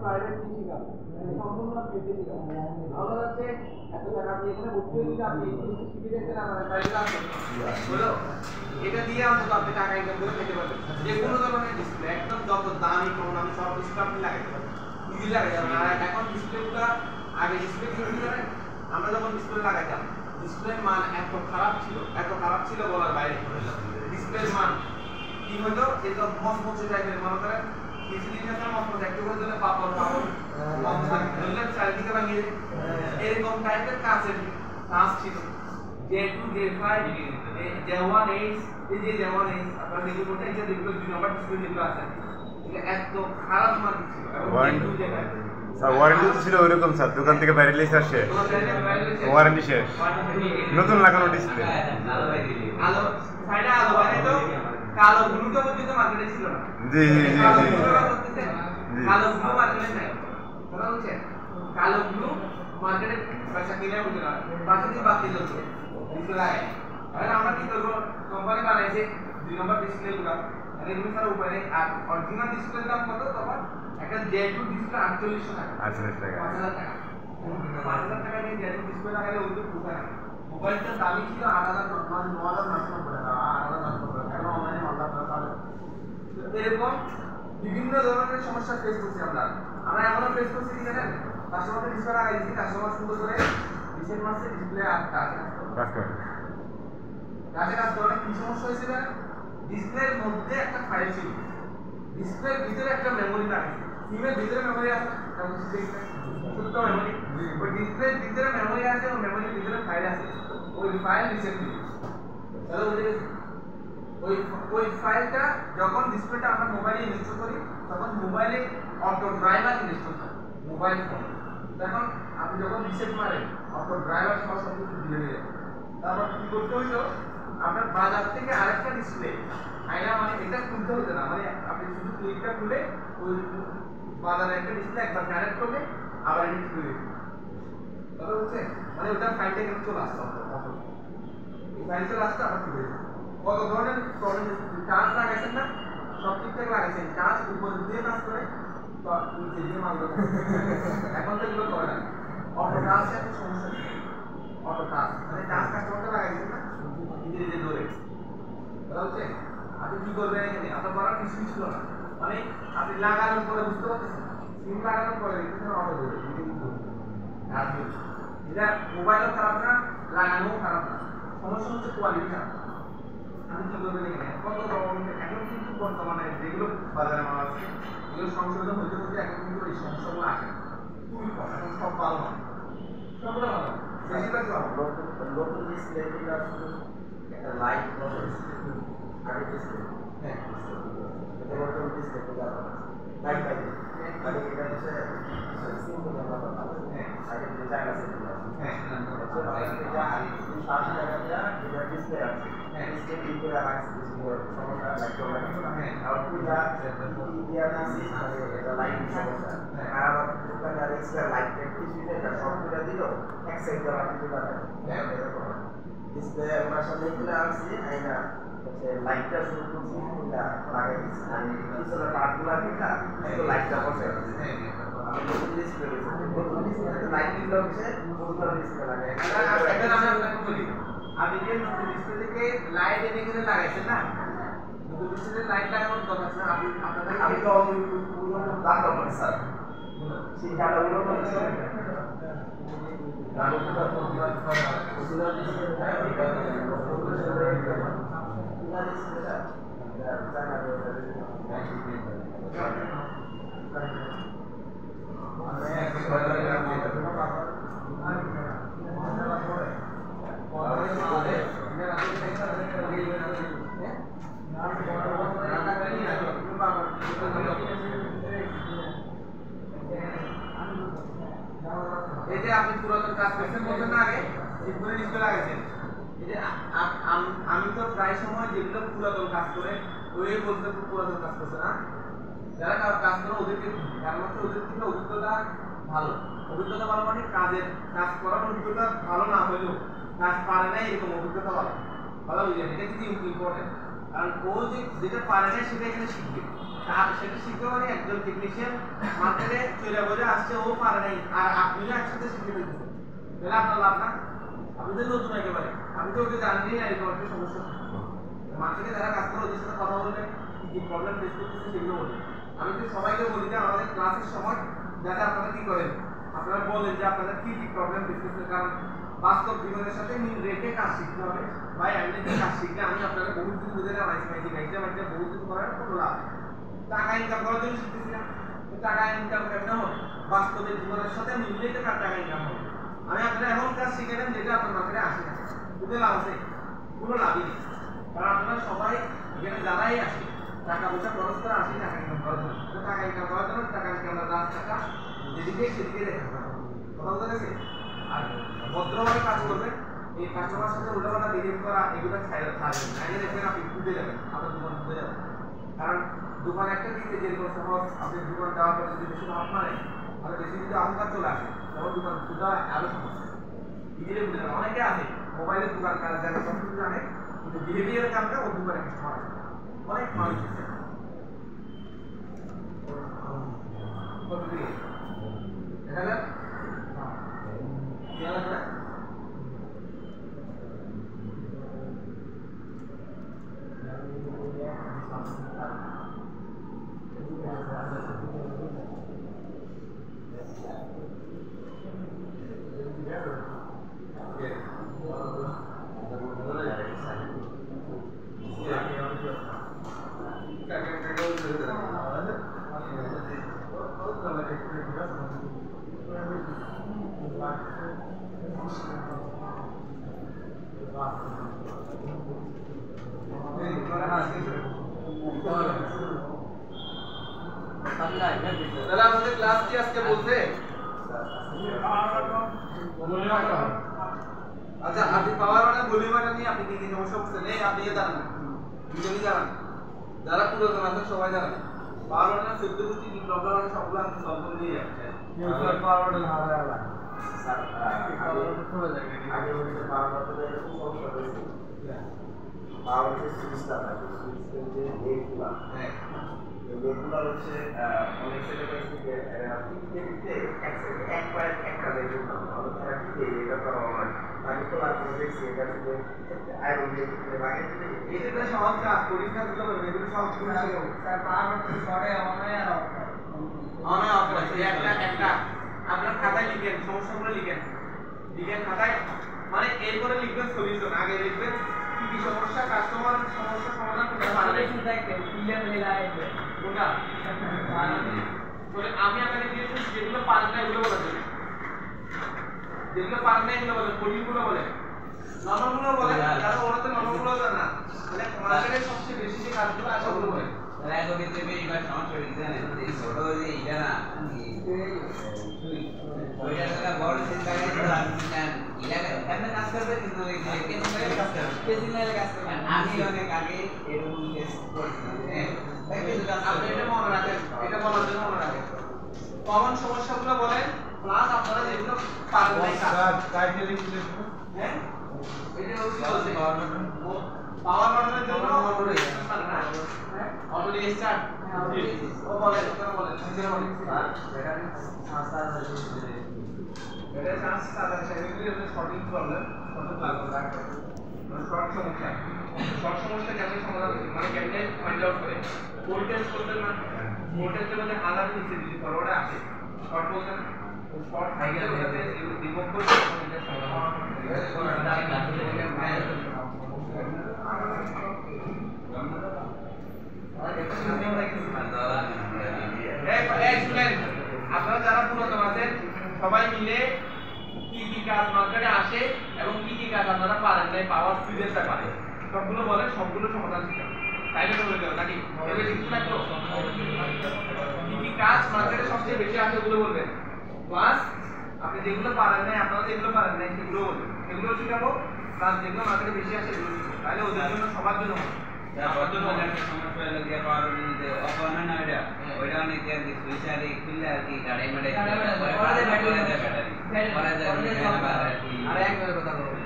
Private শিক্ষা সম্পূর্ণ ফ্রিতে শিক্ষা আমরা হচ্ছে এত টাকা দিয়ে এখানে ভর্তি হয়েছে আপনি ইংলিশ শিখে দেখতে না মানে প্রাইভেট আছে হলো এটা দিয়ে অন্তত আপনি টাকা ইনকাম করে খেতে পারবেন যে কোনো ধরনের ডিসপ্লে একদম যত দামি কোন আমি সব ডিসপ্লে আপনি লাগাতে পারবেন ইজি লাগাতে পারবেন আর এখন ডিসপ্লেটা আগে ডিসপ্লে কি হতো জানেন আমরা যখন ডিসপ্লে লাগাইতাম ডিসপ্লের মান এত খারাপ ছিল বলার বাইরে ডিসপ্লের মান কি হলো এটা মচমচে টাইপের মনে করেন কিছু জিনিস আমরা মচমচে একটু করে দিলে পাপড় ধরলে চারিদিকে ভাঙিয়ে এরকম টাইপের কাঁচের ছিল J2 J5 J1H এই যে J1H আপনারা দেখুন কোনটা এটা দেখুন 2 নম্বর ডিসপ্লে যেগুলো আছে এটা এত খারাপ মান ছিল স্যার ওয়ারেন্টি ছিল ওইরকম স্যার দোকান থেকে বাইরে লিখে আসে ওয়ারেন্টি শেষ নতুন লাগানো ডিসপ্লে আলো সাইডে আলো বাইরে তো কালো ব্লু তো পর্যন্ত মার্কেটে ছিল না জি জি জি কালো ব্লু মার্কেটে নাই কথা হচ্ছে কালো ব্লু মার্কেটে পয়সা কিনে উঠে না পাশে দিয়ে বাকি চলছে ডিসপ্লে লাগাই আর আমরা কি করব কোম্পানি বানাইছে 2 নম্বর ডিসপ্লে গুলো এগুলো ছাড়া উপায় নেই আর অরিজিনাল ডিসপ্লের দাম কত তখন একটা J2 ডিসপ্লে 4800 টাকা 5000 টাকা 5000 টাকা দিয়ে J2 ডিসপ্লে লাগালে ওই তো পুরো না মোবাইলটার দামই ছিল 8990 টাকা 8990 টাকা এখন অনলাইনে মাল্লা পাওয়া এরকম বিভিন্ন ধরনের সমস্যা ফেস করছি আমরা এমনও ফেস করছি কি জানেন কাস্টমারকে ডিসপ্লে লাগাইছি কাস্টমার সুন্দর করে ডিসেম্বর মাসে ডিসপ্লে আর কাজ করে কি সমস্যা হয়েছিল ডিসপ্লের মধ্যে একটা ফাইল ছিল ডিসপ্লের ভিতরে একটা মেমরি থাকে সিমের ভিতরে মেমরি আছে ছোট্ট মেমরি ওই ডিসপ্লের ভিতরে মেমরি আছে ও মেমরির ভিতরে ফাইল আছে ওই ফাইল রিসেট দিই তাহলে ওই ফাইলটা যখন ডিসপ্লেটা আমরা মোবাইলে ইনস্টল করি তখন মোবাইলে অটো ড্রাইভার ইনস্টল হয় মোবাইল ফোন তখন আপনি যখন রিসেট মারেন অটো ড্রাইভার সহ সব কিছু দিয়ে দেয় তারপর কি করতে হইলো আপনার বাজার থেকে আরেকটা ডিসপ্লে আইনা মানে এটা খুলতে হতো না মানে আপনি শুধু ক্লিকটা খুলে ওই বাজারে একটা ডিসপ্লে একবার কানেক্ট করলে আবার এটা খুলে দিবেন তাহলে বুঝছেন মানে ওটা ফাইলটা কেন চলে আসতো এই ফাইল চলে আসতো আবার খুলে দিবেন কত ধরনের প্রবলেম চার্জ লাগাইছেন না সব ঠিকঠাক লাগাইছেন চার্জ উপর দিয়ে কাজ করে তো নিচে দিয়ে মাল এখন তো এগুলো করে না অটো টাচ একটা সমস্যা অটো টাচ মানে টাচ কাস্টমারটা লাগাইছেন না নিজে নিজে ধরে কথা হচ্ছে আপনি কি করবেন এখানে আপনার করার কিছুই ছিল না মানে আপনি লাগানোর পরে বুঝতে পারছেন সিম লাগানোর পরে দেখতেছেন অটো ধরে এটা মোবাইলও খারাপ না লাগানোও খারাপ না সমস্যা হচ্ছে কোয়ালিটি খারাপ আপনি কি করবেন এখানে কত রকম এখন কিন্তু বর্তমানে যেগুলো বাজারে মাল আছে এগুলো সংশোধন হতে হতে এখন কিন্তু এই সমস্যাগুলো আসে খুবই কম এখন সব ভালো না সবগুলো ভালো বেশিরভাগ ভালো নতুন ডিসপ্লে যেটা একটা লাইট নতুন আগে ডিসপ্লে হ্যাঁ এটা নতুন ডিসপ্লে তো লাইট পাইছে মানে এটা হচ্ছে সিম্পল আমরা পাবো হ্যাঁ আগে যে জায়গা আছে হ্যাঁ এটা আর 60 টাকা দেয়া এটা ডিসপ্লে আছে হ্যাঁ ডিসপ্লে ভিতরে রাখছে সমস্যা লাইট হবে হ্যাঁ আর পুরো ইন্ডিয়া না মানে এটা লাইট সমস্যা আর আবার দোকানদার এক্সট্রা লাইট কিছু এটা সবগুলা দিল এক সাইড দেওয়া দিতে পারে হ্যাঁ এরকম ডিসপ্লে আমরা সামনে খুলে আসছি আইনা হচ্ছে লাইটটা শুরু করছি এটা লাগাই দিচ্ছি আমি পিছনে কাঠগুলা কিনা তো লাইটটা বসে হ্যাঁ আমি নতুন ডিসপ্লে লাইট দিলে হচ্ছে নতুন ডিসপ্লে লাগাই এটা আমি আপনাকে বলি আপনি যে নতুন ডিসপ্লে থেকে লাইট এনে কিনে লাগাইছেন না নতুন ডিসপ্লে লাইট লাগানোর দরকার না আপনি আপনাদের আমি তো পুরো দাঁড়াবো না স্যার সেই কাটাগুলো হচ্ছে এই যে আপনি পুরাতন কাজ করছেন বলছেন না আগে ডিসপ্লে ডিসপ্লে লাগাইছেন এই যে আমি তো প্রায় সময় যেগুলো পুরাতন কাজ করে ওই বলতে পুরাতন কাজ করছে না যারা কাজ করে ওদেরকে কারণ হচ্ছে ওদের থেকে অভিজ্ঞতা ভালো মানে কাজ করার অভিজ্ঞতা ভালো না হলেও কাজ পারে না এরকম অভিজ্ঞতা ভালো বুঝলেন এটা কিন্তু ইম্পর্টেন্ট কারণ ও যেটা পারে না সেটা এখানে শিখবে তার সেটা শিখতে মানে একজন টেকনিশিয়ান মার্কেটে চলে বসে আসছে, ও পারে নাই, আর আপনিও একসাথে শিখে দিচ্ছেন, তাহলে আপনার লাভ না? আপনি তো নতুন একেবারে, আমি তো ওকে জানি না এরকম একটা সমস্যা। মার্কেটে যারা কাজ করে ওদের সাথে কথা বলবেন, কি প্রবলেম ফেস করতেছে সেগুলো বলবেন। আমি তো সবাইকে বলি যে আমাদের ক্লাসের সময় যাতে আপনারা কি করেন, আপনারা বলেন যে আপনাদের কি কি প্রবলেম ফেস করতেছে, কারণ বাস্তব জীবনের সাথে মিল রেখে কাজ শিখতে হবে। ভাই আমি যদি কাজ শিখলে আমি আপনাকে বহুত কিছু বুঝে না, এক্সাম বহুত কিছু করার কোনো লাভ নেই। টাকা ইনকাম করার জন্য শিখতেছি না, টাকা ইনকাম কেমন হবে? বাস্তবের জীবনের সাথে মিললেই তো টাকা ইনকাম হবে। আমি আপনারা এমন কাজ শিখে দেন যেটা আপনার মার্কেটে আসে না, বুঝতে লাভ আছে? কোনো লাভই নেই। কারণ আপনারা সবাই এখানে যারাই আসে টাকা পয়সা খরচ করে আসে টাকা ইনকাম করার জন্য। টাকা ইনকাম করার জন্য টাকা ইনকামের রাস্তাটা যেদিকে সেদিকে দেখা যাবে। কথা বলতে গেছে? আর ভদ্রভাবে কাজ করবেন, এই কাস্টমার সাথে উল্টাপাল্টা বিহেভ করা এগুলো ছাড়বেন না। আগে দেখবেন আপনি ডুবে যাবেন, আপনার দোকান ডুবে যাবে। কারণ দোকান একটা দিতে যেরকম সহজ, আপনি দোকান দেওয়ার পরে যদি বেশি ভাব মারেন তাহলে বেশি যদি অহংকার চলে আসে তখন দোকান খুঁজা আরো সমস্যা। ইজিলি বুঝে যাবে। অনেকে আছে মোবাইলের দোকান কাজ জানে, সব কিছু জানে, কিন্তু বিহেভিয়ারের কারণে ওর দোকানে কাস্টমার আসে অনেক মানুষ আছে। দেখা যাক তাহলে আমাদের ক্লাস কি আজকে বলতে? আচ্ছা, আপনি পাওয়ার মানে ভলিউমটা নিয়ে আপনি কি কি সমস্যা হচ্ছে নেই? আপনি জানেন, দুজনই জানেন, যারা পুরাতন আছেন সবাই জানেন। পাওয়ার মানে 14 গোষ্ঠী কি প্রবলেম আছে সবগুলো আপনি সলভ করে দিয়ে যাচ্ছেন। পাওয়ার মানে হারালা স্যার, আগে হচ্ছে পাওয়ার মানে এরকম সমস্যা হয়েছে। পাওয়ার যে সুইচটা থাকে, সুইচের যে লেগগুলা, হ্যাঁ লেগগুলা হচ্ছে অনেক সেটা থেকে এক পায়ের একটা লেগ না, অনেক তারা কি এটা করা হয়। আমি তো আর দেখছি এটা হচ্ছে আয়রন দিয়ে লাগে, এটা সহজ কাজ, পরীক্ষাগুলো করবে এগুলো সহজ করে স্যার পাওয়ার মানে শর্টে অনলাইন আর অনলাইন অফলাইন একটা আপনার খাতায় লিখেন, সমস্যাগুলো লিখেন খাতায়, মানে এরপরে লিখবেন সলিউশন। আগে লিখবেন কি কি সমস্যা, কাস্টমার সমস্যা সমাধান করতে পারবে কোনটা। তাহলে আমি আপনাকে দিয়েছি যেগুলো পারেন না এগুলো বলে দেবেন, যেগুলো পারেন না এগুলো বলেন, কঠিনগুলো বলেন, নরমালগুলো বলেন, যারা ওরা তো নরমালগুলো জানে না, মানে মার্কেটে সবচেয়ে বেশি যে কাজগুলো আছে ওগুলো বলেন। কমন সমস্যাগুলো বলেন, প্লাস আপনারা যেগুলো পারেন না পাওয়ার বাটনের জন্য অটো রিস্টার্ট ও বলেন, কেন বলেন সেটা বলেন স্যার, এটা চান্স সাদা সেগুলি হচ্ছে শর্টিং প্রবলেম, শর্ট লাগবে রাখতে, মানে শর্ট সমস্যা কেমন সমাধান করে, মানে কেমনে ফাইন্ড আউট করে কোড টেস্ট করতে না, কোড টেস্টের মধ্যে আলাদা কিছু দিতে ফরওয়ার্ডে আসে শর্ট বলতে না, শর্ট হাই গেলে ওটাতে রিমুভ করে এটা সমাধান আপনারা যারা পুরাতন আছেন সবাই মিলে কি কি কাজ মার্কেটে আসে এবং কি কি কাজ আপনারা পারেন না, পাওয়ার স্পিডের ব্যাপারে সবগুলো বলেন, সবগুলো সমাধান শিখান। তাইলে তো হয়ে গেল নাকি? এবার কিছু লাগলো, কি কি কাজ মার্কেটে সবচেয়ে বেশি আসে ওগুলো বলবেন, প্লাস আপনি যেগুলো পারেন না, আপনারা যেগুলো পারেন না সেগুলো বলবেন, সেগুলো শিখাবো, প্লাস যেগুলো মার্কেটে বেশি আসে সেগুলো শিখাবো। তাহলে ওদের জন্য সবার জন্য হবে। আমার জন্য একটা সমস্যা হলো গিয়ে পাওয়ার নিতে অপনা না ওইটা অনেক যে সুইচারি খুললে আর কি গাড়ি মেডে পরে ব্যাটারি পরে আর একবার কথা বলবো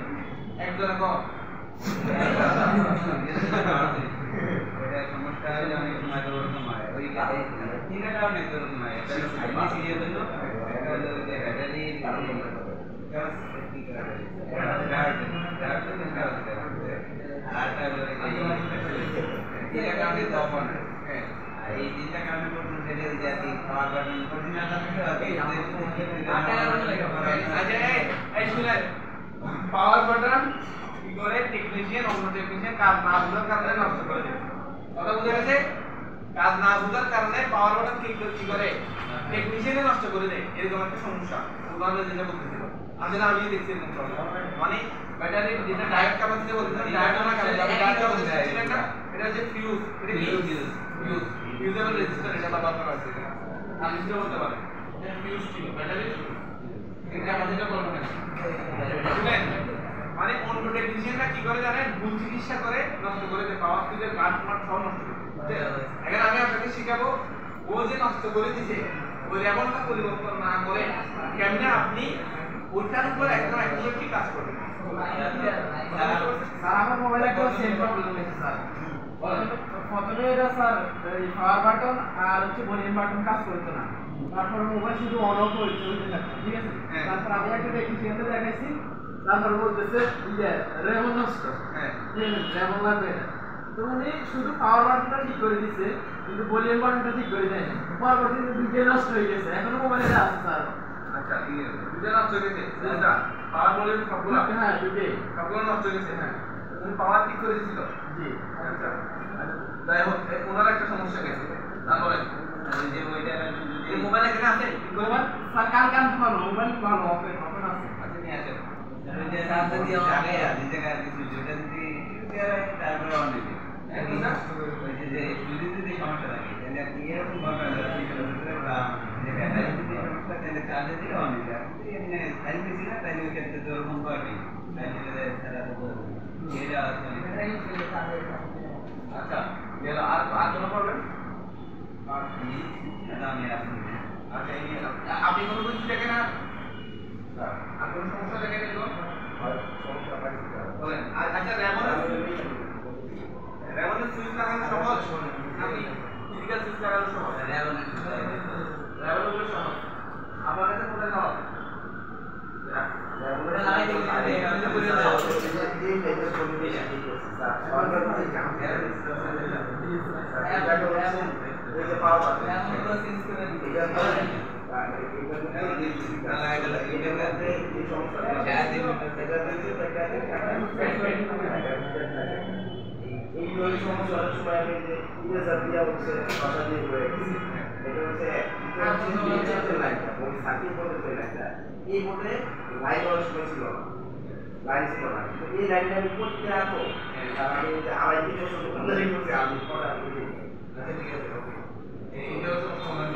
একজনে কম ওইটা সমস্যা হলে অনেক সময় ওরকম হয়। ওই তিনটা কারণে ধরুন না এটা সিরিয়াল জন্য একটা হলো যে ব্যাটারি এই তিনটা কারণে করতে গেলে জাতি power button original power button কি করে টেকনিশিয়ান অন্য টেকনিশিয়ান কাজ না বোঝার কারণে নষ্ট করে দেয় কথা বুঝে গেছে কাজ না বোঝার কারণে পাওয়ার বাটন কি করে টেকনিশিয়ানে নষ্ট করে দেয় এরকম একটা সমস্যা উদাহরণ যেটা বলতেছিল আসলে আমি দেখছি এরকম প্রবলেম মানে ব্যাটারি যেটা ডায়োড ক্যাপাসিটি বলতেছি ডায়োড না ডায়োড ক্যাপাসিটি না এটা হচ্ছে ফিউজ এটা ফিউজ ফিউজেবল রেজিস্টার এটা ব্যবহার করা হয়েছে আমি যেটা বলতে পারি এটা ফিউজ ছিল ব্যাটারি এটা ক্যাপাসিটি বলবো না বুঝলেন মানে অন্য টেকনিশিয়ানরা কি করে জানেন ভুল চিকিৎসা করে নষ্ট করে দেয় পাওয়ার ফিউজের গার্ড মার্ট সব নষ্ট করে দেয় এখন আমি আপনাকে শিখাবো ও যে নষ্ট করে দিয়েছে ওই রেবনটা পরিবর্তন না করে কেমনে আপনি ওইটার উপর একদম অ্যাকুরেটলি কাজ করবেন স্যার আমার মোবাইলে একটা সেম প্রবলেম হয়েছে স্যার প্রথমে এটা স্যার এই পাওয়ার বাটন আর হচ্ছে ভলিউম বাটন কাজ করতো না তারপর মোবাইল শুধু অন অফ হইতে থাকতো ঠিক আছে তারপর আমি একটা টেকনিশিয়ানকে দেখাইছি তারপর বলতেছে রেমন নষ্ট রেমন লাগবে না তো উনি শুধু পাওয়ার বাটনটা ঠিক করে দিচ্ছে কিন্তু ভলিউম বাটনটা ঠিক করে দেয়নি পরবর্তীতে দুটোই নষ্ট হয়ে গেছে এখনো মোবাইলে আছে স্যার আচ্ছা দুটো নষ্ট হয়ে গেছে দুটো পাওয়ার ভলিউম সবগুলো হ্যাঁ দুটোই সবগুলো নষ্ট হয়ে গেছে হ্যাঁ তুমি পাওয়ার ঠিক করে দিছিল জি আচ্ছা যাই হোক ওনার একটা সমস্যা গেছে তারপরে যে ওইটা এই মোবাইল এখানে আছে মোবাইল স্যার কাল ভালো মোবাইল ভালো অফেন আছে আচ্ছা নিয়ে আসেন যে সাথে দিয়ে আগে আছে জায়গা কিছু যেটা যদি তারপরে অন দিবে ওই যে যদি সমস্যা থাকে তাহলে আপনি এরকম ভাবে যে ব্যাটারি যদি সমস্যা তাহলে চার্জে দিলে অন দিবে আপনি এমনি সাইন দিছি না তাহলে ওই ক্ষেত্রে তো ওরকম পাবে তাই দিলে তারা তো এটা আসলে আচ্ছা গেল আর কোনো প্রবলেম আমি আসলে আচ্ছা আপনি কোনো কিছু দেখেন না আর কোনো সমস্যা দেখেন এগুলো বলেন আচ্ছা রেমনের সুইচ লাগানো সহজ নাকি ফিজিক্যাল সুইচ লাগানো সহজ রেমনগুলো সহজ আমার কাছে কোনটা সহজ এই সমস্যার সময় আমি যে ইরেজার দিয়া হচ্ছে কথা দিয়ে হয়ে গেছে এটা হচ্ছে লাইনটা ওই সার্কিট বোর্ডে লাইনটা এই বোর্ডে লাইন হওয়ার সময় ছিল না লাইন ছিল না কিন্তু এই লাইনটা আমি করতে আসবো আমি আড়াই 3 বছর দোকানদারি করছি আমি পড়া আচ্ছা ঠিক আছে ওকে এইটা হচ্ছে সমাধান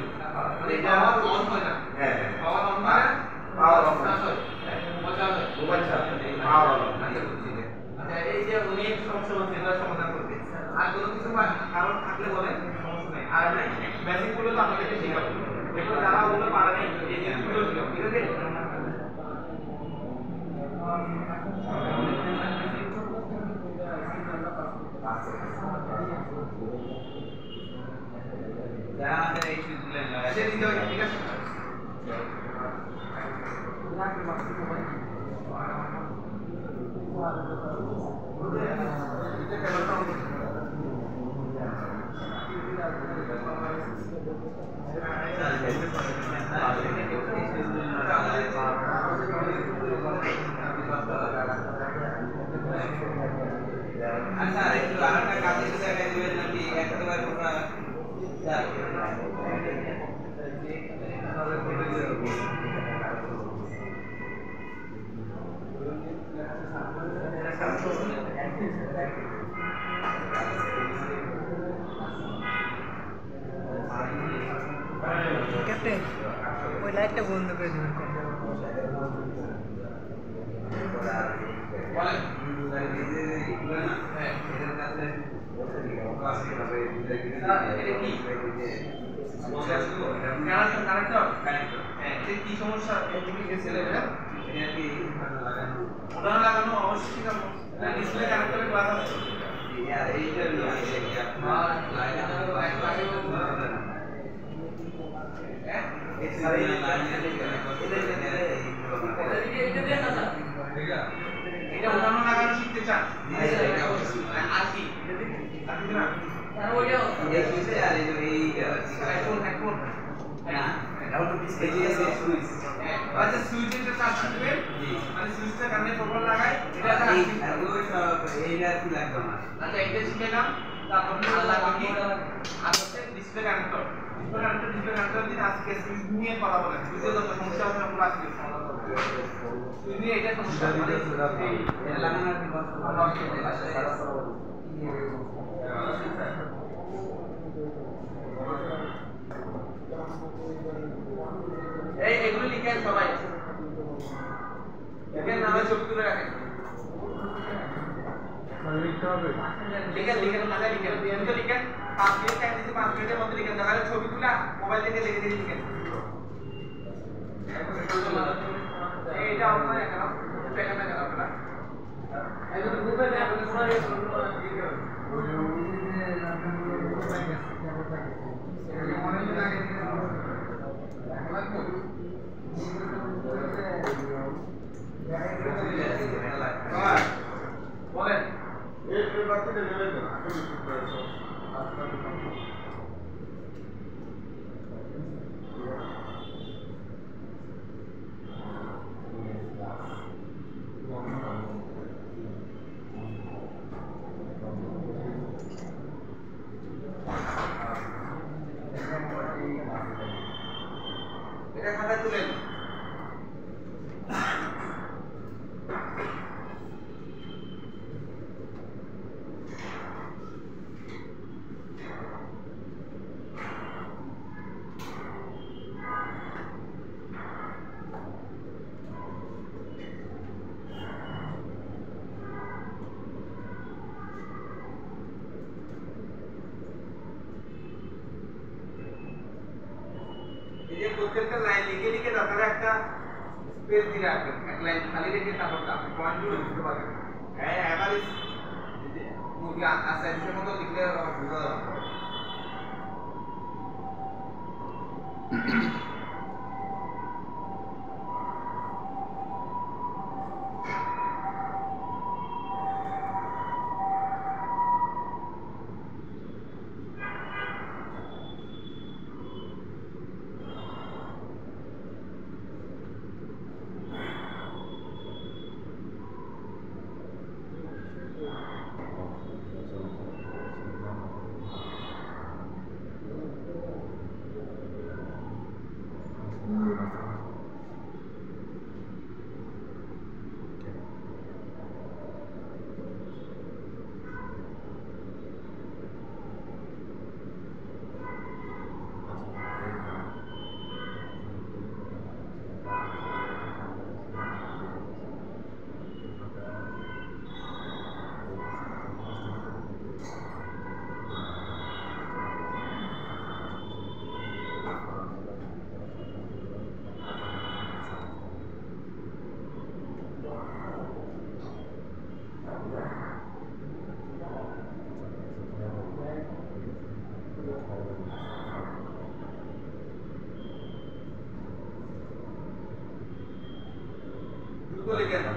মানে পাওয়ার অন হয় না হ্যাঁ পাওয়ার অন হয় না পাওয়ার অন হয় মোবাইল চার্জ পাওয়ার অন আচ্ছা বুঝছি আচ্ছা এই যে উনি একটা সমস্যা হচ্ছে এটা সমাধান করতে আর কোনো কিছু কারণ থাকলে বলেন সমস্যা নেই আর বেসিক গুলো তো আপনাদেরকে শেখাবো এগুলো যারা ওগুলো পারে নাই এই জিনিসগুলো শেখাবো ঠিক আছে ঠিক আছে আচ্ছা একটু আরেকটা কাজের জায়গায় দিবেন নাকি একবার পুরো ক্যাপ্টেন ওই লাইটটা বন্ধ করে দেবেন কি সমস্যা ওটা লাগানো অবশ্যই ডিসপ্লে কানেক্টরের ক্লাস আছে এটা উঠানো লাগানো শিখতে চান আর কি না আচ্ছা সুইচের কাজ শিখবেন মানে সুইচটা কানে প্রপার লাগাই এটা এইটা কি লাগবে না আচ্ছা এটা শিখলাম তারপর লাগবে কি আর হচ্ছে ডিসপ্লে কানেক্টর দিন আজকে সুইচ নিয়ে কথা বলেন সুইচের যত সমস্যা হবে আমরা আজকে সমাধান করব সুইচ নিয়ে এটা সমস্যা মানে এটা লাগানোর কি এই এগুলো লিখেন সবাই লিখেন নামে ছবি তুলে রাখেন লিখেন মাথায় লিখেন তো লিখেন 5 মিনিট টাইম দিতে 5 মিনিটের মধ্যে লিখেন তাহলে ছবি তুলে মোবাইল থেকে লিখে দিয়ে লিখেন এইটা আপনারা কেন পেলাম না কেন আপনারা এই তো গ্রুপে দেন আপনারা বলেন এই বাচ্চাটা নেবে না এটা খাতায় তুলেন ये প্রত্যেকটা লাইন লিখে লিখে তারপরে একটা স্পেস দিয়ে রাখবেন এক লাইন খালি রেখে তারপর আপনি পয়েন্টগুলো লিখতে পারবেন হ্যাঁ এভারেজ মুভি আসাইডের মতো লিখলে বোঝা যাবে লিখে দাও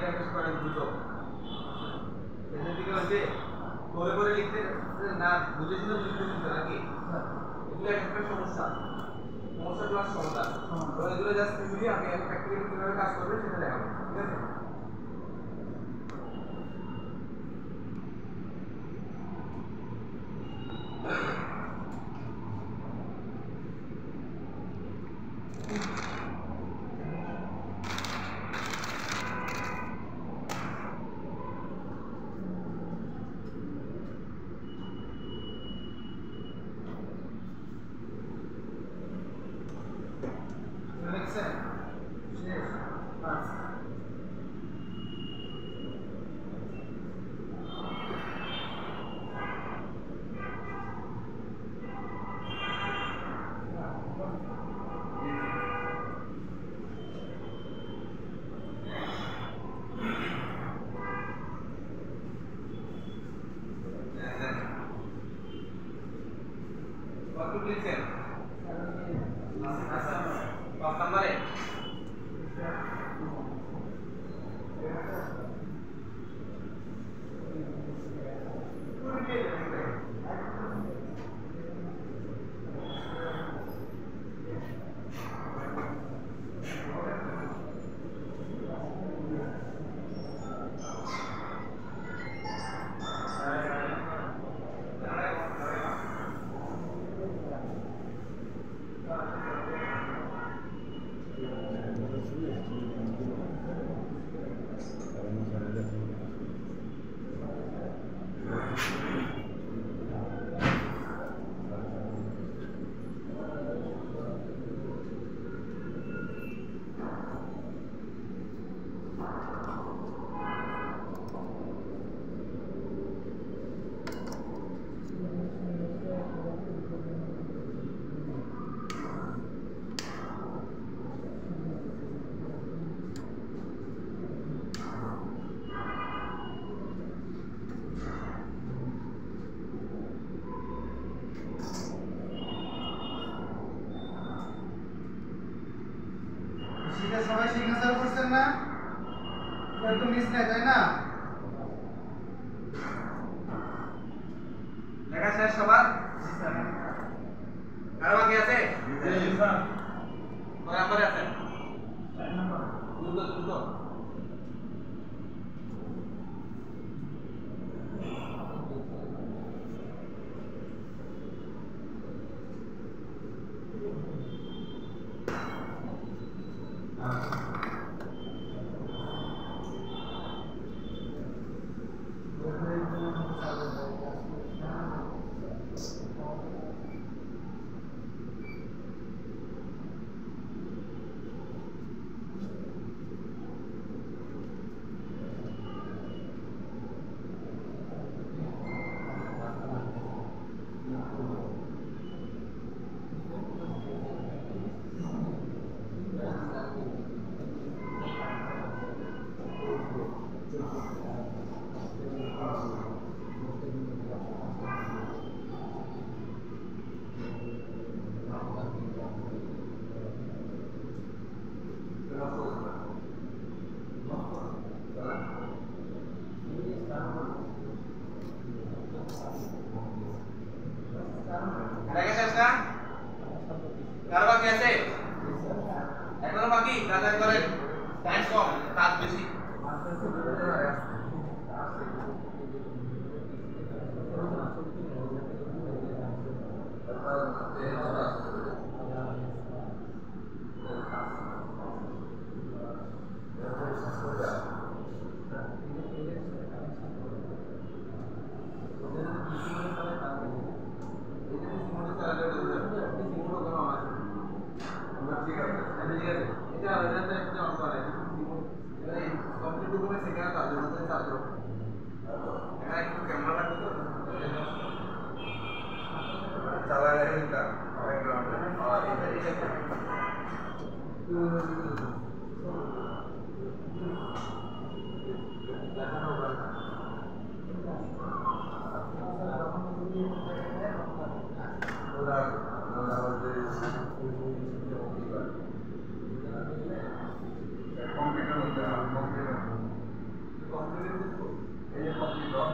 একটা করে দ্রুত এদিকে হচ্ছে করে লিখতে না বুঝে শুনে লিখতে দিতে নাকি এগুলো একটা সমস্যা ক্লাস সমাধান তো এগুলো জাস্ট সিম্পলি আমি প্র্যাকটিক্যালি কিভাবে কাজ করবে সেটা দেখাবো ঠিক আছে সবাই সিগনেচার করছেন না কেউ তো মিস নাই তাই না লেখা শেষ সবার কারো বাকি আছে কয় নম্বরে আছে 4 নম্বর দ্রুত লেখা শেষ না কারো বাকি আছে এখনো বাকি তাড়াতাড়ি করেন টাইম কম কাজ বেশি চালা এই যে কমপ্লিট লক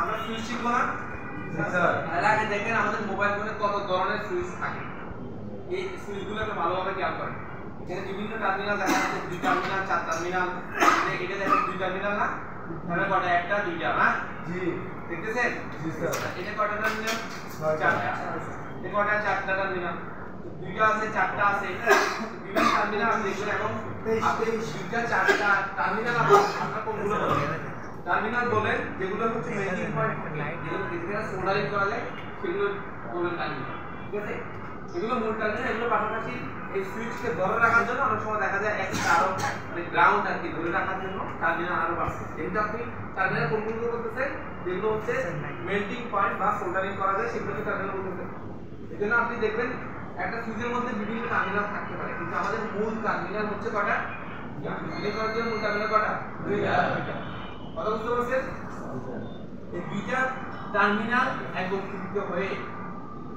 আমরা সুইচ শিখবো না এর আগে দেখেন আমাদের মোবাইল ফোনে কত ধরনের সুইচ থাকে এই সুইচগুলো একটু ভালোভাবে খেয়াল করেন এখানে বিভিন্ন টার্মিনাল দেখা যাচ্ছে 2 টার্মিনাল 4 টার্মিনাল এটা দেখেন 2 টার্মিনাল না তাহলে কয়টা একটা দুইটা না জি দেখতেছেন জি স্যার এটা কয়টা টার্মিনাল 4টা এটা কয়টা 4টা টার্মিনাল দুইটা আছে 4টা আছে বিভিন্ন টার্মিনাল আছে দেখুন এবং আপনি দুইটা 4টা টার্মিনাল আপনারা কোনগুলো বলেন টার্মিনাল বলেন যেগুলো হচ্ছে মেইন পয়েন্ট যেগুলো যেখানে সোল্ডারিং করা যায় সেগুলো বলেন টার্মিনাল ঠিক আছে এগুলো মূল টার্মিনাল এগুলো পাশাপাশি এই সুইচকে ধরে রাখার জন্য অনেক সময় দেখা যায় একটা আরো মানে গ্রাউন্ড আর কি ধরে রাখার জন্য টার্মিনাল আরো বাড়ছে কিন্তু আপনি টার্মিনাল কোনগুলো বলতেছেন যেগুলো হচ্ছে মেল্টিং পয়েন্ট বা সোল্ডারিং করা যায় সেগুলোকে টার্মিনাল বলতেছেন এজন্য আপনি দেখবেন একটা সুইচের মধ্যে বিভিন্ন টার্মিনাল থাকতে পারে কিন্তু আমাদের মূল টার্মিনাল হচ্ছে কয়টা এই করার জন্য মূল টার্মিনাল কয়টা দুইটা কথা বুঝতে পারছেন এই দুইটা টার্মিনাল একত্রিত হয়ে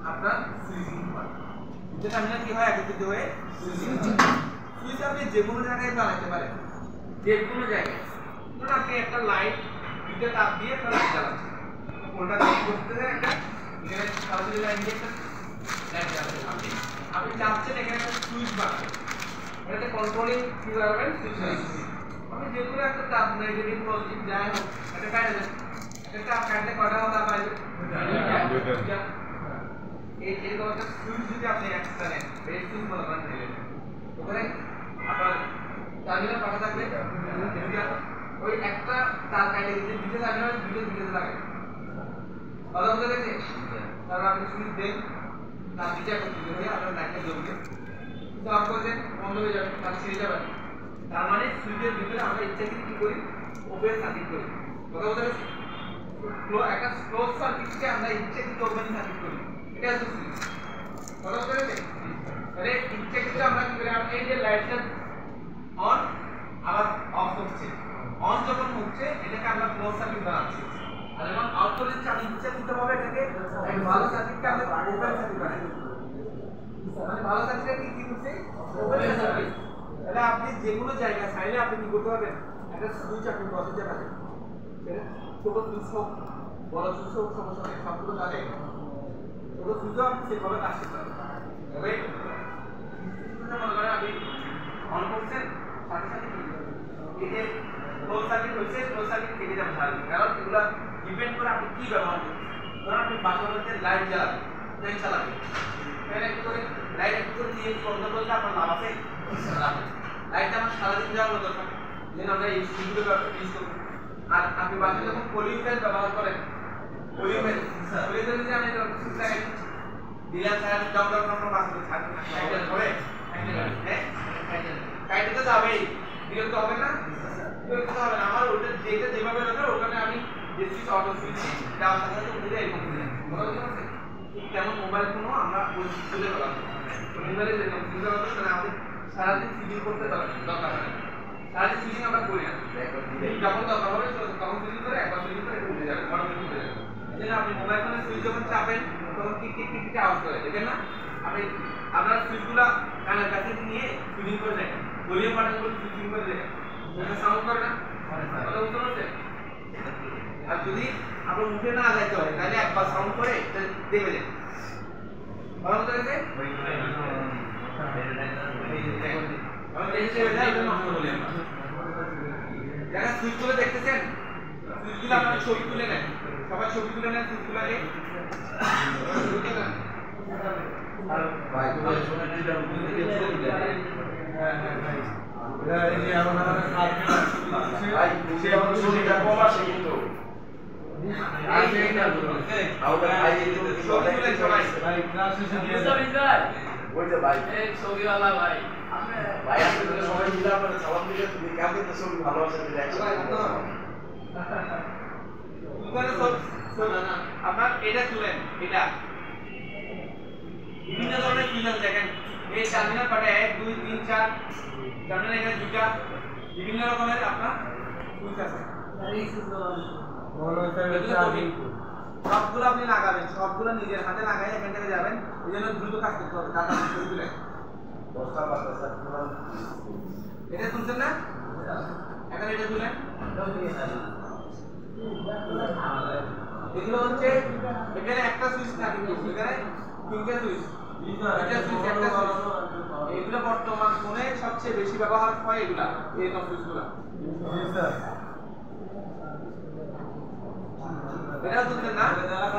আপনার সুইচিং হয় দুইটা টার্মিনাল কি হয় একত্রিত হয়ে সুইচিং সুইচ আপনি যে কোনো জায়গায় চালাতে পারেন যে কোনো জায়গায় ধরুন আপনি একটা লাইট দুইটা তার দিয়ে একটা লাইট জ্বালাচ্ছেন কোনটা দিয়ে করতে দেন একটা এখানে সরাসরি লাইন দিয়ে একটা লাইট জ্বালাচ্ছেন আপনি চাচ্ছেন এখানে একটা সুইচ বানাবেন এটাতে কন্ট্রোলিং কি করবেন সুইচ আমি যে কোনো একটা তাপ নেগেটিভ পজিটিভ যাই হোক এটা কাটে দেন এটা কাটলে কয়টা হতে পারে দুইটা এই এরকম একটা সুইচ যদি আপনি একটা নেন এই সুইচ বলা হয় ওখানে আপনার টার্মিনাল পাঠা থাকবে ওই একটা তার কাটে দিতে দুটো টার্মিনাল দুটো লাগে কথা বুঝতে পেরেছেন তারপর আপনি সুইচ দেন তার দিকে করতে দিয়ে আপনার লাইটটা জ্বলবে কিন্তু অফ করে দেন বন্ধ হয়ে যাবে তার ছিঁড়ে যাবে তার মানে সুইচের ভিতরে আমরা ইচ্ছাকৃত কি করি ওপেন সার্কিট করি কথা বুঝতে পেরেছেন একটা ক্লোজ সার্কিটকে আমরা ইচ্ছাকৃত ওপেন সার্কিট করি এটা হচ্ছে সুইচ কথা বুঝতে পেরেছেন তাহলে ইচ্ছাকৃত আমরা কি করি এই যে লাইটটা অন আবার অফ হচ্ছে অন যখন হচ্ছে এটাকে আমরা ক্লোজ সার্কিট বানাচ্ছি আর যখন অফ করে দিচ্ছি আমি ইচ্ছাকৃতভাবে এটাকে এক ভালো সার্কিটকে আমরা ওপেন সার্কিট বানাই মানে ভালো সার্কিটকে কি করছে ওপেন সার্কিট তাহলে আপনি যে কোনো জায়গায় চাইলে আপনি কি করতে পারবেন একটা সুইচ আপনি বসাতে পারেন ছোট সুইচ হোক বড় সুইচ হোক সমস্যা নেই সবগুলো কাজে ছোট সুইচও আপনি সেভাবে কাজ করতে পারবেন তবে মনে করেন আপনি অন করছেন সাথে সাথে এই যে ক্লোজ সার্কিট হয়েছে ক্লোজ সার্কিট কেটে যাবে সারাদিন কারণ এগুলো ডিপেন্ড করে আপনি কি ব্যবহার করছেন ধরুন আপনি বাসার মধ্যে লাইট জ্বালাবেন ফ্যান চালাবেন ফ্যান একটু করে লাইট একটু করে দিয়ে বন্ধ করলে আপনার লাভ আছে লাইট আমার সারাদিন জ্বালানো দরকার যেন আমরা এই সুইচগুলো ইউজ করব আর আপনি বাসায় যখন পলিং ফ্যান ব্যবহার করেন পলিং ফ্যান যদি আমি সুইচ লাগাই দিলাম সারাদিন ডাউন ডাউন আমরা বাসাতে থাকবে লাইটের পরে হ্যাঁ কাইটে তো যাবেই বিরক্ত হবে না বিরক্ত হবে না আমার ওটা যেটা যেভাবে দরকার ওখানে আমি যে সুইচ অটো সুইচ দেওয়ার সাথে সাথে উঠে এরকম করে বলা যাচ্ছে তেমন মোবাইল ফোনও আমরা ওই সুইচে ব্যবহার করি মোবাইলে যেরকম সুইচ ব্যবহার করি মানে আপনি সারাদিন সুইচিং করতে পারবেন দরকার হয় সারাদিন সুইচিং আমরা করি না যখন দরকার হবে তখন সুইচিং করে একবার সুইচিং করে উঠে যাবে অটোমেটিক উঠে যাবে এই জন্য আপনি মোবাইল ফোনে সুইচ যখন চাপেন তখন টিক টিক টিক টিক আওয়াজ করে দেখেন না আপনি আপনার সুইচগুলো কানের কাছে নিয়ে ফিডিং করে দেখেন, ভলিউম বাটনগুলো ফিডিং করে দেখেন, এটা সাউন্ড করে না? কথা বুঝতে পারছেন? আর যদি আপনার মুখে না যাইতে হয় তাহলে একবার সাউন্ড করে দেখে দেন। ভালো মতো গেছে? যারা সুইচগুলো দেখতেছেন, সুইচগুলো আপনার ছবি তুলে নেন, সবাই ছবি তুলে নেন সুইচগুলো আগে। আপনার এটা তুলেন, এটা বিভিন্ন ধরনের সুইচ আছে দেখেন, এই টার্মিনাল পাটে 1 2 3 4 টার্মিনাল এখানে দুইটা বিভিন্ন রকমের আপনার সুইচ আছে। সবগুলো আপনি লাগাবেন, সবগুলো নিজের হাতে লাগাই এখান থেকে যাবেন, এই জন্য দ্রুত কাজ করতে হবে। দাদা তুলেন, এটা তুলছেন না? এখন এটা তুলেন। এগুলো হচ্ছে এখানে একটা সুইচ না, কিন্তু এখানে তিনটা সুইচ, এটা সুইচ একটা সুইচ। এগুলো বর্তমান ফোনে সবচেয়ে বেশি ব্যবহার হয় এগুলা, এই সুইচগুলো। এটা তুলছেন না?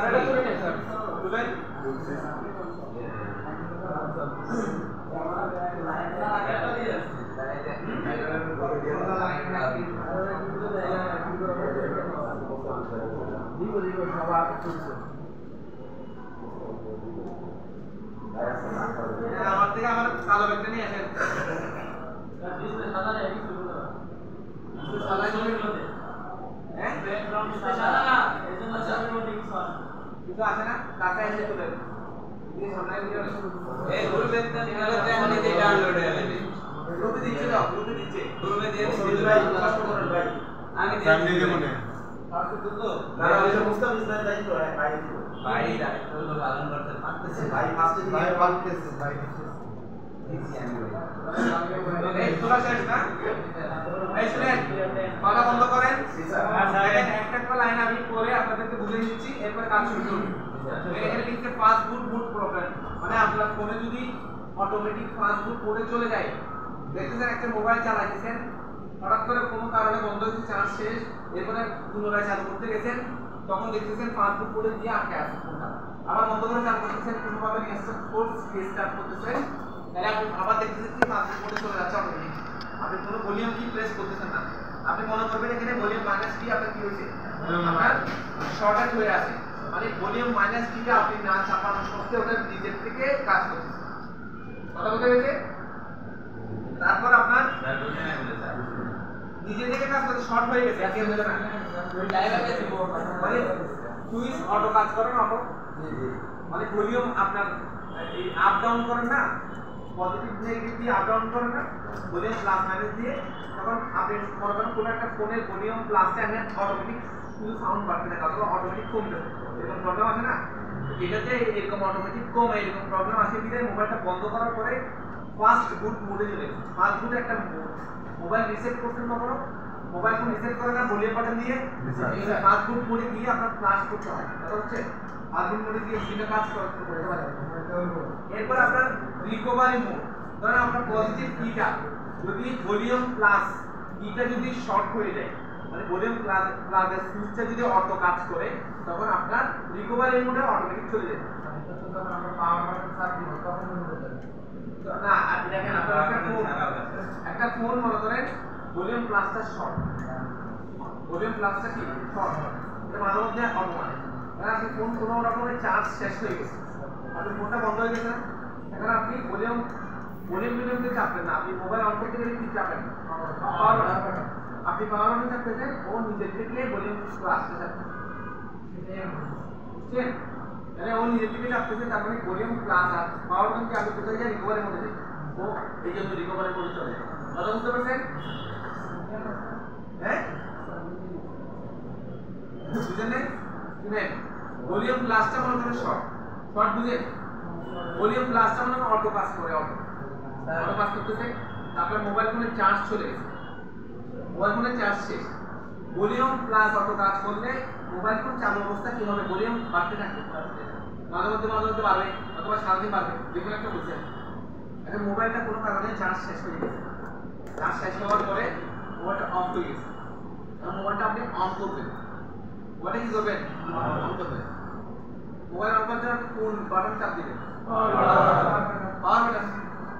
এটা তুলে নেন স্যার, তুলেন। আমার থেকে আমার কালো ব্যাগটা নিয়ে আসেন। কিছু আছে না? কাছে এসে তুলেন। গ্রুপে দিচ্ছে দাও, গ্রুপে দিচ্ছে, গ্রুপে দিয়ে কষ্ট করেন ভাই। আমি দিয়ে দেব না। না ওই যে মুস্তাফিজ ভাই দায়িত্ব ভাই, ভাই দায়িত্ব তো পালন করতে পারতেছে ভাই, ফার্স্টে দিয়ে পারতেছে ভাই। এই তোলা শেষ না? এই শুনেন, কথা বন্ধ করেন। একটা লাইন আমি পরে আপনাদেরকে বুঝিয়ে দিচ্ছি, এরপর কাজ শুরু করুন। এখানে লিখছে ফাস্ট বুট প্রবলেম, মানে আপনার ফোনে যদি অটোমেটিক ফাস্ট বুট করে চলে যায়, দেখতেছেন একটা মোবাইল চালাচ্ছেন, হঠাৎ করে কোনো কারণে বন্ধ হয়েছে, চার্জ শেষ, এরপরে পুনরায় চালু করতে গেছেন, তখন দেখতেছেন ফাস্ট বুট করে দিয়ে আটকে আছে ফোনটা, আবার বন্ধ করে চালু করতেছেন, কোনোভাবে রিস্টার্ট করতেছেন, তাহলে আপনি আবার দেখতেছেন কি ফাস্ট বুট করে চলে যাচ্ছে অটোমেটিক। আপনি কোনো ভলিউম কি প্রেস করতেছেন না, আপনি মনে করবেন এখানে ভলিউম মাইনাস কি আপনার কি হয়েছে, আপনার শর্টেজ হয়ে আছে, মানে ভলিউম মাইনাস কিটা আপনি না চাপানো সত্ত্বেও ওটা নিজের থেকে কাজ করছে। কথা বুঝতে পেরেছে? তারপর আপনার নিজে থেকে কাজ করতে শর্ট হয়ে গেছে, আজকে হলো না, মানে সুইচ অটো কাজ করে না, অটো মানে ভলিউম আপনার এই আপ ডাউন করেন না, পজিটিভ নেগেটিভ দিয়ে আপ ডাউন করেন না, ভলিউম প্লাস মাইনাস দিয়ে, তখন আপনি মনে করেন কোনো একটা ফোনের ভলিউম প্লাসটা এনে অটোমেটিক শুধু সাউন্ড বাড়তে থাকে, অথবা অটোমেটিক কমতে থাকে, এরকম প্রবলেম আছে না? এটাতে এরকম অটোমেটিক কমে, এরকম প্রবলেম আসে বিধায় মোবাইলটা বন্ধ করার পরে ফাস্ট বুট মোডে চলে গেছে। ফাস্ট বুট একটা মোবাইল রিসেট করতে পারো, মোবাইল ফোন রিসেট করে না ভলিউম বাটন দিয়ে ফাস্ট বুট মোডে গিয়ে আপনার ফ্ল্যাশ করতে হয়, এটা হচ্ছে ফাস্ট বুট মোডে গিয়ে সেটা কাজ করতে পারে। এরপর আপনার রিকভারি মোড, ধরেন আপনার পজিটিভ কিটা যদি ভলিউম প্লাস কিটা যদি শর্ট হয়ে যায়, মানে ভলিউম প্লাসের সুইচটা যদি অটো কাজ করে, তখন আপনার রিকভারি মোডে অটোমেটিক চলে যাবে। আমরা পাওয়ার বাটন সার্চ দিব তখন না, আর দেখেন আপনার একটা ফোন মনে করেন ভলিউম প্লাসটা শর্ট, ভলিউম প্লাসটা কি শর্ট, এটা মাঝে মধ্যে অটো মানে আপনি ফোন কোনো রকমের চার্জ শেষ হয়ে গেছে, আপনি ফোনটা বন্ধ হয়ে গেছে, এখন আপনি ভলিউম মিডিয়ামতে চাপবেন না, আপনি মোবাইল অন করতে গেলে কি চাপেন, আপনি পাওয়ার বাটন চাপতেছেন, ও নিজের থেকে ভলিউম আসতে চাপবে, বুঝছেন? তাহলে ও নিজের থেকে চাপতেছে, তার মানে ভলিউম প্লাস আর পাওয়ার বাটন কি আগে কোথায় যায়, রিকভারি মোডে যায়, ও এই জন্য রিকভারি মোডে চলে যায়। কথা বুঝতে পারছেন? হ্যাঁ বুঝলেন? শুনেন, ভলিউম প্লাসটা মনে করেন শর্ট, শর্ট বুঝেন, ভলিউম প্লাসটা মানে অটো পাস করে, অটো পাস করতেছে। আপনার মোবাইল ফোনে চার্জ চলে গেছে, মোবাইল ফোনে চার্জ শেষ, ভলিউম প্লাস অটো কাজ করলে মোবাইল ফোন চালু অবস্থা কি হবে, ভলিউম বাড়তে থাকবে, মাঝে মধ্যে বাড়বে অথবা সারাদিন বাড়বে, যেকোনো একটা বুঝে। এখন মোবাইলটা কোনো কারণে চার্জ শেষ হয়ে গেছে, চার্জ শেষ হওয়ার পরে মোবাইলটা অফ হয়ে গেছে, এখন মোবাইলটা আপনি অন করবেন, মোবাইলটা কি করবেন, অন করবেন। মোবাইল অন করার জন্য কোন বাটন চাপ দিবেন, পাওয়ার বাটন।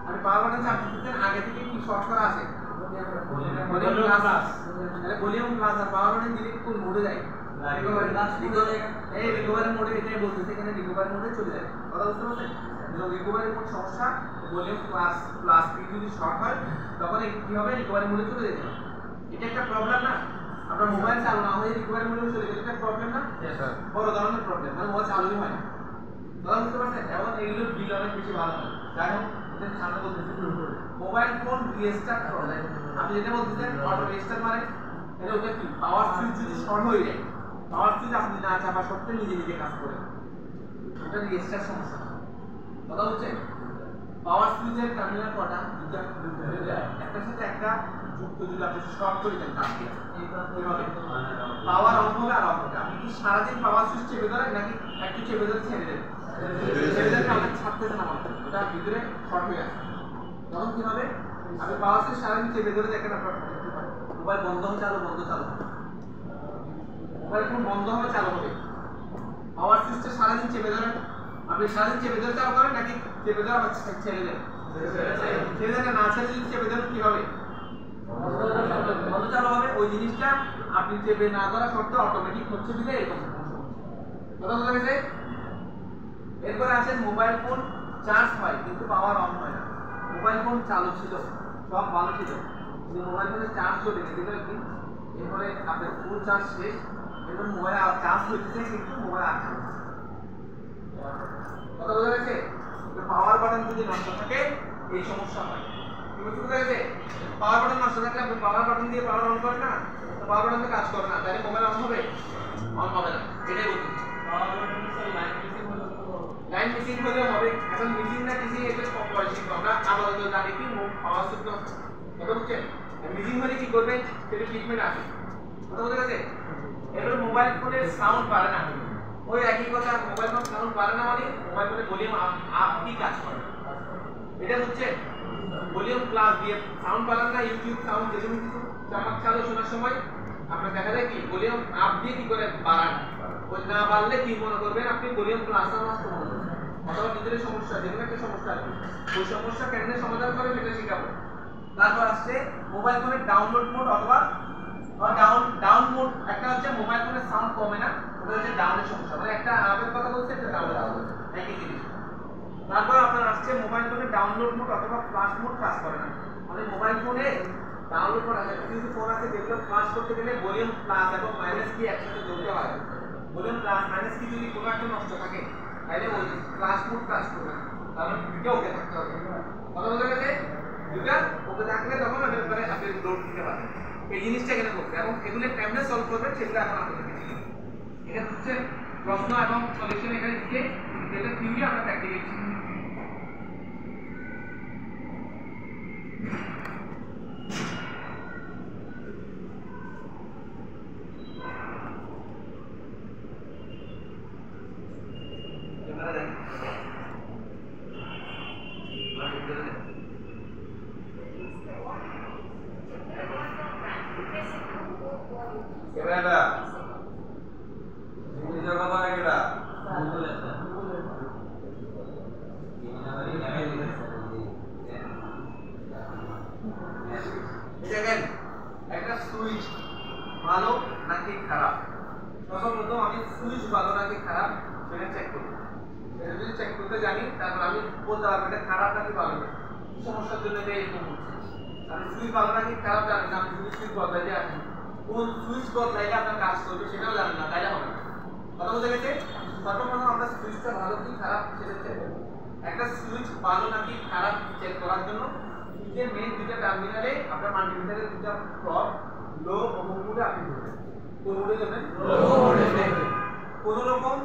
আমি পাওয়ার বাটন চাপ দিতে আগে থেকে কি শর্ট করা আছে, ভলিউম প্লাস, তাহলে ভলিউম প্লাস আর পাওয়ার বাটন দিলে কোন মোডে যায়, এই রিকভারি মোডে, এটাই বলতেছে এখানে রিকভারি মোডে চলে যায়। কথা বুঝতে পারছেন? রিকভারি মোড সমস্যা, ভলিউম প্লাস কি যদি শর্ট হয় তখন কি হবে, রিকভারি মোডে চলে যেতে হবে। এটা একটা প্রবলেম না, আপনার মোবাইল চালু না হয়ে রিকভারি মোডে চলে গেলে এটা প্রবলেম না, বড় ধরনের প্রবলেম, মানে মোবাইল চালুই হয় না। কথা বুঝতে পারছেন? এবং এইগুলো বিল অনেক বেশি ভালো হয়। যাই হোক, এটা সামনে বলতেছি, মোবাইল ফোন রিস্টার্ট করলে আপনি যেটা বলতেছেন অটো রিস্টার্ট মানে এটা ওটা কি, পাওয়ার সুইচ যদি শর্ট হয়ে যায়, পাওয়ার সুইচ আপনি না চাপা সত্ত্বেও নিজে নিজে কাজ করে, এটা রিস্টার্ট সমস্যা। কথা হচ্ছে পাওয়ার সুইচের টার্মিনাল কটা, দুটো, একটার সাথে একটা যুক্ত, যদি আপনি শর্ট করে দেন তার এইভাবে পাওয়ার অন হবে আর অফ হবে। আপনি কি সারাদিন পাওয়ার সুইচ চেপে ধরেন নাকি একটু চেপে ধরে ছেড়ে দেন, ছেড়ে দেন আপনি ছাড়তেছেন, আমার ওটা ভিতরে শর্ট হয়ে আছে, তখন কি হবে, আপনি পাওয়ার সুইচ সারাদিন চেপে ধরে দেখেন আপনার মোবাইল বন্ধ হবে চালু, বন্ধ চালু, মোবাইল ফোন বন্ধ হবে চালু হবে। পাওয়ার সুইচটা সারাদিন চেপে ধরেন, আপনি সারাদিন চেপে ধরে চালু করেন নাকি চেপে ধরে আবার ছেড়ে দেন, ছেড়ে দেন না ছেড়ে যদি চেপে ধরেন কি হবে, বন্ধ চালু হবে। ওই জিনিসটা আপনি চেপে না করা সত্ত্বেও অটোমেটিক হচ্ছে দিলে এরকম কথা বোঝা গেছে। এরপরে আসেন মোবাইল ফোন চার্জ হয় কিন্তু পাওয়ার অন হয় না, মোবাইল ফোন চালু ছিল, সব ভালো ছিল, কিন্তু মোবাইল ফোনে চার্জ চলে গেছে, কি এরপরে আপনার ফুল চার্জ শেষ, এরপর মোবাইল আর চার্জ হইতেছে কিন্তু মোবাইল আর চার্জ, কথা বোঝা গেছে। পাওয়ার বাটন যদি নষ্ট থাকে এই সমস্যা হয়, কি বুঝতে গেছে? পাওয়ার বাটন নষ্ট থাকলে আপনি পাওয়ার বাটন দিয়ে পাওয়ার অন করেন না, পাওয়ার বাটন তো কাজ করে না, তাহলে মোবাইল অন হবে, অন হবে না, এটাই বলছি। পাওয়ার বাটন লাইন মিসিং হলে হবে, এখন মিসিং না মিসিং এটা কম পয়সা, আমরা আপাতত জানি কি পাওয়ার সুইচ কথা বুঝছেন, মিসিং হলে কি করবে সেটা ট্রিটমেন্ট আছে, কথা বুঝতে গেছে। এবার মোবাইল ফোনের সাউন্ড পারে না, ওই একই কথা, মোবাইল ফোন সাউন্ড পারে না মানে মোবাইল ফোনে ভলিউম আপ কি কাজ করে, এটা হচ্ছে ভলিউম প্লাস দিয়ে সাউন্ড পারেন না, ইউটিউব সাউন্ড যেরকম কিছু চামাক চালু শোনার সময় আপনার দেখা যায় কি ভলিউম আপ দিয়ে কি করে বাড়ান, ওই না বাড়লে কি মনে করবেন আপনি ভলিউম প্লাস নষ্ট মনে করবেন, অথবা ভিতরে সমস্যা, যেকোনো একটা সমস্যা আছে, ওই সমস্যা কেমনে সমাধান করে সেটা শিখাবো। তারপর আসছে মোবাইল ফোনের ডাউনলোড মোড অথবা ডাউন মোড, একটা হচ্ছে মোবাইল ফোনের সাউন্ড কমে না, ওটা হচ্ছে ডাউনের সমস্যা, মানে একটা আপের কথা বলছে একটা ডাউনের কথা বলছে, একই জিনিস। তারপর আপনার আসছে মোবাইল ফোনে ডাউনলোড মোড অথবা ফ্ল্যাশ মোড কাজ করে না, মানে মোবাইল ফোনে ডাউনলোড মোড আছে, কিছু ফোন আছে যেগুলো ফ্ল্যাশ করতে গেলে ভলিউম প্লাস এবং মাইনাস কি একসাথে যোগ হয়, ভলিউম প্লাস মাইনাস কি যদি কোনো একটা নষ্ট থাকে তাহলে ওই ফ্ল্যাশ মোড কাজ করবে না, কারণ দুটো ওকে থাকতে হবে, কথা বোঝা গেছে। দুটো ওকে থাকলে তখন এর পরে আপনি লোড দিতে পারবেন, এই জিনিসটা এখানে করতে, এবং এগুলো কেমনে সলভ করবেন সেগুলো এখন আপনাদেরকে শিখিয়ে দেব। এখানে হচ্ছে প্রশ্ন এবং সলিউশন এখানে দিয়ে যেটা থিওরি আমরা প্র্যাকটিক্যালি শিখি। একটা সুইচ ভালো নাকি খারাপ, সর্বপ্রথম আমি সুইচ ভালো নাকি খারাপ সেটা চেক করব, এটা যদি চেক করতে জানি তারপর আমি বলতে পারবো এটা খারাপ নাকি ভালো, কি সমস্যার জন্য এটা এরকম হচ্ছে। আমি সুইচ ভালো নাকি খারাপ জানি না, আমি যদি সুইচ বদলাইতে আসি কোন সুইচ বদলাইলে আপনার কাজ করবে সেটাও জানি না, তাইলে হবে না, কথা বলতে গেছে। সর্বপ্রথম আমরা সুইচটা ভালো কি খারাপ সেটা চেক করব। একটা সুইচ ভালো নাকি খারাপ চেক করার জন্য যে মেইন দুটো টার্মিনালে আপনার মাল্টিমিটারের দুটো প্রব লো ও মোডে আপনি ধরবেন, কোন মোডে দেবেন, লো মোডে দেবেন, কোন রকম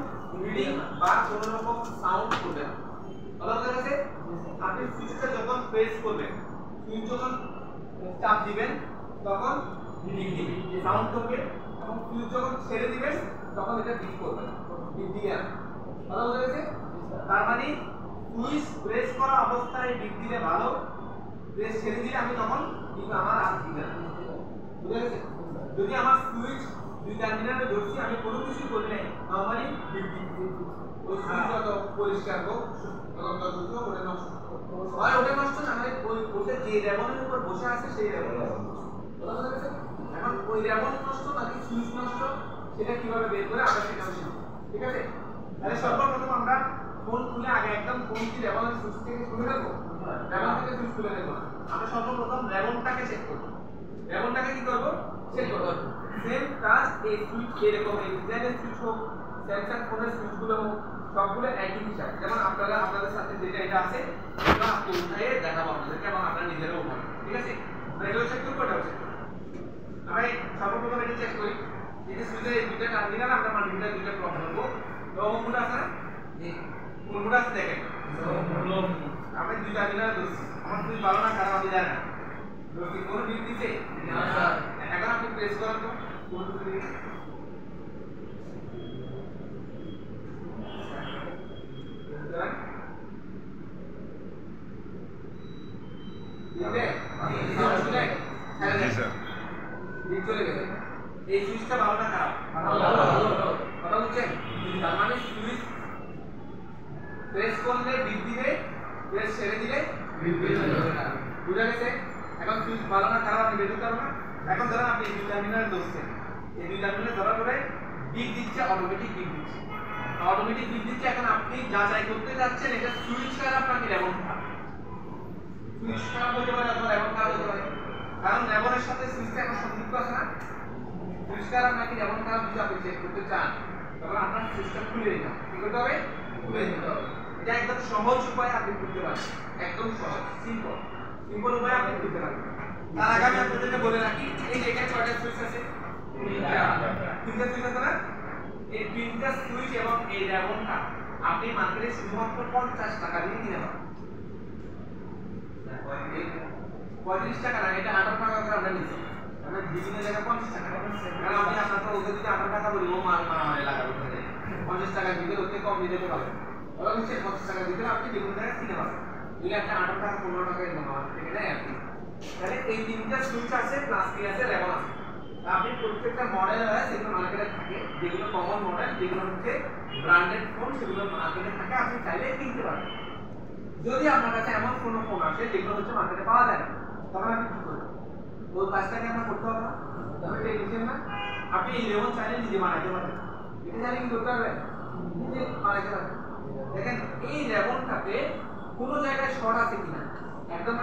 রিডিং বা কোন রকম সাউন্ড করবেন, কথা বুঝা গেছে? আপনি সুইচটা যখন প্রেস করবেন, সুইচ যখন চাপ দিবেন তখন বিপ দিবে, সাউন্ড করবে, এবং সুইচ যখন ছেড়ে দিবেন তখন এটা বিপ করবে, বিপ দিবে। কথা বুঝা গেছে? তার মানে সুইচ প্রেস করা অবস্থায় বিপ দিলে ভালো, প্রেস ছেড়ে দিলে আমি তখন বিপ আমার আর দিবে না। বুঝা গেছে? যদি আমার সুইচ দুই টার্মিনালে ধরছি, আমি কোনো কিছু করি নাই, নরমালি বিপ দিচ্ছি, ওই সুইচ যত পরিষ্কার হোক তখন তত দ্রুত ওটা নষ্ট হয়। ওটা নষ্ট না হয় ওই ওটা যে রেবনের উপর বসে আছে সেই রেবন কথা বুঝা গেছে? এখন ওই রেবন নষ্ট নাকি সুইচ নষ্ট সেটা কিভাবে বের করে আমরা সেটাও শিখব। ঠিক আছে? তাহলে সর্বপ্রথম আমরা ফোন খুলে আগে একদম ফোন কি রেবনের সুইচ থেকে খুলে নেব, রেবন থেকে সুইচ খুলে নেব। আমরা সর্বপ্রথম রেবনটাকে চেক করব। রেবনটাকে কি করব? চেক করব। সেম কাজ এই সুইচ এরকম এই ডিজাইনের সুইচ হোক, স্যামসাং ফোনের সুইচগুলো হোক, সবগুলো একই হিসাব। যেমন আপনারা আপনাদের সাথে যেটা এটা আছে এটা উঠায়ে দেখাবো আপনাদেরকে এবং আপনারা নিজেরাও উঠাবেন। ঠিক আছে? এটাও চেক করব, এটাও চেক করব। আমরা সর্বপ্রথম এটা চেক করি। এই যে সুইচের এই দুটো টার্মিনাল আমরা মাল্টিমিটার দুটো প্লগ করব। লবমুড আছে না? জি। কোনটা আছে দেখেন? লবমুড। আমি দুই টার্মিনাল ধরছি। আমার সুইচ ভালো না খারাপ আমি জানি না। যদি কোনো বিল দিছে? না স্যার। এখন আপনি প্রেস করেন তো কোন দিকে? এই সুইচটা ভালো না খারাপ? কথা বুঝছেন? তার মানে সুইচ প্রেস করলে বিপ দিবে, প্রেস ছেড়ে দিলে বিপ দিবে। বুঝা গেছে? এখন সুইচ ভালো না খারাপ আমি বের করব না। এখন ধরেন আপনি এই দুই টার্মিনাল ধরছেন, এই দুই টার্মিনাল ধরার পরে বিপ দিচ্ছে, অটোমেটিক বিপ দিচ্ছে, অটোমেটিক বিপ দিচ্ছে। এখন আপনি যাচাই করতে যাচ্ছেন এটা সুইচ খারাপ নাকি রেবন খারাপ। সুইচ খারাপ হতে পারে অথবা রেবন খারাপ হতে পারে, কারণ রেবনের সাথে সুইচটা এখন সংযুক্ত আছে না। সুইচ খারাপ নাকি রেবন খারাপ যদি আপনি চেক করতে চান তখন আপনার সুইচটা খুলে দিতে হবে। কি করতে হবে? খুলে দিতে হবে। এটা একদম সহজ উপায় আপনি করতে পারবেন, একদম সহজ, সিম্পল সিম্পল উপায় আপনি করতে পারবেন। তার আগে আমি আপনাদেরকে বলে রাখি, এই যে এখানে কয়টা সুইচ আছে? তিনটা সুইচ আছে না? এই তিনটা সুইচ এবং এই রেবনটা আপনি মার্কেটে শুধুমাত্র 50 টাকা দিয়ে কিনে পাবেন। 35 টাকা না, এটা 18 টাকা করে আমরা নিচ্ছি। আমরা বিভিন্ন জায়গায় 50 টাকা, কারণ আমি আপনাকে ওকে যদি 18 টাকা বলি ও মারামারি লাগাবে, 50 টাকার ভিতরে ওকে কম দিতে পারবে। ওরা হচ্ছে 50 টাকার ভিতরে আপনি বিভিন্ন জায়গায় কিনে পাবেন। যদি আপনি 18 টাকা 15 টাকা এরকম আমার থেকে নেয় আপনি, তাহলে এই তিনটা সুইচ আছে, প্লাস কি আছে, রেবন আছে। আপনি প্রত্যেকটা মডেল হয় সেগুলো মার্কেটে থাকে, যেগুলো কমন মডেল, যেগুলো হচ্ছে ব্র্যান্ডেড ফোন, সেগুলো মার্কেটে থাকে, আপনি চাইলে কিনতে পারবেন। যদি আপনার কাছে এমন কোনো ফোন আসে যেগুলো হচ্ছে মার্কেটে পাওয়া যায় না, তখন আপনি কি করবেন? ওই কাজটাকে আমরা করতে হবে না, তবে টেকনিশিয়ান না, আপনি এই রেবন চাইলে নিজে বানাইতে পারবেন। এটা জানি কি করতে হবে? নিজে বানাইতে পারবেন। দেখেন এই রেবনটাতে কোনো জায়গায় শর্ট আছে কিনা, একদম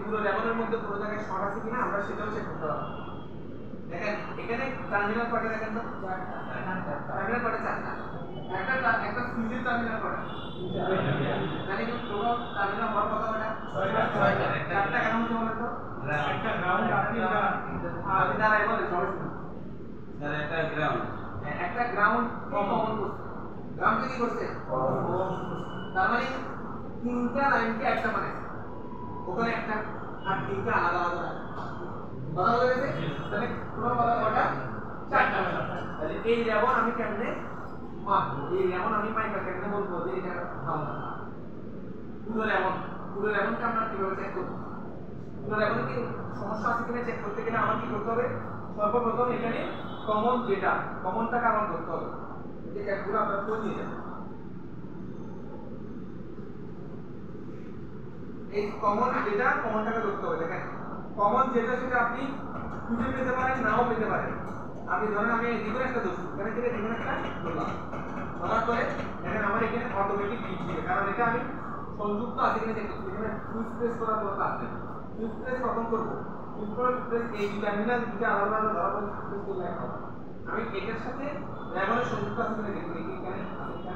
পুরো রেবনের মধ্যে কোনো জায়গায় শর্ট আছে কিনা আমরা সেটাও চেক করতে হবে। দেখেন এখানে টার্মিনাল কয়টা দেখেন তো? টার্মিনাল কয়টা? চারটা। একটা সুইচের টার্মিনাল কয়টা? মানে কি টোটাল টার্মিনাল হওয়ার কথা কয়টা? 6টা। চারটা কেন হচ্ছে বলেন তো? একটা গ্রাউন্ড আপনি দাঁড়াই বলে সবাই স্যার, একটা গ্রাউন্ড কমন করছে। গ্রাউন্ড কি করছে? তার মানে তিনটা লাইনকে একটা মানে ওখানে একটা আর তিনটা আলাদা আলাদা লাইন। কথা বলে গেছে? তাহলে টোটাল কথা কয়টা? চারটা। তাহলে এই রেবন আমি কেমনে মাপবো? এই রেবন আমি পাইবা কেমনে বলবো যে এটা ভালো না? পুরো রেবনটা আমরা কিভাবে চেক করব? পুরো রেবনে কি সমস্যা আছে কিনা চেক করতে গেলে আমার কি করতে হবে? সর্বপ্রথম এখানে কমন যেটা, কমনটাকে আমার ধরতে হবে। এই ক্যাপগুলো আমরা করে নিয়ে যাব। এই কমন যেটা, কমনটাকে ধরতে হবে। দেখেন কমন যেটা সেটা আপনি খুঁজে পেতে পারেন, নাও পেতে পারেন। আপনি ধরেন আমি যেকোনো একটা ধরছি, এখানে থেকে যেকোনো একটা ধরলাম, ধরার পরে দেখেন আমার এখানে অটোমেটিক বিপ দিবে, কারণ এটা আমি সংযুক্ত আছে কিনা চেক করছি। এখানে সুইচ প্রেস করার দরকার আছে। সুইচ প্রেস কখন করবো? সুইচ প্রেস এই টার্মিনাল দুটো আলাদা আলাদা ধরার পরে প্রেস করলে হবে। আমি এটার সাথে রেবনের সংযুক্ত আছে কিনা দেখুন, এখানে আছে কিনা,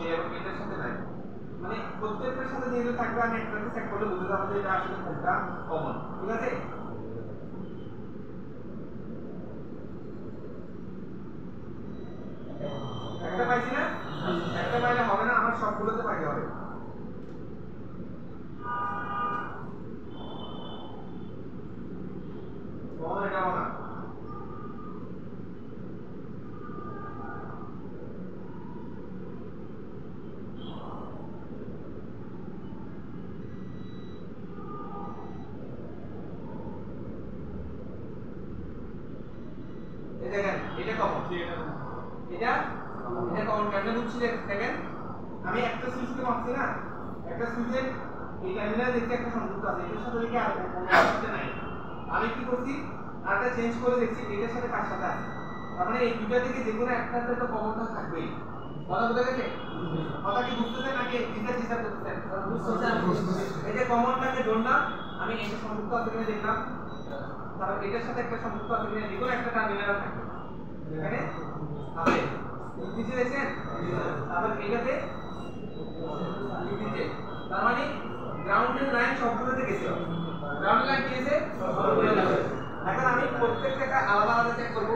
এই এটার সাথে নাই, মানে প্রত্যেকটার সাথে যেহেতু থাকবে আমি একটাকে চেক করলে বুঝতে পারবো যে এটা আসলে কোনটা কমন। ঠিক আছে? একটা পাইছি না? একটা পাইলে হবে না, আমার সবগুলোতে পাইতে হবে বল এটা বল দেখেন এটা কমন এটা কমন কেমনে বুঝছি দেখেন আমি একটা সুইচকে মাপছি না একটা সুইচের এই টার্মিনাল দেখতে একটা সংযুক্ত আছে এটার সাথে লিখে আর সাথে নাই আমি কি করছি আরটা চেঞ্জ করে দেখছি এটার সাথে কার সাথে আছে তার মানে এই দুটো থেকে যে কোনো একটাতে তো কমনটা থাকবেই কথা বুঝা গেছে কথা কি বুঝতেছেন নাকি ডিসাইড করতেছেন এই যে কমনটাকে ধরলাম আমি এটা সংযুক্ত আছে কিনা দেখলাম তারপর এটার সাথে একটা সংযুক্ত আছে কিনা যে কোনো একটা টার্মিনাল থাকবে এখানে আছে নিচে দেখেন তারপর এটাতে নিচে তার মানে গ্রাউন্ডের লাইন সবগুলোতে গেছে গ্রাউন্ড লাইন কি আছে এখন আমি প্রত্যেকটা আলাদা আলাদা চেক করব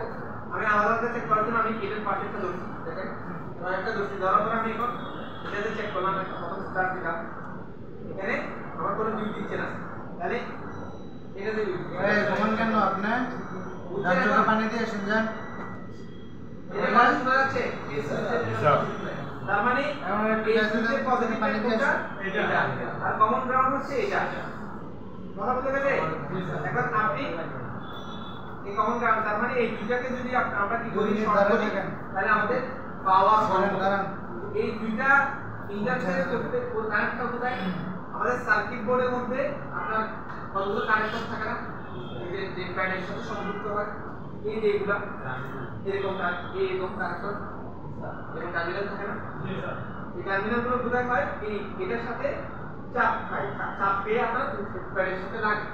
আমি আলাদা আলাদা চেক করার জন্য আমি এটার পাশে একটা ধরছি দেখেন আমি একটা ধরছি ধরার পর আমি এখন এটাতে চেক করলাম একটা প্রথম স্টার্ট দিলাম এখানে আমার কোনো বিল দিচ্ছে না তাহলে এটাতে বিল এই কমান কেন আপনি রাজ্যকে পানি দিয়ে শুনছেন এটা মানে শোনা যাচ্ছে তার মানে এই সুইচের পজিটিভ পানি কোনটা এটা আর কমন গ্রাউন্ড হচ্ছে এটা কথা বুঝতে গেলে এখন আপনি এই কমন গ্রাউন্ড তার মানে এই দুইটাকে যদি আমরা কি করি শর্ট করি তাহলে আমাদের পাওয়ার দাঁড়ান এই দুইটা ইন্টারফেস করতে কানেক্ট করতে যায় আমাদের সার্কিট বোর্ডের মধ্যে আপনার কতগুলো কানেকশন থাকে না এই যে প্যাডের সাথে সংযুক্ত হয় এই যে এগুলা এরকম কানেকশন এরকম টার্মিনাল থাকে না এই টার্মিনালগুলো কোথায় হয় এই এটার সাথে চাপ হয় চাপ পেয়ে আমরা প্যাডের সাথে লাগে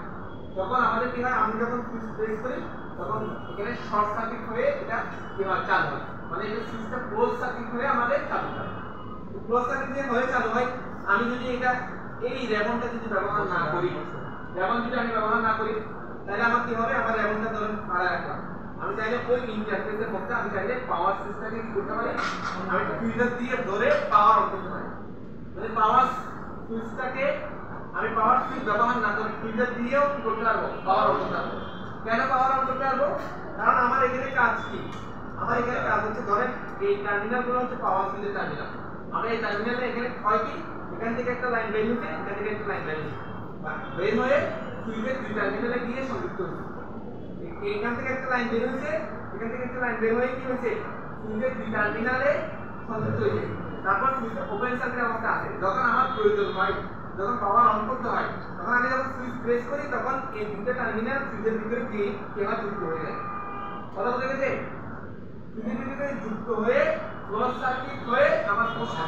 যখন আমাদের কি হয় আমি যখন সুইচ প্রেস করি তখন এখানে শর্ট সার্কিট হয়ে এটা কি হয় চালু হয় মানে এই সুইচটা ক্লোজ সার্কিট হয়ে আমাদের চালু হয় ক্লোজ সার্কিট যে হয়ে চালু হয় আমি যদি এটা এই রেবনটা যদি ব্যবহার না করি রেবন যদি আমি ব্যবহার না করি তাহলে আমার কি হবে আমার রেবনটা ধরুন মারা রাখলাম আমি চাইলে ওই ইন্টারফেসের মধ্যে আমি চাইলে পাওয়ার সুইচটাকে কি করতে পারি আমি ফিউজার দিয়ে ধরে পাওয়ার অন করতে পারি মানে পাওয়ার সুইচটাকে আমি পাওয়ার সুইচ ব্যবহার না করে ফিউজার দিয়েও কি করতে পারবো পাওয়ার অন করতে পারবো কেন পাওয়ার অন করতে পারবো কারণ আমার এখানে কাজ কি আমার এখানে কাজ হচ্ছে ধরেন এই টার্মিনালগুলো হচ্ছে পাওয়ার সুইচের টার্মিনাল আমি এই টার্মিনালে এখানে হয় কি এখান থেকে একটা লাইন বের হচ্ছে এখান থেকে একটা লাইন বের হচ্ছে বের হয়ে সুইচের দুই টার্মিনালে গিয়ে সংযুক্ত হচ্ছে এখান থেকে একটা লাইন বের হয়েছে এখান থেকে একটা লাইন বের হয়ে কি হয়েছে সুইচের দুই টার্মিনালে সংযুক্ত হয়েছে তারপর সুইচটা ওপেন সার্কিট অবস্থা আছে যখন আমার প্রয়োজন হয় যখন পাওয়ার অন করতে হয় তখন আমি যখন সুইচ প্রেস করি তখন এই দুটো টার্মিনাল সুইচের ভিতরে গিয়ে কেবল যুক্ত হয়ে যায় কথা বুঝে গেছে সুইচের ভিতরে যুক্ত হয়ে ক্লোজ সার্কিট হয়ে আমার পোষা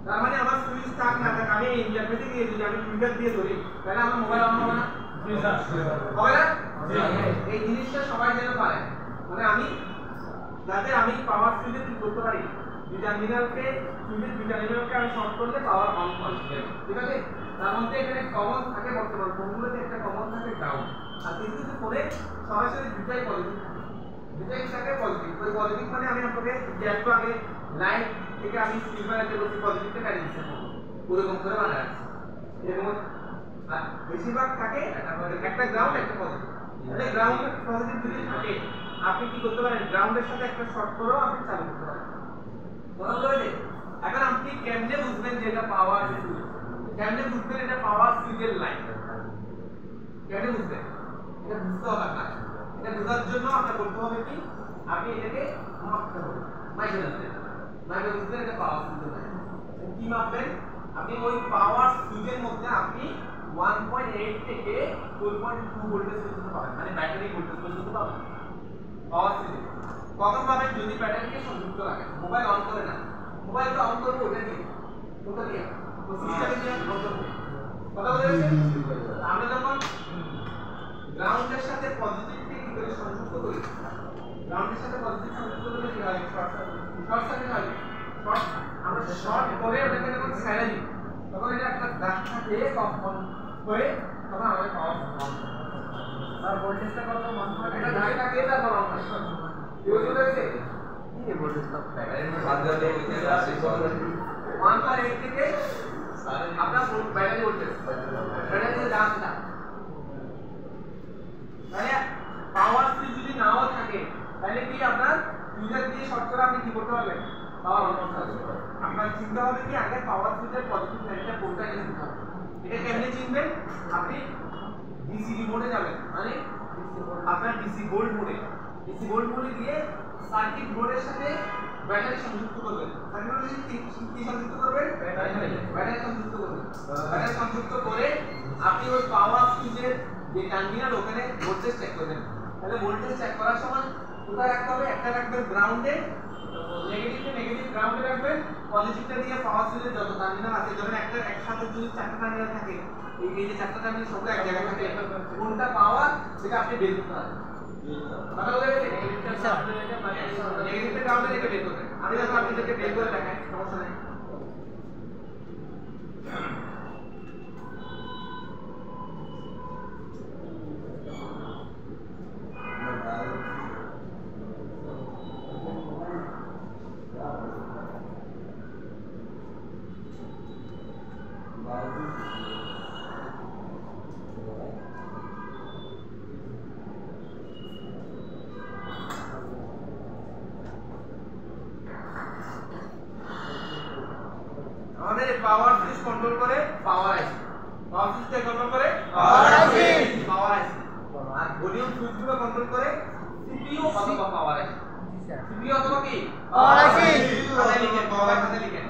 তার মানে আমার সুইচ থাক না থাক আমি ইন্টারফেসে গিয়ে যদি আমি ফিল্টার দিয়ে ধরি তাহলে আমার মোবাইল অন হবে না হবে না এই জিনিসটা সবাই যেন পারে মানে আমি যাতে আমি পাওয়ার সুইচে কি করতে পারি দুই টার্মিনালকে সুইচের দুই টার্মিনালকে আমি শর্ট করলে পাওয়ার অন করতে ঠিক আছে তার মধ্যে এখানে কমন থাকে বর্তমান ফোনগুলোতে একটা কমন থাকে গ্রাউন্ড আর কিছু কিছু ফোনে সরাসরি দুটাই পজিটিভ থাকে দুটাই থাকে পজিটিভ ওই পজিটিভ মানে আমি আপনাকে একটু আগে লাইন থেকে আমি সিলভারকে বলছি পজিটিভটা কাটি দিচ্ছি ওরকম করে বানায় রাখছি এরকম আর বেশিরভাগ থাকে একটা গ্রাউন্ড একটা পজিটিভ মানে গ্রাউন্ড পজিটিভ যদি থাকে আপনি কি করতে পারেন গ্রাউন্ডের সাথে একটা শর্ট করেও আপনি চালু করতে পারেন মনে করেন এখন আপনি কেমনে বুঝবেন যে এটা পাওয়ার সুইচ কেমনে বুঝবেন এটা পাওয়ার সুইচের লাইন কেমনে বুঝবেন এটা বুঝতে হবে না এটা বোঝার জন্য আপনার করতে হবে কি আপনি এটাকে মাপতে হবে মাইক্রো বুঝবেন এটা পাওয়ার সুইচের লাইন কি মাপবেন আপনি ওই পাওয়ার সুইচের মধ্যে আপনি 1.8 থেকে 4.2 ভোল্টেজ পর্যন্ত পাবেন মানে ব্যাটারি ভোল্টেজ পর্যন্ত পাবেন পাওয়ার সুইচে কখন পাবেন যদি ব্যাটারিকে সংযুক্ত রাখেন মোবাইল অন করে না মোবাইল তো অন করব ওটা দিয়ে ওটা দিয়ে তো সুইচটাকে দিয়ে অন করব কথা বুঝা গেছে আমরা যখন গ্রাউন্ডের সাথে পজিটিভকে কি করে সংযুক্ত করি গ্রাউন্ডের সাথে পজিটিভ সংযুক্ত করলে কি হয় শর্ট সার্কিট হয় শর্ট আমরা শর্ট করে ওটাকে যখন ছেড়ে দিই তখন এটা একটা দাগ থাকে কম্পন হয়ে তখন আমাদের পাওয়ার অন আর ভোল্টেজটা কত মান হয় এটা দাগ থাকে তারপর অন হয় কি বুঝতে পেরেছে কি ভোল্টেজটা ব্যাটারির মধ্যে বাদ দিলে 1.8 থেকে আপনার ব্যাটারি ভোল্টেজ ব্যাটারিতে যাচ্ছে না মানে পাওয়ার সুইচ যদি নাও থাকে তাহলে কি আপনার ইউজার দিয়ে শর্ট করে আপনি কি করতে পারবেন পাওয়ার অন করতে পারবেন আপনার চিন্তা হবে কি আগে পাওয়ার সুইচের পজিটিভ লাইনটা কোনটা এনে দিতে হবে এটা কেমনে চিনবেন আপনি ডিসি মোডে যাবেন মানে আপনার ডিসি গোল্ড মোডে গিয়ে সার্কিট বোর্ডের সাথে ব্যাটারি সংযুক্ত করবেন সার্কিট বোর্ডে কি সংযুক্ত করবেন ব্যাটারি সংযুক্ত করবেন ব্যাটারি সংযুক্ত করে আপনি ওই পাওয়ার সুইচের যে টার্মিনাল ওখানে ভোল্টেজ চেক করবেন তাহলে ভোল্টেজ চেক করার সময় কোথায় রাখতে হবে একটা রাখবেন গ্রাউন্ডে নেগেটিভ গ্রাউন্ডে রাখবেন পজিটিভটা দিয়ে পাওয়ার সুইচের যত টার্মিনাল আছে ধরেন একটা একসাথে যদি চারটা টার্মিনাল থাকে এই যে চারটা টার্মিনাল সবগুলো এক জায়গায় থাকে কোনটা পাওয়ার সেটা আপনি বের করতে পারবেন কথা বলে গেছে নেগেটিভটা গ্রাউন্ডে রেখে বের করবেন আমি যখন আপনাদেরকে বের করে দেখাই সমস্যা নেই আমাদের পাওয়ার সুইচ কন্ট্রোল করে পাওয়ার আইসি পাওয়ার সুইচটা কন্ট্রোল করে পাওয়ার আইসি আর ভলিউম সুইচগুলো কন্ট্রোল করে সিপিইউ অথবা পাওয়ার আইসি সিপিইউ অথবা কি পাওয়ার আইসি খাতায় লিখেন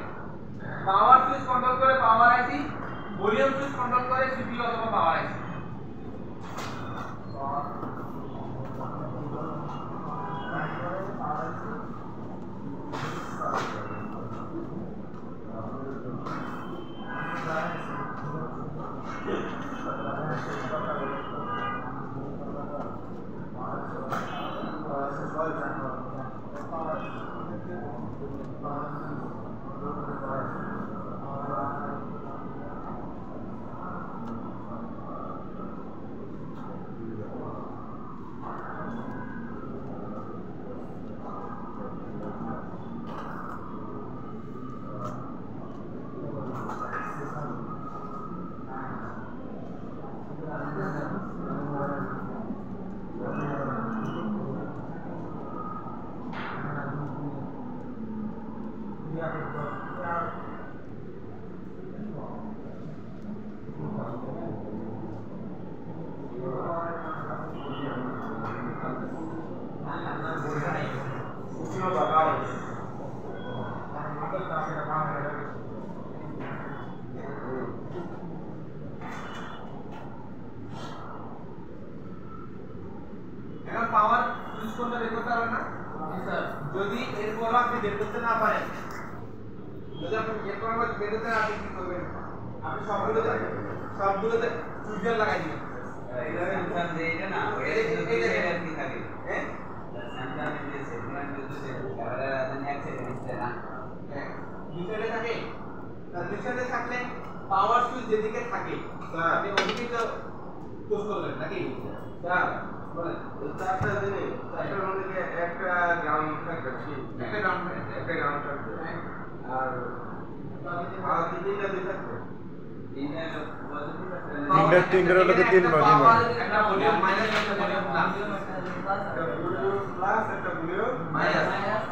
পাওয়ার সুইচ কন্ট্রোল করে পাওয়ার আইসি ভলিউম সুইচ কন্ট্রোল করে সিপিইউ অথবা পাওয়ার আইসি এখন পাওয়ার সুইচ কোনটা বের করতে পারবেন না স্যার যদি এরপর আপনি বের করতে না পারেন যদি আপনি এরপর বের করতে না আপনি কি করবেন আপনি সবগুলোতে সুইচ লাগাই দিবেন এটা ইনসান যে এটা না এটা কি থাকে হ্যাঁ সেন্টার যে সেগমেন্ট যে ক্যামেরা আছে এক সেকেন্ড দিচ্ছে না হ্যাঁ দুই সাইডে থাকে না দুই সাইডে থাকলে পাওয়ার সুইচ যেদিকে থাকে স্যার আপনি ওদিকে তো পুশ করবেন নাকি স্যার বলেন চারটা দিনে চারটার মধ্যে একটা গ্রাউন্ড থাকবে একটা গ্রাউন্ড থাকবে আর তিনটা দুই থাকবে তিনটার লোকে তিন একটা ভলিউম মাইনাস একটা ভলিউম প্লাস একটা ভলিউম মাইনাস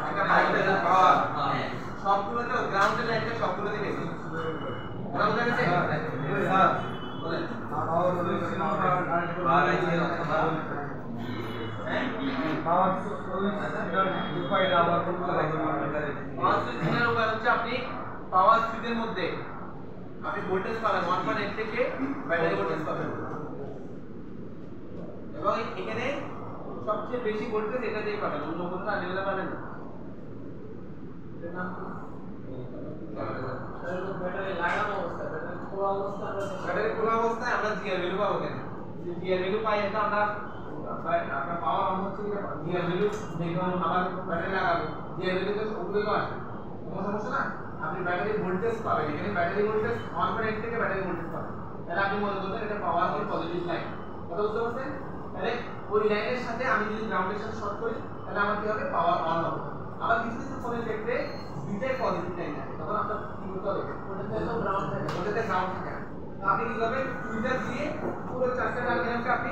একটা ভোল্টেজ পাওয়ার সবগুলোতে গ্রাউন্ডের লাইনটা সবগুলোতে বেশি ওরা বুঝা গেছে স্যার বলেন পাওয়ার আইসি পাওয়ার সুইচ উপায়টা আবার পাওয়ার সুইচ চেনার উপায় হচ্ছে আপনি পাওয়ার সুইচের মধ্যে আপনি ভোল্টেজ পাবেন 1.8 থেকে ব্যাটারি ভোল্টেজ পাবেন এবং এখানে সবচেয়ে বেশি ভোল্টেজ এটা দিয়ে পাবেন অন্য কোনটা লেভেলে পাবেন না এর নাম কি ব্যাটারি লাগানো অবস্থা ব্যাটারি খোলা অবস্থায় আমরা জিআর ভ্যালু পাবো কেন জিআর ভ্যালু পাই এটা আমরা আপনার পাওয়ার অন হচ্ছে জিআর ভ্যালু দেখুন আবার ব্যাটারি লাগাবো জিআর ভ্যালু তো ওগুলো তো আসে কোনো সমস্যা না আপনি ব্যাটারি ভোল্টেজ পাবেন এখানে ব্যাটারি ভোল্টেজ 1.8 থেকে ব্যাটারি ভোল্টেজ পাবেন তাহলে আপনি মনে করবেন এটা পাওয়ার হল পজিটিভ লাইন কথা বুঝতে পারছেন তাহলে ওই লাইনের সাথে আমি যদি গ্রাউন্ডের সাথে শর্ট করি তাহলে আমার কি হবে পাওয়ার অন হবে আবার কিছু কিছু ফোনের ক্ষেত্রে দুইটাই পজিটিভ লাইন থাকে তখন আপনার কি শুরুতে হবে ওটাতে গ্রাউন্ড থাকে আপনি কি করবেন সুইচার দিয়ে পুরো চারটা টার্মিনালকে আপনি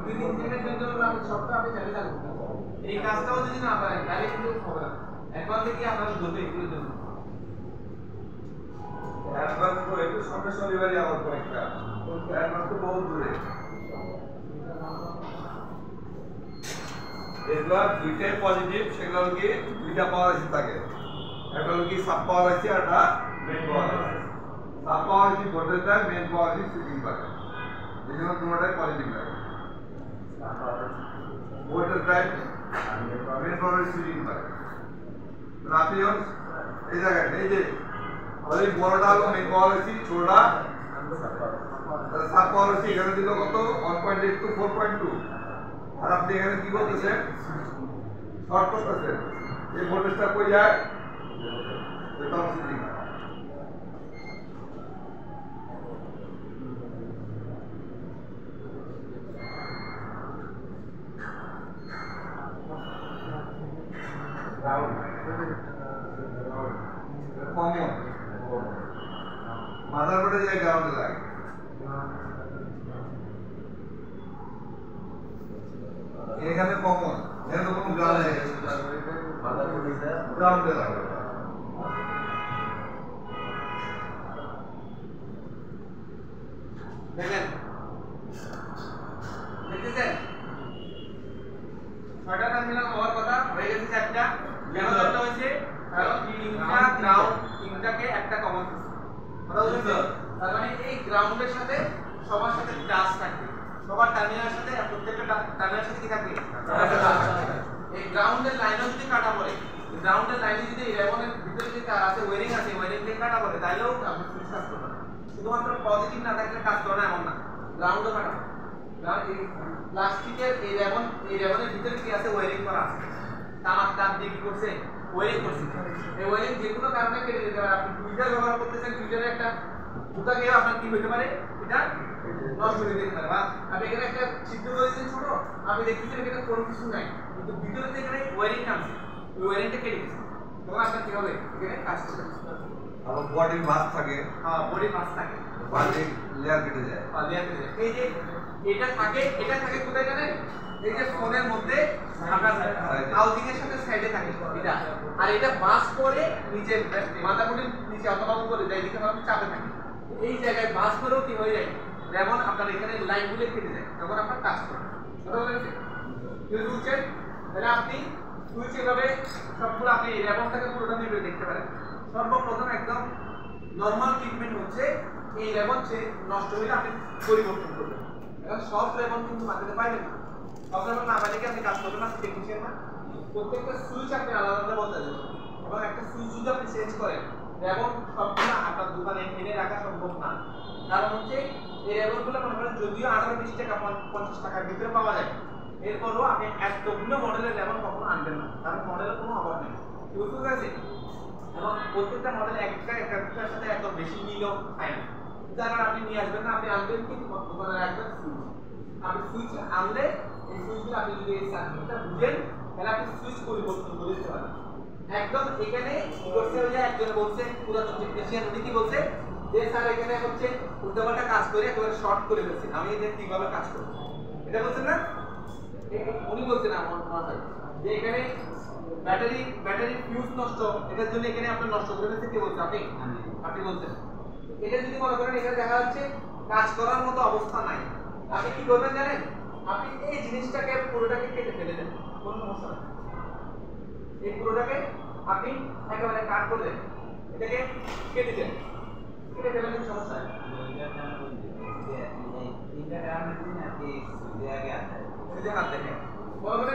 2-3 সেকেন্ডের জন্য আপনি সবটা আপনি চালিয়ে থাকবেন এই কাজটাও যদি না পারেন তাহলে কিন্তু হবে না এখন থেকে আপনারা ধরবে এগুলোর জন্য একবার তো একটু সামনে শনিবারই আমার পরীক্ষা একবার তো বহু দূরে এগুলো দুইটাই পজিটিভ সেগুলো কি দুইটা পাওয়ার আছে থাকে একটা হলো কি সাব পাওয়ার আছে আর একটা মেইন পাওয়ার আছে সাব পাওয়ার আছে ভোল্টেজ দেয় মেইন পাওয়ার আছে সুইচিং করে এই জন্য দুটোটাই পজিটিভ লাগে ভোল্টেজ দেয় মেইন পাওয়ার সুইচিং করে আপনি এই জায়গায় এই যে ওই বড়টা হলো মেইন পাওয়ার আছে ছোটটা সাব পাওয়ার আছে এখানে দিল কত 1.8 টু 4.2 আর আপনি এখানে কি করতেছেন শর্ট করতেছেন এই ভোল্টেজটা কই যায় এটা সুইচিং কমন মাদারবোর্ডে যে গ্রাউন্ডে লাগে এখানে কমন এখানে তো কোনো গ্রাউন্ড নেই গ্রাউন্ডে লাগে দেখেন দেখতেছেন ছয়টা টার্মিনাল হওয়ার কথা হয়ে গেছে চারটা কেন চারটা হয়েছে কারণ তিনটা গ্রাউন্ড তিনটাকে একটা কমন কথা বুঝছো তার মানে এই গ্রাউন্ডের সাথে সবার সাথে টাচ থাকবে সবার টার্মিনালের সাথে প্রত্যেকটা টার্মিনালের সাথে কি থাকবে এই গ্রাউন্ডের লাইনও যদি কাটা পড়ে গ্রাউন্ডের লাইনে যদি 11 এর ভিতরে যদি তার আছে ওয়্যারিং আছে ওয়্যারিং থেকে কাটা পড়ে তাইলেও আপনি সুইচ কাজ করবে না শুধুমাত্র পজিটিভ না থাকলে কাজ করে না এমন না গ্রাউন্ডও কাটা কারণ এই প্লাস্টিকের এই 11 এর ভিতরে কি আছে ওয়্যারিং করা আছে তার দিয়ে কি করছে ওয়্যারিং করছে এই ওয়্যারিং যে কোনো কারণে কেটে যেতে পারে আপনি টুইটার ব্যবহার করতেছেন টুইটারে একটা বুকা গিয়ে আপনার কি হতে পারে এটা নষ্ট হয়ে যেতে পারে বা আপনি এখানে একটা ছিদ্র করেছেন ছোট আপনি দেখতেছেন এখানে কোনো কিছু নাই কিন্তু ভিতরে থেকে এখানে ওয়্যারিং আছে ওই ওয়্যারিংটা কেটে গেছে তখন আপনার কি হবে এখানে কাজ করবে আবার বডির মাছ থাকে হ্যাঁ বডির মাছ থাকে বডির লেয়ার কেটে যায় লেয়ার কেটে যায় এই যে এটা থাকে কোথায় জানেন এই যে ফোনের মধ্যে আপনার হাউজিং এর সাথে সাইডে থাকে এটা আর এটা বাস করে নিচে মাথাগুলির নিচে অথবা উপরে যায় দিকে আপনি চাপে থাকে এই জায়গায় বাস করেও কি হয়ে যায় যেমন আপনার এখানে লাইনগুলো কেটে যায় তখন আপনার কাজ করে কথা বলেছে ইউজ বুঝছেন তাহলে আপনি সুইচ এভাবে সবগুলো আপনি রেবনটাকে পুরোটা নিয়ে দেখতে পারেন সর্বপ্রথম একদম নরমাল ট্রিটমেন্ট হচ্ছে এই রেবন নষ্ট হলে আপনি পরিবর্তন করবেন এখন সব রেবন কিন্তু মাটিতে পাইবেন না সব রেবন না পাইলে কি আপনি কাজ করবেন না টেকনিশিয়ান না প্রত্যেকটা সুইচ আপনি আলাদা আলাদা বদলে দেবেন এবং একটা সুইচ যদি আপনি চেঞ্জ করেন রেবন সবগুলো আপনার দোকানে এনে রাখা সম্ভব না কারণ হচ্ছে এই রেবনগুলো মনে করেন যদিও 18-20 টাকা 50 টাকার ভিতরে পাওয়া যায় এরপরও আপনি এতগুলো মডেলের রেবন কখনো আনবেন না কারণ মডেলের কোনো অভাব নেই বুঝতে আছে এবং প্রত্যেকটা মডেল একটার সাথে এত বেশি মিলও খায় না যারা আপনি নিয়ে আসবেন না আপনি আনবেন কি দোকানে রাখবেন সুইচ আপনি সুইচ আনলে এই সুইচগুলো আপনি যদি এই সার্কিটটা বুঝেন তাহলে আপনি সুইচ পরিবর্তন করে দিতে পারেন একদম এখানে করতে হয়ে যায় একজন বলছে পুরাতন টেকনিশিয়ান উনি কি বলছে যে স্যার এখানে হচ্ছে উল্টাপাল্টা কাজ করে একেবারে শর্ট করে ফেলছে আমি এটা কিভাবে কাজ করব এটা বলছেন না উনি বলছেন আমার মনে হয় যে এখানে ব্যাটারি ফিউজ নষ্ট এটার জন্য এখানে আপনি নষ্ট করে ফেলতে কে বলছে আপনি বলছেন এটা যদি মনে করেন এখানে দেখা যাচ্ছে কাজ করার মতো অবস্থা নাই আপনি কি করবেন জানেন আপনি এই জিনিসটাকে পুরোটাকে কেটে ফেলে দেন কোনো সমস্যা নেই এই পুরোটাকে আপনি একেবারে কাট করে দেন এটাকে কেটে দেন কেটে ফেলে দিন সমস্যা নেই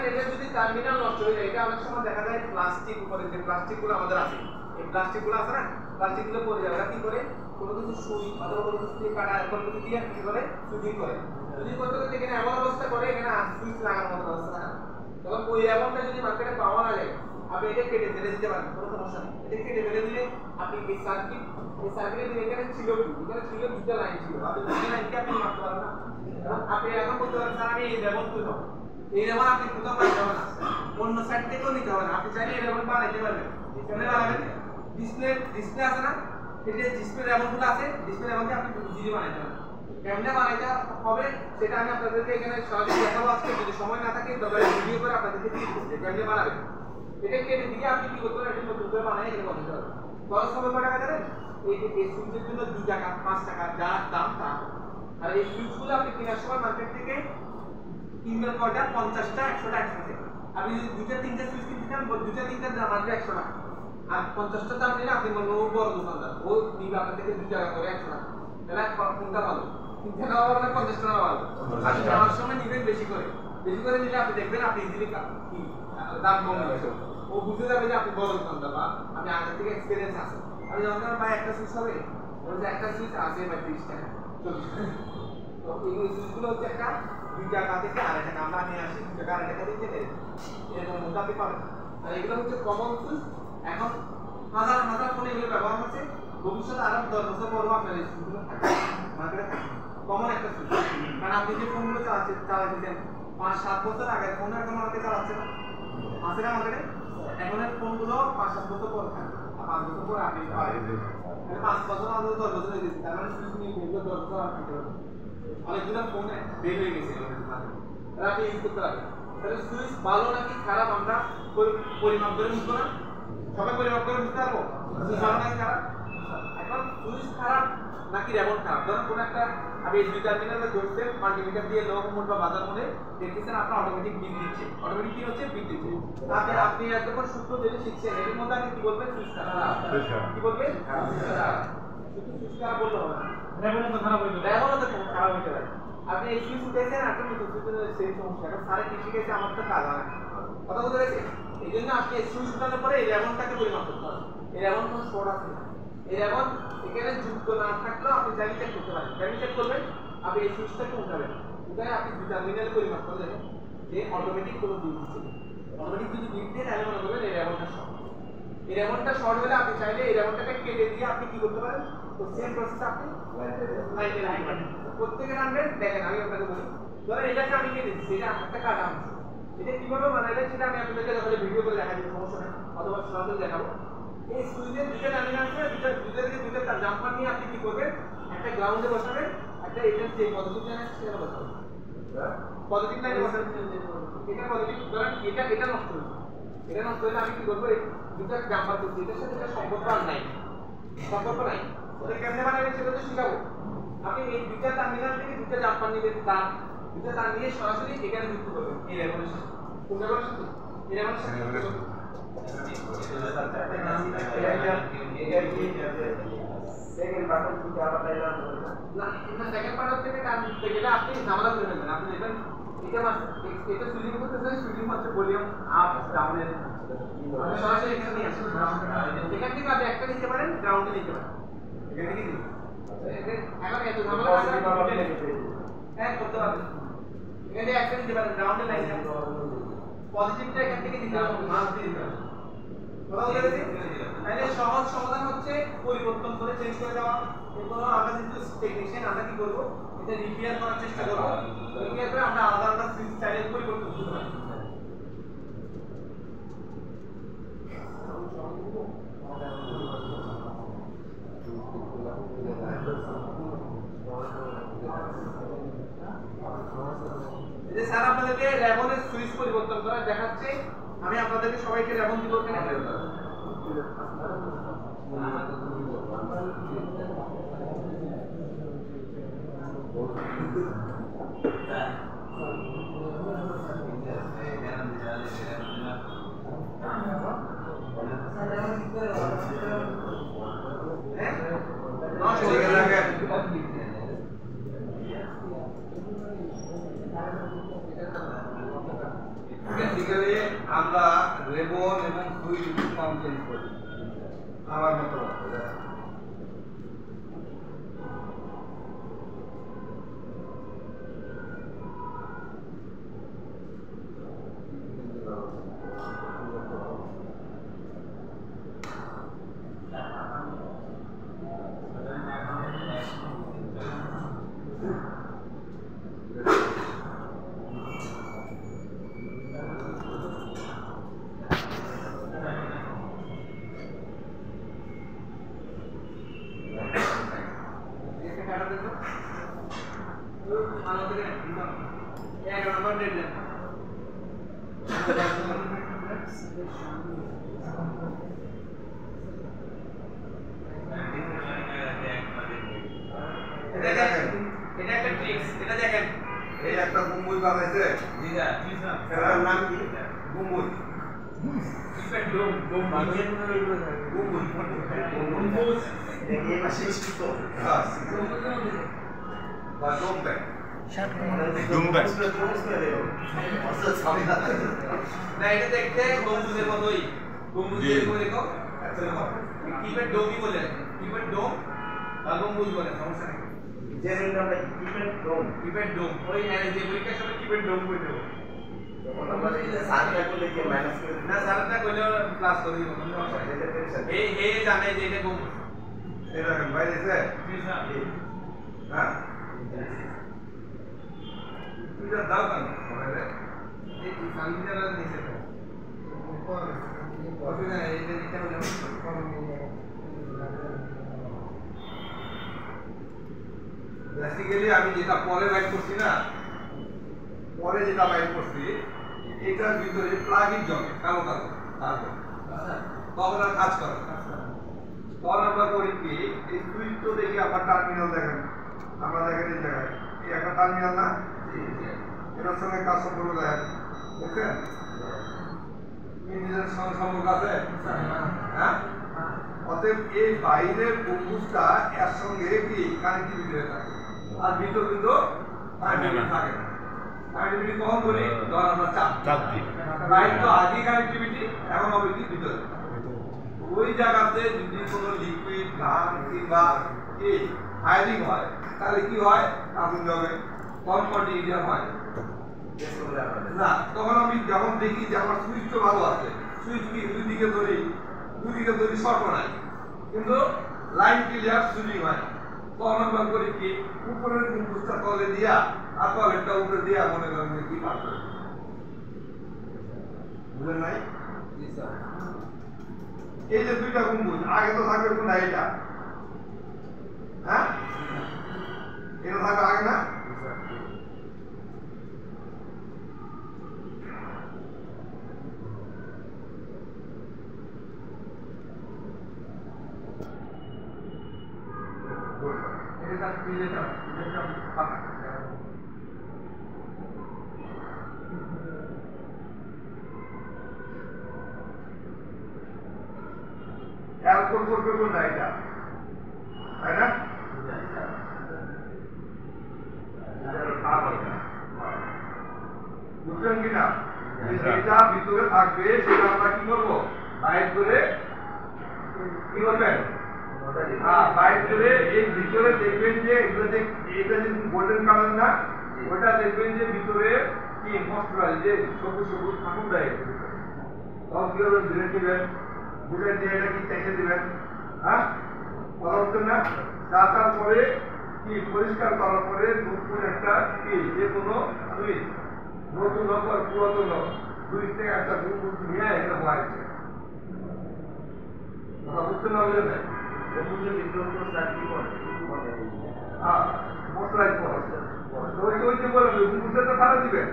এটা যদি টার্মিনাল নষ্ট হয়ে যায় এটা অনেক সময় দেখা যায় প্লাস্টিক উপরে যে প্লাস্টিকগুলো আমাদের আছে এই প্লাস্টিকগুলো আছে না প্লাস্টিকগুলো পড়ে যায় ওরা কি করে কোনো কিছু সুই অথবা কোনো কিছু দিয়ে কাটা কোনো কিছু দিয়ে কি করে সুইচিং করে যদি করতে করতে এখানে এমন অবস্থা করে এখানে সুইচ লাগানোর মতো অবস্থা না তখন ওই এমনটা যদি মার্কেটে পাওয়া না যায় আপনি এটা কেটে ফেলে দিতে পারেন কোনো সমস্যা নেই এটা কেটে ফেলে দিলে আপনি এই সার্কিটের দিকে এখানে ছিল দুটো লাইন ছিল আপনি দুটো লাইনকে আপনি মারতে পারেন না আপনি এখন বলতে পারেন স্যার আমি এই রেবন করব এই রেবন আপনি কোথাও পাইতে হবে না অন্য সাইড থেকেও নিতে হবে না আপনি চাইলে এই রেবন বানাইতে পারবেন এখানে বানাবেন ডিসপ্লে আছে না, এই যে ডিসপ্লে রেমনগুলো আছে, ডিসপ্লে রেমনকে আপনি ইজিলি বানাইতে পারেন। কেমনে বানাইতে হবে সেটা আমি আপনাদেরকে এখানে সরাসরি দেখাবো আজকে, যদি সময় না থাকে তবে ভিডিও করে আপনাদেরকে দিয়ে দিচ্ছি কেমনে বানাবেন। এটা কেটে দিয়ে আপনি কি করতে পারেন, এটা নতুন করে বানাই এখানে বসাতে পারবেন। খরচ হবে কত টাকা জানেন? এই যে এই সুইচের জন্য 2 টাকা 5 টাকা যা দাম তা। আর এই সুইচগুলো আপনি কেনার সময় মার্কেট থেকে কিনবেন কয়টা, 50টা 100টা 100 টাকা। আপনি যদি 2টা 3টা সুইচ কিনতে চান, 2টা 3টা দাম আসবে 100 টাকা। আর 50টা দাম নিলে আপনি মনে হয় বড় দোকানদার, ও নিবে আপনার থেকে 2 টাকা করে 100 টাকা। তাহলে কোনটা ভালো? কিনতে নেওয়া ভালো না 50 টাকা ভালো? আপনি নেওয়ার সময় নিবেন বেশি করে নিলে আপনি দেখবেন আপনি ইজিলি কি দাম কম হয়েছে। ও বুঝতে যাবে যে আপনি বড় দোকানদার বা আপনি আগে থেকে এক্সপেরিয়েন্স আছে। আমি যখন ভাই একটা সুইচ হবে, ওই যে একটা সুইচ আছে ভাই 30 টাকা 40 টাকা। তো এই সুইচগুলো হচ্ছে একটা 2 টাকা থেকে আড়াই টাকা, আমরা নিয়ে আসি 2 টাকা আড়াই টাকা দিয়ে কিনে এরকম মধ্যে আপনি পাবেন। আর এগুলো হচ্ছে কমন সুইচ। এখন হাজার হাজার ফোনে এগুলো ব্যবহার হচ্ছে, ভবিষ্যতে আরো 10 বছর পরও আপনার এই সুইচগুলো থাকবে মার্কেটে থাকবে। কমন একটা সুইচ, কারণ আপনি যে ফোনগুলো চালাচ্ছেন 5-7 বছর আগে ফোন এখন আমাকে চালাচ্ছে না, আছে না মার্কেটে? এখন এর ফোনগুলো 5-7 বছর পর থাকবে, 5 বছর পর আপনি পাবেন। 5 বছর আগে 10 বছর হয়ে গেছে, তার মানে সুইচ নিয়ে এগুলো 10 বছর আপনি পাবেন। অনেকগুলো ফোন বের হয়ে গেছে মার্কেটে, আপনি ইউজ করতে পারবেন। তাহলে সুইচ ভালো নাকি খারাপ আমরা পরিমাপ করে বুঝবো না? সবাই পরিমাপ করে বুঝতে পারবো সুইচ ভালো নাকি খারাপ? এখন সুইচ খারাপ নাকি রেমন খারাপ, ধরুন কোন একটা আপনি এই 2 টার্মিনালে ধরছেন, মাল্টিমিটার দিয়ে লো মোড বা বাজার মোডে দেখতেছেন আপনার অটোমেটিক বিট দিচ্ছে, অটোমেটিক কি হচ্ছে বিট দিচ্ছে। তাতে আপনি এতক্ষণ সূত্র যেটা শিখছেন এর মধ্যে আপনি কি বলবেন? সুইচ খারাপ। কি বলবেন? শুধু সুইচ খারাপ বললে হবে না, রেমনও তো খারাপ হইতে পারে, রেমনও তো খারাপ হইতে পারে। আপনি এই সুইচ উঠেছেন, আপনি নতুন সুইচের সেম সমস্যা, কারণ সারে কি শিখেছে আমার তো কাজ হয় না, কথা বুঝতে পেরেছেন? এই জন্য আপনি এই সুইচ উঠানোর পরে এই রেমনটাকে পরিমাপ করতে হবে। এই রেমন কোনো শর্ট আছে না, এই রেমন এখানে যুক্ত না থাকলেও আপনি চাইলে চেক করতে পারেন। চাইলে চেক করবেন, আপনি এই সুইচটাকে উঠাবেন, উঠায় আপনি 2 টার্মিনাল পরিমাপ করে দেবেন যে অটোমেটিক কোনো বিট দিচ্ছে, অটোমেটিক যদি বিট দেয় তাহলে মনে করবেন এই রেমনটা শর্ট। এই রেমনটা শর্ট হলে আপনি চাইলে এই রেমনটাকে কেটে দিয়ে আপনি কি করতে পারেন, তো সেম প্রসেস আপনি লাইনে রাখবেন। প্রত্যেকে রাখবেন, দেখেন আমি আপনাকে বলি, ধরেন এটাকে আমি কেটে দিচ্ছি, এটা একটা কাটা অংশ, এটা কিভাবে বানাইলে সেটা আমি আপনাদেরকে যখন ভিডিও করে দেখাবো, সমস্যা নেই, অথবা সরাসরি দেখাবো। এই সুইচের 2টা টার্মিনাল আছে, 2টা থেকে 2টা জাম্পার নিয়ে আপনি কি করবেন, একটা গ্রাউন্ডে বসাবেন, একটা এটা যে পজিটিভ লাইন আছে সেটা বসাবেন, পজিটিভ লাইনে বসাবেন, এটা পজিটিভ। ধরেন এটা নষ্ট হয়েছে, এটা নষ্ট হলে আমি কি করবো, এই 2টা জাম্পার করছি, এটার সাথে এটা সম্পর্ক আর নাই, সম্পর্ক নাই। ওটা কেমনে বানাবেন সেটা তো শিখাবো। আপনি এই 2টা টার্মিনাল থেকে 2টা জাম্পার নিবেন, তার 2টা তার নিয়ে সরাসরি এখানে যুক্ত করবেন এই রেমনের সাথে। কোন রেমনের সাথে? এই রেমনের সাথে সেকেন্ড বাটন থেকে আবার ডায়লগ না, এটা সেকেন্ড পার্ট থেকে কাজ করতে গেলে আপনি ঝামেলা করে ফেলবেন। আপনি দেখবেন এটা সুইচিং করতেছে, সুইচিং হচ্ছে ভলিউম আপ ডাউনের, আপনি সরাসরি এখানে নিয়ে আসেন, এখান থেকে আপনি একটা নিতে পারেন, গ্রাউন্ডে নিতে পারেন, এখান থেকে নিন। এখন এত ঝামেলা হ্যাঁ করতে পারবেন, এখানে একটা নিতে পারেন, গ্রাউন্ডে লাইন পজিটিভটা এখান থেকে দিতে হবে, মাস দিয়ে দিতে হবে। তাহলে সহজ সমাধান হচ্ছে পরিবর্তন করে চেঞ্জ করে দেওয়া। এগুলো আমরা যেহেতু টেকনিশিয়ান, আমরা কি করবো, এটা রিপেয়ার করার চেষ্টা করবো, রিপেয়ার করে আমরা আলাদা আলাদা সুইচ চাইলে পরিবর্তন করতে পারি। এই যে স্যার আপনাদেরকে রেমনের সুইচ পরিবর্তন করা দেখাচ্ছে, আমি আপনাদেরকে সবাইকে রেমন দিব কেন বেসিক্যালি আমরা রেবন এবং সুইচ নাম চেঞ্জ করি আমার মতো। ভালো করে দিতাম 11 নম্বর ডেট দেন এটা একটা ট্রিক্স এটা দেখেন এই একটা গম্বুজ বানাইছে জি স্যার এটার নাম কি গম্বুজ এটা ডোম গম্বুজ দেখি এই মাসে তো বা ডোম ব্যাগ ডুমবাস না এটা দেখতে গম্বুজের মতোই গম্বুজের করে দেখো কিপেড ডোমই বলে কিপেড ডোম বা গম্বুজ বলে সমস্যা নেই জেনারেল নামটা কিপেড ডোম ওই যে পরীক্ষার সময় কিপেড ডোম করে দেবো সাতটা করলে কি মাইনাস করে না স্যারটা কইলে ক্লাস করে দিব এই জানে যে এটা গম্বুজ এটা বাইরে আছে জি স্যার হ্যাঁ এটা দাও কেন সবাইরে এই সামনেটা নিচে তো অসুবিধা নেই এটা দিতে হবে বেসিক্যালি আমি যেটা পরে বাইট করছি না পরে যেটা বাইট করছি এটার ভিতরে প্লাগইন জমে কালো কালো তারপর তখন আর কাজ করে না। তখন আমরা করি কি এই সুইচ তো দেখি আমার টার্মিনাল দেখেন আমরা দেখেন এই জায়গায় এই একটা টার্মিনাল না এটার সঙ্গে কাজ সম্পর্ক দেখেন দেখেন নিজের সঙ্গে সম্পর্ক আছে হ্যাঁ অতএব এই বাইরের গম্বুজটা এর সঙ্গে কি কানেক্টিভিটি হয়ে থাকে আর ভিতর কিন্তু কানেক্টিভিটি থাকে না কানেক্টিভিটি কখন বলি ধর আমরা চাপ দিই বাইরে তো আগে কানেক্টিভিটি এখন হবে কি ভিতরে ওই জায়গাতে যদি কোনো লিকুইড ধান কিংবা কি ফায়ারিং হয় তাহলে কি হয় আগুন জমে কম কন্টিনিউটি হয় না তখন আমি যখন দেখি যে আমার সুইচটা ভালো আছে সুইচ কি দুই দিকে ধরি শর্ট নাই কিন্তু লাইন ক্লিয়ার সুইচিং হয় তখন আমরা করি কি উপরের গম্বুজটা তলে দিয়া আর তলেরটা উপরে দিয়া মনে করেন যে কি পার করে বুঝলেন নাই এই যে দুইটা গম্বুজ আগে তো থাকবে কোনটা এটা হ্যাঁ এটা থাকবে আগে না এটা পিলে যাও এটা পাকা অ্যালকোহল করবে কোনটা এটা তাই না বুঝলেন কিনা যেটা ভিতরে থাকবে সেটা আমরা কি করবো বাইর করে কি করবেন বাইর করে এই ভিতরে দেখবেন যে এটা যে গোল্ডেন কালার না ওটা দেখবেন যে ভিতরে কি মশলা যে সবুজ সবুজ ঠাকুর দেয় তখন কি হবে ধীরে দিবেন বুঝলেন যে এটা কি চেখে দিবেন হ্যাঁ বলা হচ্ছে না চাটার পরে কি পরিষ্কার করার পরে নতুন একটা কি যে কোনো সুইচ নতুন হোক আর পুরাতন হোক সুইচ থেকে একটা গুড় নিয়ে এটা হয়েছে কথা বুঝতে না বুঝলেন না মশলাই ওই যে বললাম গুড়টা তো ভালো দিবেন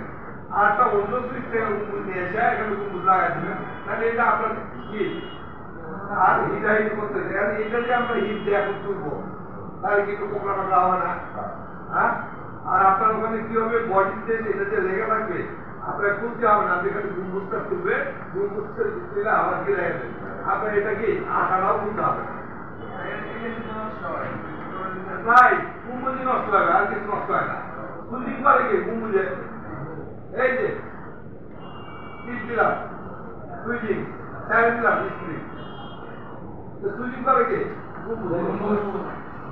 আর একটা অন্য সুইচ থেকে গুড় নিয়ে এসে এখানে গুড় লাগাই দিবেন তাহলে এটা আপনার কি আর হিটা হিট করতে এটা যে আমরা হিট দিয়ে এখন তুলবো তাহলে কিন্তু পোকা টাকা হবে না হ্যাঁ আর আপনার ওখানে কি হবে বডিতে এটা যে লেগে থাকবে আপনার তুলতে হবে না আপনি এখানে গুমগুজটা তুলবে গুমগুজটা তুলে আবার কি লেগে দেবে আপনার এটা কি আঠাটাও তুলতে হবে নাই গুমগুজি নষ্ট হবে আর কিছু নষ্ট হয় না সুইচিং করে কি গুমগুজে এই যে টিপ দিলাম সুইচিং চাই দিলাম স্প্রিং সুইচিং করে কি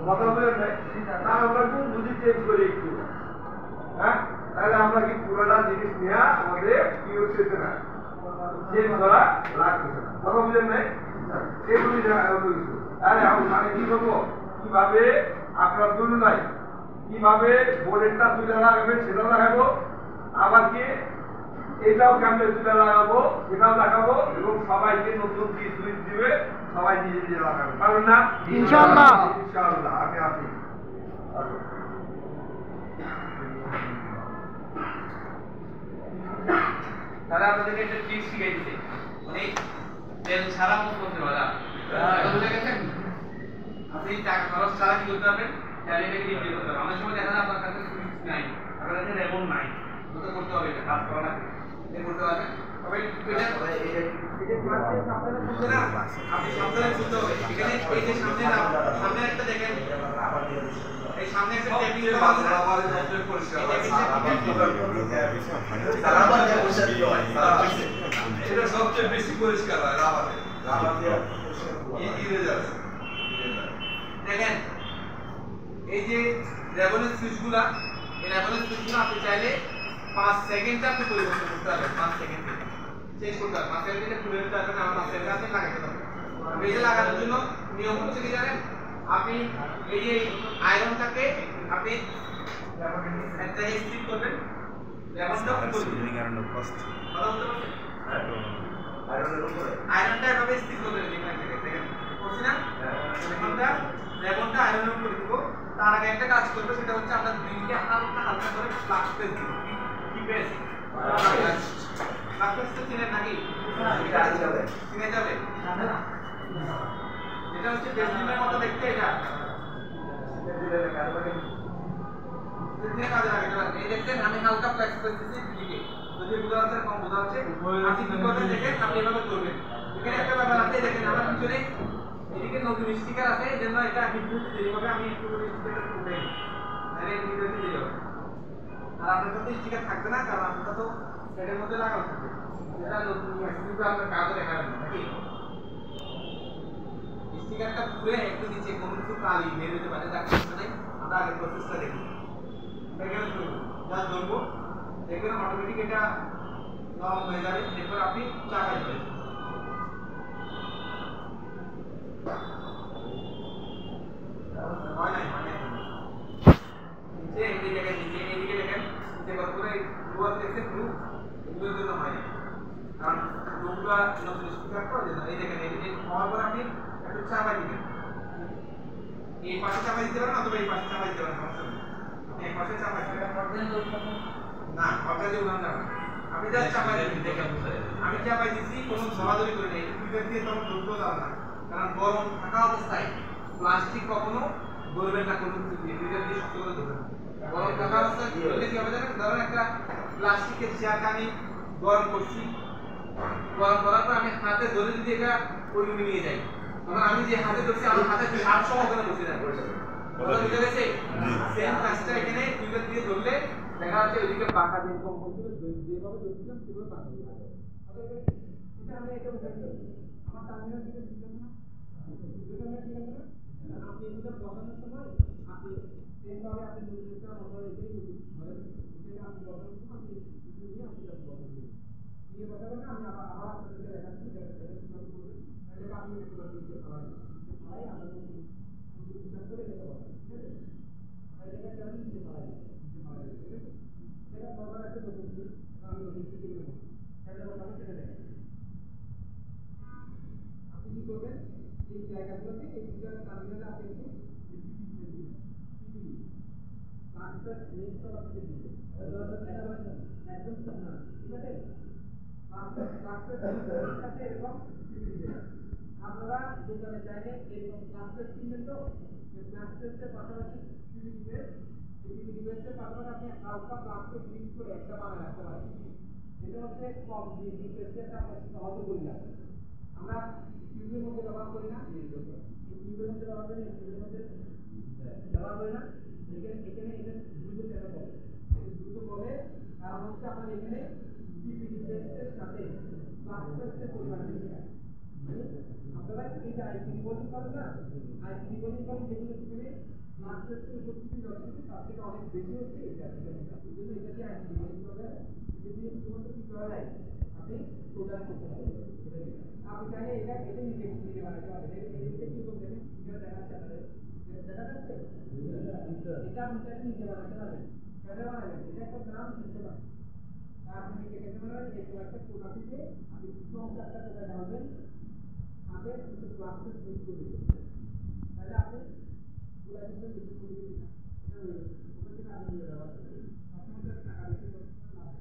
কথা বলেন নাই আমরা গুমগুজি চেঞ্জ করি একটু হ্যাঁ তাহলে আমরা কি পুরোটা জিনিস নিয়ে আমাদের কি হচ্ছে না চেঞ্জ করা লাগতেছে না কথা বুঝেন নাই এগুলি তাহলে আমি কি করবো কিভাবে আপনার দুটো নাই কিভাবে বোর্ডেরটা তুলে লাগাবেন সেটাও লাগাবো আবার কি এটাও কেমনে তুলে লাগাবো সেটাও লাগাবো এবং সবাইকে নতুন কি সুইচ দিবে সবাই নিজে নিজে লাগাবে পারবেন না ইনশাআল্লাহ ইনশাআল্লাহ আমি আসি আপনাদেরকে একটা ট্রিক শিখিয়ে দিতে মানে তেল ছাড়া মুখ করতে পারা বুঝে গেছেন আপনি টাকা খরচ ছাড়া কি করতে পারবেন ট্যালেন্টকে ডিগ্রি করতে পারবেন অনেক সময় দেখা যায় আপনার কাছে সুইচ নাই আপনার কাছে রেমন নাই তো করতে হবে এটা কাজ করা লাগবে এটা করতে পারবেন তবে এটা সামনে খুলতে না আপনি সামনে খুলতে হবে এখানে এই যে সামনে একটা দেখেন এই সামনে একটা টেবিল দেওয়া আছে না আমাদের নতুন পরিষ্কার এটা সবচেয়ে বেশি পরিষ্কার হয় রাবারে দেখেন এই যে রেবনের সুইচগুলা এই রেবনের সুইচগুলো আপনি চাইলে 5 সেকেন্ডে আপনি পরিবর্তন করতে পারবেন 5 সেকেন্ডে চেঞ্জ করতে পারবেন 5 সেকেন্ডে খুলে দিতে পারবেন আর 5 সেকেন্ডে আপনি লাগাতে পারবেন এই যে লাগানোর জন্য নিয়ম হচ্ছে কি জানেন আপনি এই যে আয়রনটাকে আপনি একটা স্টিক করবেন রেবনটা করবেন কথা বলতে পারছেন আয়রনটা এভাবে স্টিক করবেন এখান থেকে দেখেন করছি না রেবনটা আয়রনের উপরে দিব তার আগে একটা কাজ করব সেটা হচ্ছে আমরা দুইকে হালকা করে ফ্লাক্স পেজ দিব কি পেজ ফ্লাক্স পেজ চিনেন নাকি চিনে যাবে এটা হচ্ছে বেসলিনের মতো দেখতে এটা কাজে লাগে এই দেখেন আমি হালকা ফ্লাক্স পেজ দিচ্ছি দিকে যদি বোঝা যাচ্ছে কম বোঝা যাচ্ছে আপনি কি করবেন দেখেন আপনি এভাবে করবেন এখানে একটা ব্যাপার আছে দেখেন আমার পিছনে এদিকে নতুন স্টিকার আছে এজন্য এটা বিদ্যুৎ যেভাবে আমি একটু করে স্টিকারটা তুলে নিই আরে বিদ্যুৎ দিয়ে যাবে আর আপনার কাছে স্টিকার থাকবে না কারণ আপনারা তো সেটের মধ্যে লাগানো থাকবে এটা নতুন কিন্তু আপনার কাজে দেখাবেন না নাকি স্টিকারটা পুরো একটু নিচে কোনো কিছু কালি বের হতে পারে যার কারণে আমরা আগে প্রসেসটা দেখি দেখেন জাস্ট ধরবো দেখবেন অটোমেটিক এটা নরম হয়ে যাবে এরপর আপনি চাপাই দেবেন হয় নাই নিচে এই জায়গায় এইদিকে দেখেন নিচে কত করে ব্লু আছে ব্লু এগুলোর জন্য হয় না কারণ ব্লুটা নতুন স্টিকার তো এই দেখেন এই হওয়ার পর আপনি একটু চাপাই দিবেন এই পাশে চাপাই দিতে পারেন অথবা এই পাশে চাপাই দিতে পারেন সমস্যা নেই আপনি এই পাশে চাপাই দিবেন না কথা যে উদাহরণ যাবে আপনি জাস্ট চাপাই দিবেন দেখেন আমি চাপাই দিছি কোনো ধরাধরি করে নেই ফিগার দিয়ে তখন ধরতেও যাবে না কারণ গরম থাকা অবস্থায় প্লাস্টিক কখনো ধরবেন না কোনো কিছু দিয়ে ফিগার দিয়ে শক্ত করে ধরবেন গরম থাকা অবস্থায় ধরলে কি হবে জানেন ধরেন একটা প্লাস্টিকের চেয়ারটা আমি গরম করছি গরম করার পর আমি হাতে ধরে যদি এটা ওই রুমে নিয়ে যাই তখন আমি যে হাতে ধরছি আমার হাতে সাপ সহ ওখানে বসে যাবে কথা বুঝে গেছে সেম কাজটা এখানে ফিগার দিয়ে ধরলে দেখা যাচ্ছে ওইদিকে পাকা দিয়ে কম করছিল যেভাবে ধরছিলাম সেভাবে পাকা দিয়ে এটা আমি এটা বুঝাচ্ছি আমার টার্মিনাল থেকে ঠিক আছে না দুটো আমি ঠিক আছে না আপনি এটা বসানোর সময় আপনি এইভাবে আপনি দুটোটা বসানো এটাই বুঝুন মানে এটা আপনি বসানোর সময় আপনি কিছু নিয়ে আপনি এটা বসাবেন নিয়ে বসাবেন না আমি আবার আপনাদেরকে দেখাচ্ছি এটা কিভাবে করবেন এটা আপনি একটু দিতে পারেন ভাই আমরা দুটো করে এটা বসাবেন ঠিক আছে আর এটা কেন দিতে পারেন এটা বসার একটা নতুন আমি নতুন কিছু নেব এটা বসাবো সেটা দেখেন আপনি কি করবেন এই জায়গাগুলোতে এই দুটো টার্মিনালে আপনি একটু তারপর নেক্সট আপনি দিবেন একদম না ঠিক আছে কাছে এরকম আপনারা দোকানে চাইলে এরকম ক্লাসের কিনবেন তো ক্লাসের পাশাপাশি ডিভাইসের পাশাপাশি আপনি হালকা প্লাস্টিক ফিক্স করে একটা বানায় রাখতে পারেন এটা হচ্ছে কম ডিভাইসটা আমরা সহজে করি না আমরা টিউবের মধ্যে ব্যবহার করি না টিউবের মধ্যে ব্যবহার করি টিউবের মধ্যে ব্যবহার করি না এখানে এটা দ্রুত কেন বলে দ্রুত বলে কারণ হচ্ছে আপনার এখানে ডিভাইসের সাথে প্লাস্টিকের পরিমাণ বেশি আপনারা এই যে আইসি বোলিং করেন না আইসি বোলিং করেন যেগুলো সেখানে প্লাস্টিকের উপস্থিতি যতটুকু তার থেকে অনেক বেশি হচ্ছে এটা এই জন্য এটা দিয়ে আইসি বোলিং করে এটা দিয়ে শুধুমাত্র কি করা যায় আপনি প্রোগ্রাম করতে পারবেন আপনি চাইলে এটা নিজে বানাতে পারবেন এটা কি করবেন এটা দেখাচ্ছে আপনাদের দেখা যাচ্ছে এটা আপনি চাইলে নিজে বানাতে পারবেন কেন বানাবেন এটা একটা নাম দিতে পারেন আপনি কেটে বানাবেন এই একটা প্রোগ্রাম দিয়ে আপনি কিছু অংশ একটা করে ঢালবেন সাথে কিছু প্লাস্টিক মিক্স করে দিবেন তাহলে আপনি পুরো একটা কিছু করে দিবেন না এটা ওখান থেকে আপনি নিয়ে ব্যবহার করবেন সবসময় টাকা বেশি করতে লাভ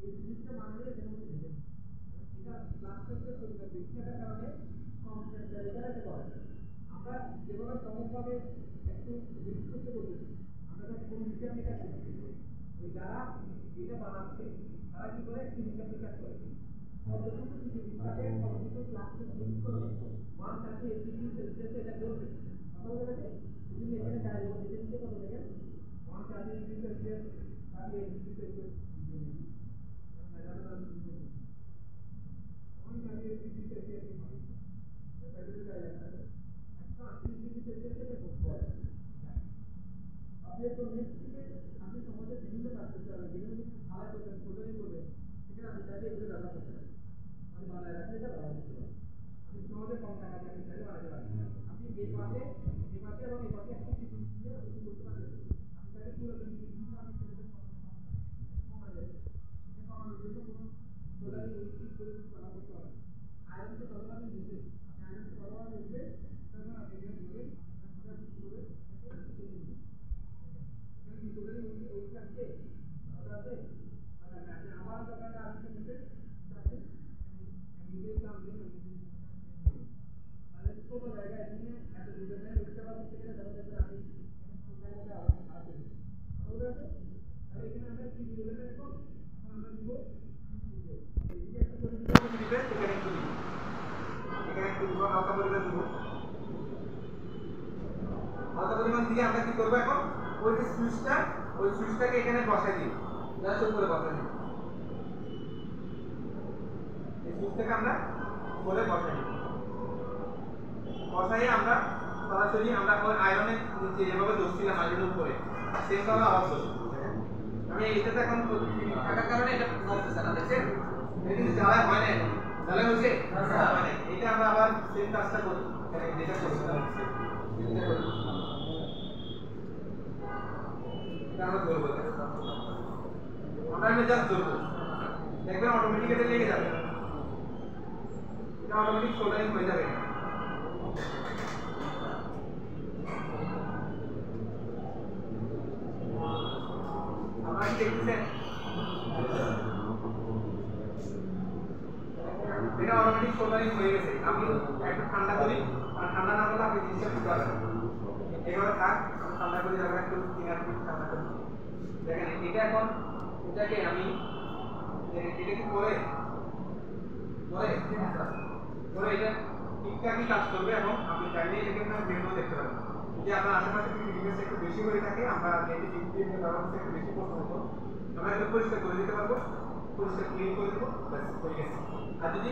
এই জিনিসটা মানে হিসাব নিকাশ ওই যারা এটা বানাচ্ছে তারা কি করে একটি হিসাব নিকাশ করে যতটুকু কিছু বিভাগে কতটুকু ফ্লাক্সে চেঞ্জ করলে 130 ডিগ্রি সেলসিয়াসে এটা চলবে কথা বলে গেছে যদি এখানে কাজ হবে এটা নিতে কত দেখেন 130 degree Celsius 38 degree Celsius 138 degree Celsius এটা যদি কাজ লাগে 180 ডিগ্রি সেলসিয়াসে এটা করতে হবে আপনি তো নেক্সট থেকে আপনি সমাজে বিভিন্ন কাজ করতে হবে বিভিন্ন ভালো করবেন ফটোই করবেন সেখানে আপনি চাইলে এগুলো ব্যবহার করতে পারেন মানে বানায় রাখলে এটা ব্যবহার করতে পারেন আপনি সমাজে কম টাকা দিয়ে আপনি চাইলে বানাতে পারেন আপনি এই পাশে এবং এই পাশে একটা কিছু দিয়ে আপনি করতে পারেন আপনি চাইলে পুরো বিভিন্ন আপনি ছেলেদের কমা যাবে এটা কমানোর জন্য কোনো সোলারি ইলেকট্রিক করে ব্যবহার করতে পারেন আয়রন তো ততভাবে দিতে আপনি আয়রন তো ততভাবে দিতে তখন আপনি এটা ধরে আপনার করে আমার দোকানে আসতে দিতে মানে ছোট জায়গায় নিয়ে এত দুজনে লিখতে পারবো সেখানে যারা দেখবেন আপনি আর এখানে আমরা কি দিলে দেখো আমরা দিব হালকা পরিমাণ দিব হালকা পরিমাণ দিয়ে আমরা কি করবো এখন ওই যে সুইচটাকে এখানে বসাই দিই জাস্ট উপরে বসাই দিই এই সুইচটাকে আমরা উপরে বসাই দিই বসাই আমরা সরাসরি আমরা ওই আয়রনের নিচে যেভাবে দোষছিলাম আয়রনের উপরে সেভাবে আওয়াজ করছি আমি এটাতে এখন থাকার কারণে এটা নড়তেছে না দেখছেন এটা কিন্তু জ্বালায় হয় না এখন জ্বালায় হয়েছে এটা আমরা আবার সেম কাজটা করি এখানে যেটা করছিলাম আমরা ধরবো আমরা এমনি জাস্ট ধরবো দেখবেন অটোমেটিক এটা লেগে যাবে এটা অটোমেটিক সোল্ডারিং হয়ে যাবে আপনারা কি দেখতেছেন এটা অটোমেটিক সোল্ডারিং হয়ে গেছে আমি একটু ঠান্ডা করি আর ঠান্ডা না হলে আপনি জিনিসটা বুঝতে পারবেন এভাবে থাক ঠান্ডা করে যাবে একটু ফিঙ্গারপ্রিন্ট ঠান্ডা করে দেখেন এটা এখন এটাকে আমি এটা কি করে এটা ঠিকঠাকই কাজ করবে এবং আপনি চাইলে এটাকে আপনার মেনু দেখতে পারেন যদি আপনার আশেপাশে ডিভাইস একটু বেশি হয়ে থাকে আমরা যেটি ডিসপ্লে ব্যবহার করতে একটু বেশি পছন্দ করব আমরা এটা পরিষ্কার করে দিতে পারবো পরিষ্কার ক্লিন করে দেবো ব্যাস হয়ে গেছে আর যদি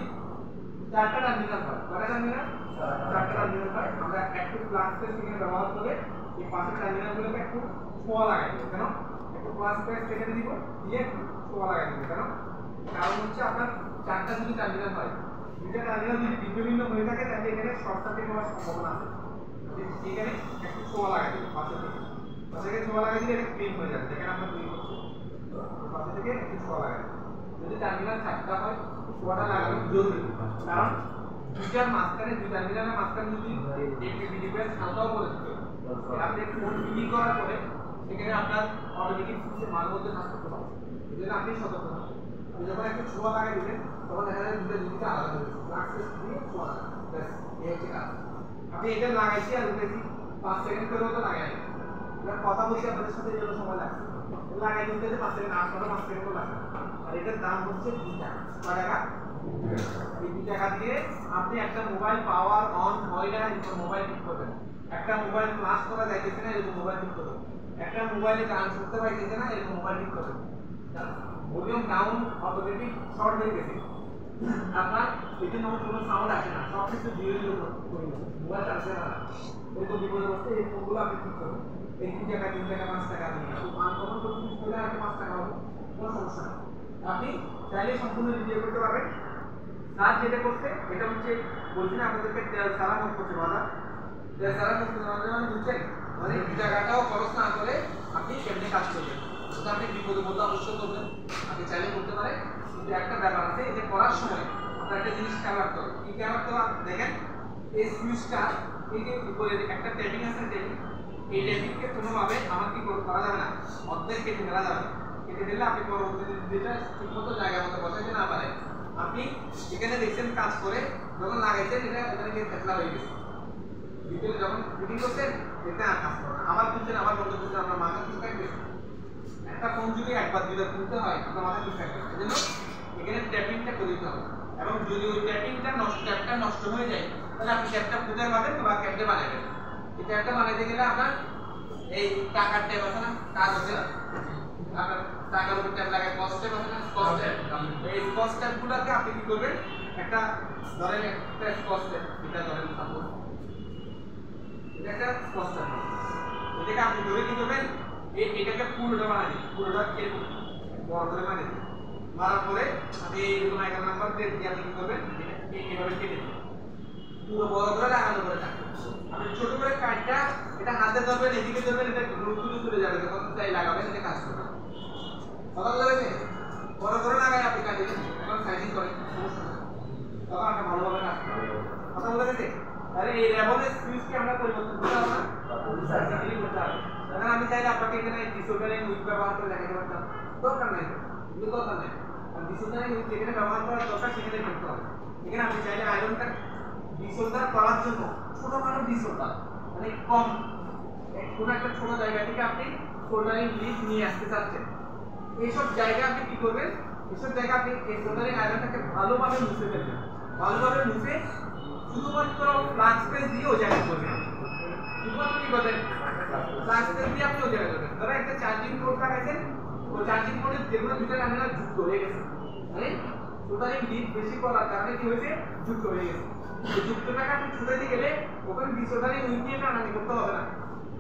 চারটা টার্মিনাল হয় কয়টা টার্মিনাল চারটা টার্মিনাল হয় আমরা একটু প্লাস স্পেস এখানে ব্যবহার করে এই পাশের টার্মিনালগুলোকে একটু ছোঁয়া লাগাই দেবো কেন একটু প্লাস স্পেস এখানে দিব দিয়ে একটু ছোঁয়া লাগাই দেবো কেন কারণ হচ্ছে আপনার চারটা যদি টার্মিনাল হয় দুইটা টার্মিনাল যদি ভিন্ন হয়ে থাকে তাহলে এখানে শর্ট সার্কিট হওয়ার সম্ভাবনা আছে এখানে একটু ছোঁয়া লাগাই দেবো পাশে থেকে ছোঁয়া লাগাই দিলে এটা ক্লিন হয়ে যাবে দেখেন আমরা ক্লিন করছি পাশে থেকে একটু ছোঁয়া লাগাই যদি টার্মিনাল চারটা হয় ছোঁয়াটা লাগানো জরুরি কারণ দুইটার মাঝখানে দুই টার্মিনালের মাঝখানে যদি একটি ডিভাইস হালকাও করে দিতে আপনি ফোন বিলি করার পরে সেখানে আপনার অটোমেটিক সিস্টেম মাল মধ্যে কাজ করতে পারবে এই জন্য আপনি সতর্ক থাকুন আপনি যখন একটু ছোঁয়া লাগাই দেবেন তখন দেখা যায় দুটো জিনিসটা আলাদা হয়ে যাবে ফ্লাক্সেস দিয়ে ছোঁয়া লাগানো ব্যাস এই হচ্ছে কাজ আপনি এটা লাগাইছি আর উঠেছি 5 সেকেন্ড করেও তো লাগাই এবার কথা বলছি আপনাদের সাথে এই জন্য সময় লাগছে লাগাই দিতে 5 সেকেন্ড 5 সেকেন্ড লাগে আর এটার দাম হচ্ছে 2 টাকা কয় টাকা এই 2 টাকা দিয়ে আপনি একটা মোবাইল পাওয়ার অন হয় না এরকম মোবাইল ঠিক করবেন একটা মোবাইল ফ্লাশ করা যাইতেছে না এরকম মোবাইল ঠিক করবেন একটা মোবাইলে গান শুনতে পাইতেছে না এরকম মোবাইল ঠিক করবেন ভলিউম ডাউন অটোমেটিক শর্ট হয়ে গেছে আপনার এতে কোনো সাউন্ড আসে না সব কিছু দিয়ে মোবাইল আসে না এরকম বিপদের অবস্থায় এই ফোনগুলো আপনি ঠিক করবেন এই 2 টাকা 3 টাকা 5 টাকা দিয়ে আনকমন করে কিছু করে আপনি 5 টাকা হবে কোনো সমস্যা নেই আপনি চাইলে সম্পূর্ণ রিভিউ করতে পারবেন স্যার যেটা করছে এটা হচ্ছে বলছি না আপনাদেরকে তেল সারা মুখ করছে বাধা তেল সারা মুখ করতে মানে বুঝছেন মানে জায়গাটাও খরচ না করে আপনি কেমনে কাজ করবেন সেটা আপনি বিপদে বলতে অবশ্যই করবেন আপনি চাইলে করতে পারেন কিন্তু একটা ব্যাপার আছে এটা করার সময় আপনার একটা জিনিস খেয়াল রাখতে হবে কি খেয়াল রাখতে হবে দেখেন এই সুইচটা এই যে উপরে একটা ট্যাপিং আছে ট্যাপিং এই ট্যাপিংকে কোনোভাবে আমার কি করা যাবে না অর্ধেক কেটে ফেলা যাবে না কেটে দিলে আপনি পরবর্তীতে যেটা ঠিকমতো জায়গা মতো বসাইতে না পারেন আপনি এখানে দেখছেন কাজ করে যখন লাগাইছেন এটা এখানে গিয়ে ফেটলা হয়ে গেছে ভিতরে যখন ফিটিং করছেন এটা কাজ করে আবার বুঝছেন আবার বন্ধ করছেন আপনার মাথা ঠিক থাকবে একবার দুইবার খুলতে হয় আপনার মাথায় ঠিক থাকবে এজন্য এখানে ট্যাপিংটা করে দিতে হবে এবং যদি ওই ট্যাপিংটা ট্যাপটা নষ্ট হয়ে যায় তাহলে আপনি ট্যাপটা কোথায় পাবেন বা ক্যাপটা বানাবেন এই ট্যাপটা বানাইতে গেলে আপনার এই টাকার ট্যাপ আছে না কাজ আছে আপনার টাকার উপর ট্যাপ লাগায় কস্ট ট্যাপ আছে না কস্ট ট্যাপ এই কস্ট ট্যাপগুলোকে আপনি কি করবেন একটা ধরেন একটা কস্ট ট্যাপ এটা ধরেন সাপোজ এটা একটা কস্ট ট্যাপ এটাকে আপনি ধরে কি করবেন এটাকে পুরোটা বানাবেন পুরোটা এরকম বড় করে বানাবেন মারার পরে আপনি এরকম একটা নাম্বার দিয়ে আপনি কি করবেন এইভাবে কেটে দিবেন পুরো বড় করে লাগানো করে থাকবে আপনি ছোট করে কাটটা এটা হাতে ধরবেন এদিকে ধরবেন এটা রুটুটু চলে যাবে যখন তাই লাগাবেন এটা কাজ করবে কথা বলতে পারছেন বড় করে লাগাই আপনি কাটে দিন এখন সাইজিং করেন তখন আপনি ভালোভাবে কাজ করবেন কথা বলতে পারছেন তাহলে এই রেবনের সুইচকে আমরা পরিবর্তন করতে হবে না সার্জিক্যালি করতে হবে এখন আমি চাইলে আপনাকে এখানে ডিসোডারিং উইক ব্যবহার করে দেখাতে পারতাম দরকার নেই কিন্তু দরকার নেই আর ডিসোডারিং উইক যেখানে ব্যবহার করার দরকার সেখানে করতে হবে এখানে আপনি চাইলে আয়রনটা ডিসোল্ডার করার জন্য ছোটখাটো ডিসোল্ডার মানে কম কোনো একটা ছোট জায়গা থেকে আপনি সোল্ডারিং লিড নিয়ে আসতে চাচ্ছেন এইসব জায়গা আপনি কি করবেন এইসব জায়গা আপনি এই সোল্ডারিং আয়রনটাকে ভালোভাবে মুছে ফেলবেন ভালোভাবে মুছে শুধুমাত্র ফ্লাক্স পেজ দিয়ে ওই জায়গায় করবেন শুধুমাত্র কি করবেন ফ্লাক্স পেজ দিয়ে আপনি ওই জায়গায় করবেন ধরো একটা চার্জিং পোর্ট লাগাইছেন ওই চার্জিং পোর্টের যেগুলো দুটো টার্মিনাল যুক্ত হয়ে গেছে মানে সোল্ডারিং লিড বেশি করার কারণে কি হয়েছে যুক্ত হয়ে গেছে এই যুক্তটাকে আপনি ছুটাতে গেলে ওখানে ডিসোডারিং উইক দিয়ে টানানি করতে হবে না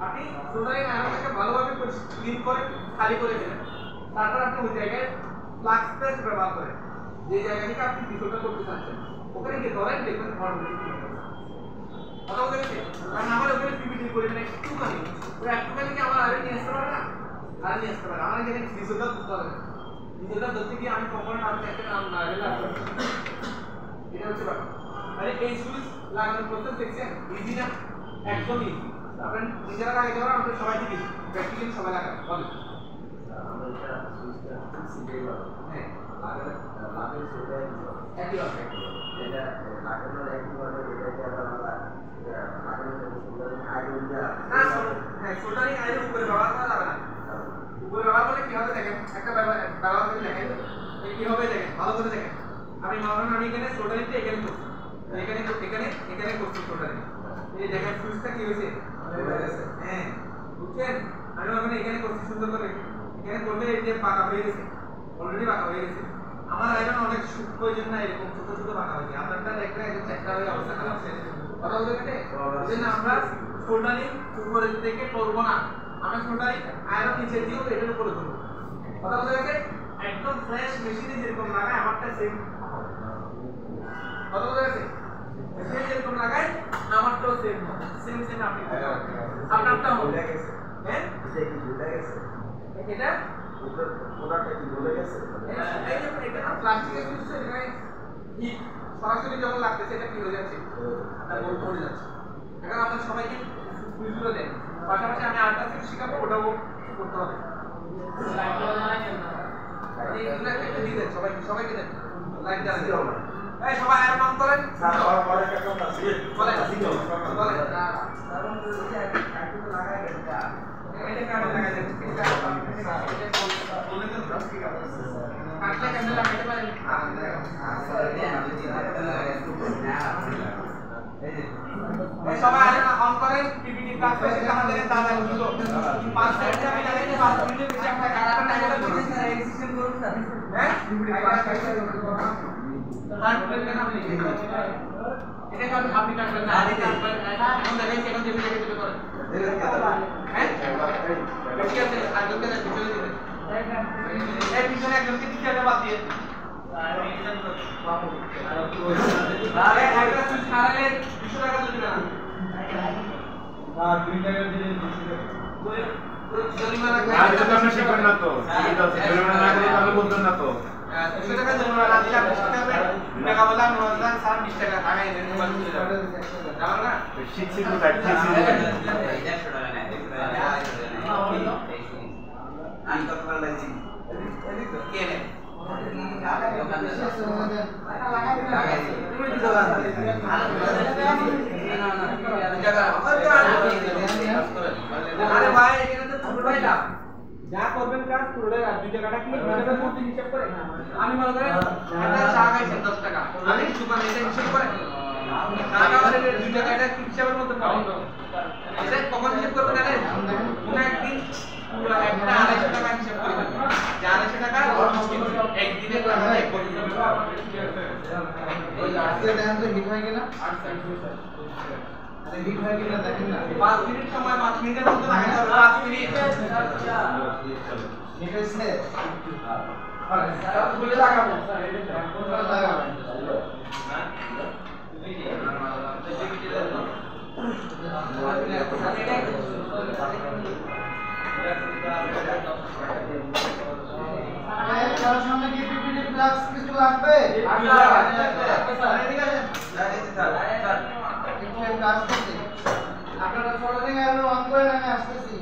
আপনি সোল্ডারিং আয়রনটাকে ভালোভাবে ক্লিন করে খালি করে দেবেন তারপর আপনি ওই জায়গায় ফ্লাক্স পেজ ব্যবহার করেন যে জায়গা থেকে আপনি ডিসোল্ডার করতে চাচ্ছেন ওখানে গিয়ে ধরেন দেখবেন অটোমেটিক কথা বলতে গেছে কারণ আমার ওখানে পিপিটি করে না একটুখানি ওই একটুখানি কি আমার আয়রন নিয়ে আসতে পারে না আয়রন নিয়ে আসতে পারে আমার এখানে ডিসোল্ডার করতে হবে ডিসোল্ডার ধরতে গিয়ে আমি কম্পোনেন্ট আমি একটা নাম না এটা হচ্ছে ব্যাপার আরে এই সুইচ লাগানোর প্রসেস দেখছেন ইজি না একদম ইজি আপনি নিজেরা লাগাইতে পারেন আমরা সবাই দিই প্র্যাকটিক্যালি সবাই লাগান বলেন আমরা এটা সুইচটা সিরিয়াল হ্যাঁ লাগানোর সুবিধা একই আছে এটা লাগানোর একইভাবে এটাকে আবার আমরা লাগানোর সোল্ডারিং আয়রন দিয়া না হ্যাঁ সোল্ডারিং আয়রন উপরে ব্যবহার করা যাবে না উপরে ব্যবহার করলে কি হবে দেখেন একটা ব্যবহার করে দেখেন এই কি হবে দেখেন ভালো করে দেখেন আমি নরমাল আমি এখানে সোল্ডারিংটা এখানে করছি এখানে করছি সোল্ডারিং এই দেখেন সুইচটা কি হয়েছে হ্যাঁ বুঝছেন আমি ওখানে এখানে করছি সুন্দর করে এখানে করলে এই যে পাকা হয়ে গেছে অলরেডি পাকা হয়ে গেছে আমার আয়রন অনেক সূক্ষ্ম জন্য এরকম ছোট ছোট পাকা হয়েছে আপনারটা দেখলে একদম একটা হয়ে অবস্থা খারাপ শেষ কথা বলতে গেলে এই জন্য আমরা সোল্ডারিং উপরে থেকে করবো না আমরা সোল্ডারিং আয়রন নিচে দিয়েও এটার উপরে করবো কথা বলতে গেলে একদম ফ্রেশ মেশিনে যেরকম লাগায় আমারটা সেম কথা বলতে গেছে সে যেরকম লাগায় আমারটাও সেম সেম আপনি আপনারটা হবে হ্যাঁ এটা কি ভুলে গেছে এটা ওনাটা কি ভুলে গেছে এই যে এটা প্লাস্টিকের জিনিস এখানে হিট সরাসরি যখন লাগতেছে এটা কি হয়ে যাচ্ছে এটা গোল পড়ে যাচ্ছে এখন আপনারা সবাইকে সুইচগুলো দেন পাশাপাশি আমি আরেকটা সুইচ শিখাবো ওটাও করতে হবে এইগুলো একটা দিয়ে দেন সবাইকে দেন লাইট জ্বালান এই সবাই আয়রন অন করেন স্যার আমার পরে একটা কথা আছে বলেন বলেন কারণ তো এটা কাটতে তো লাগাই এটা এটা কেন লাগাই দেন এটা বলে দেন ঠিক আছে কাটলে কেন লাগাইতে পারেন এই সবাই আয়রন অন করেন পিপিটি কাজ করে সেটা আমাদের দাদা বুঝলো 5 মিনিট আমি লাগাইতে 5 মিনিটের বেশি আমরা কাটাটা না গেলে বুঝছেন স্যার এই সিস্টেম করুন স্যার হ্যাঁ পিপিটি কাজ করে তার বলেন কেন আপনি এটা কাজ আপনি কাটবেন না আরে কাটবেন এখন দেখেন কেন যে ভিডিও করে করেন হ্যাঁ বেশি আছে আর লোকে না ভিডিও দিবেন এই পিছনে একজনকে টিচারটা বাদ দিয়ে আরে একটা সুইচ হারালে 200 টাকা দিবেন না আর 2 টাকা দিলে 200 টাকা জরিমানা আর যদি আপনি শিখবেন না তো জরিমানা না করলে তাহলে বলবেন না তো 200 টাকা জরিমানা দিলে আপনি শিখতে হবে টাকা বলা 9000 স্যার 20 টাকা আগাই দেন মোবাইল দিয়ে জানো না শিখছি তো শিখছি 150 টাকা নেয় 150 টাকা আমি কত টাকা লাগছি কে নেয় আরে ভাই এখানে তো ছোট ভাই না যা করবেন কাজ পুরোটাই আর 2 টাকাটা কি এটা প্রতি হিসাব করে আমি মনে করেন একটা চা খাইছেন 10 টাকা আমি কিছু মানে এটা হিসাব করে চা খাওয়ার 2 টাকা এটা কি হিসাবের মধ্যে পাবো এটা কখন হিসাব করবে জানেন কোন একদিন পুরো একটা 250 টাকা হিসাব করবেন যে 250 টাকা একদিনের টাকা এক বছর ওই আজকে দেন তো হিট হয় কিনা আরে হিট হয় কিনা দেখেন না 5 মিনিট সময় 5 মিনিটের মধ্যে লাগে 5 মিনিট হিট হইছে খুলে লাগাবো স্যার এটা কোনটা লাগাবেন কারোর সামনে কি পিপিটি প্লাস কিছু লাগবে একটু কাজ করতে আপনারা ফলোইং আরো অন করেন আমি আসতেছি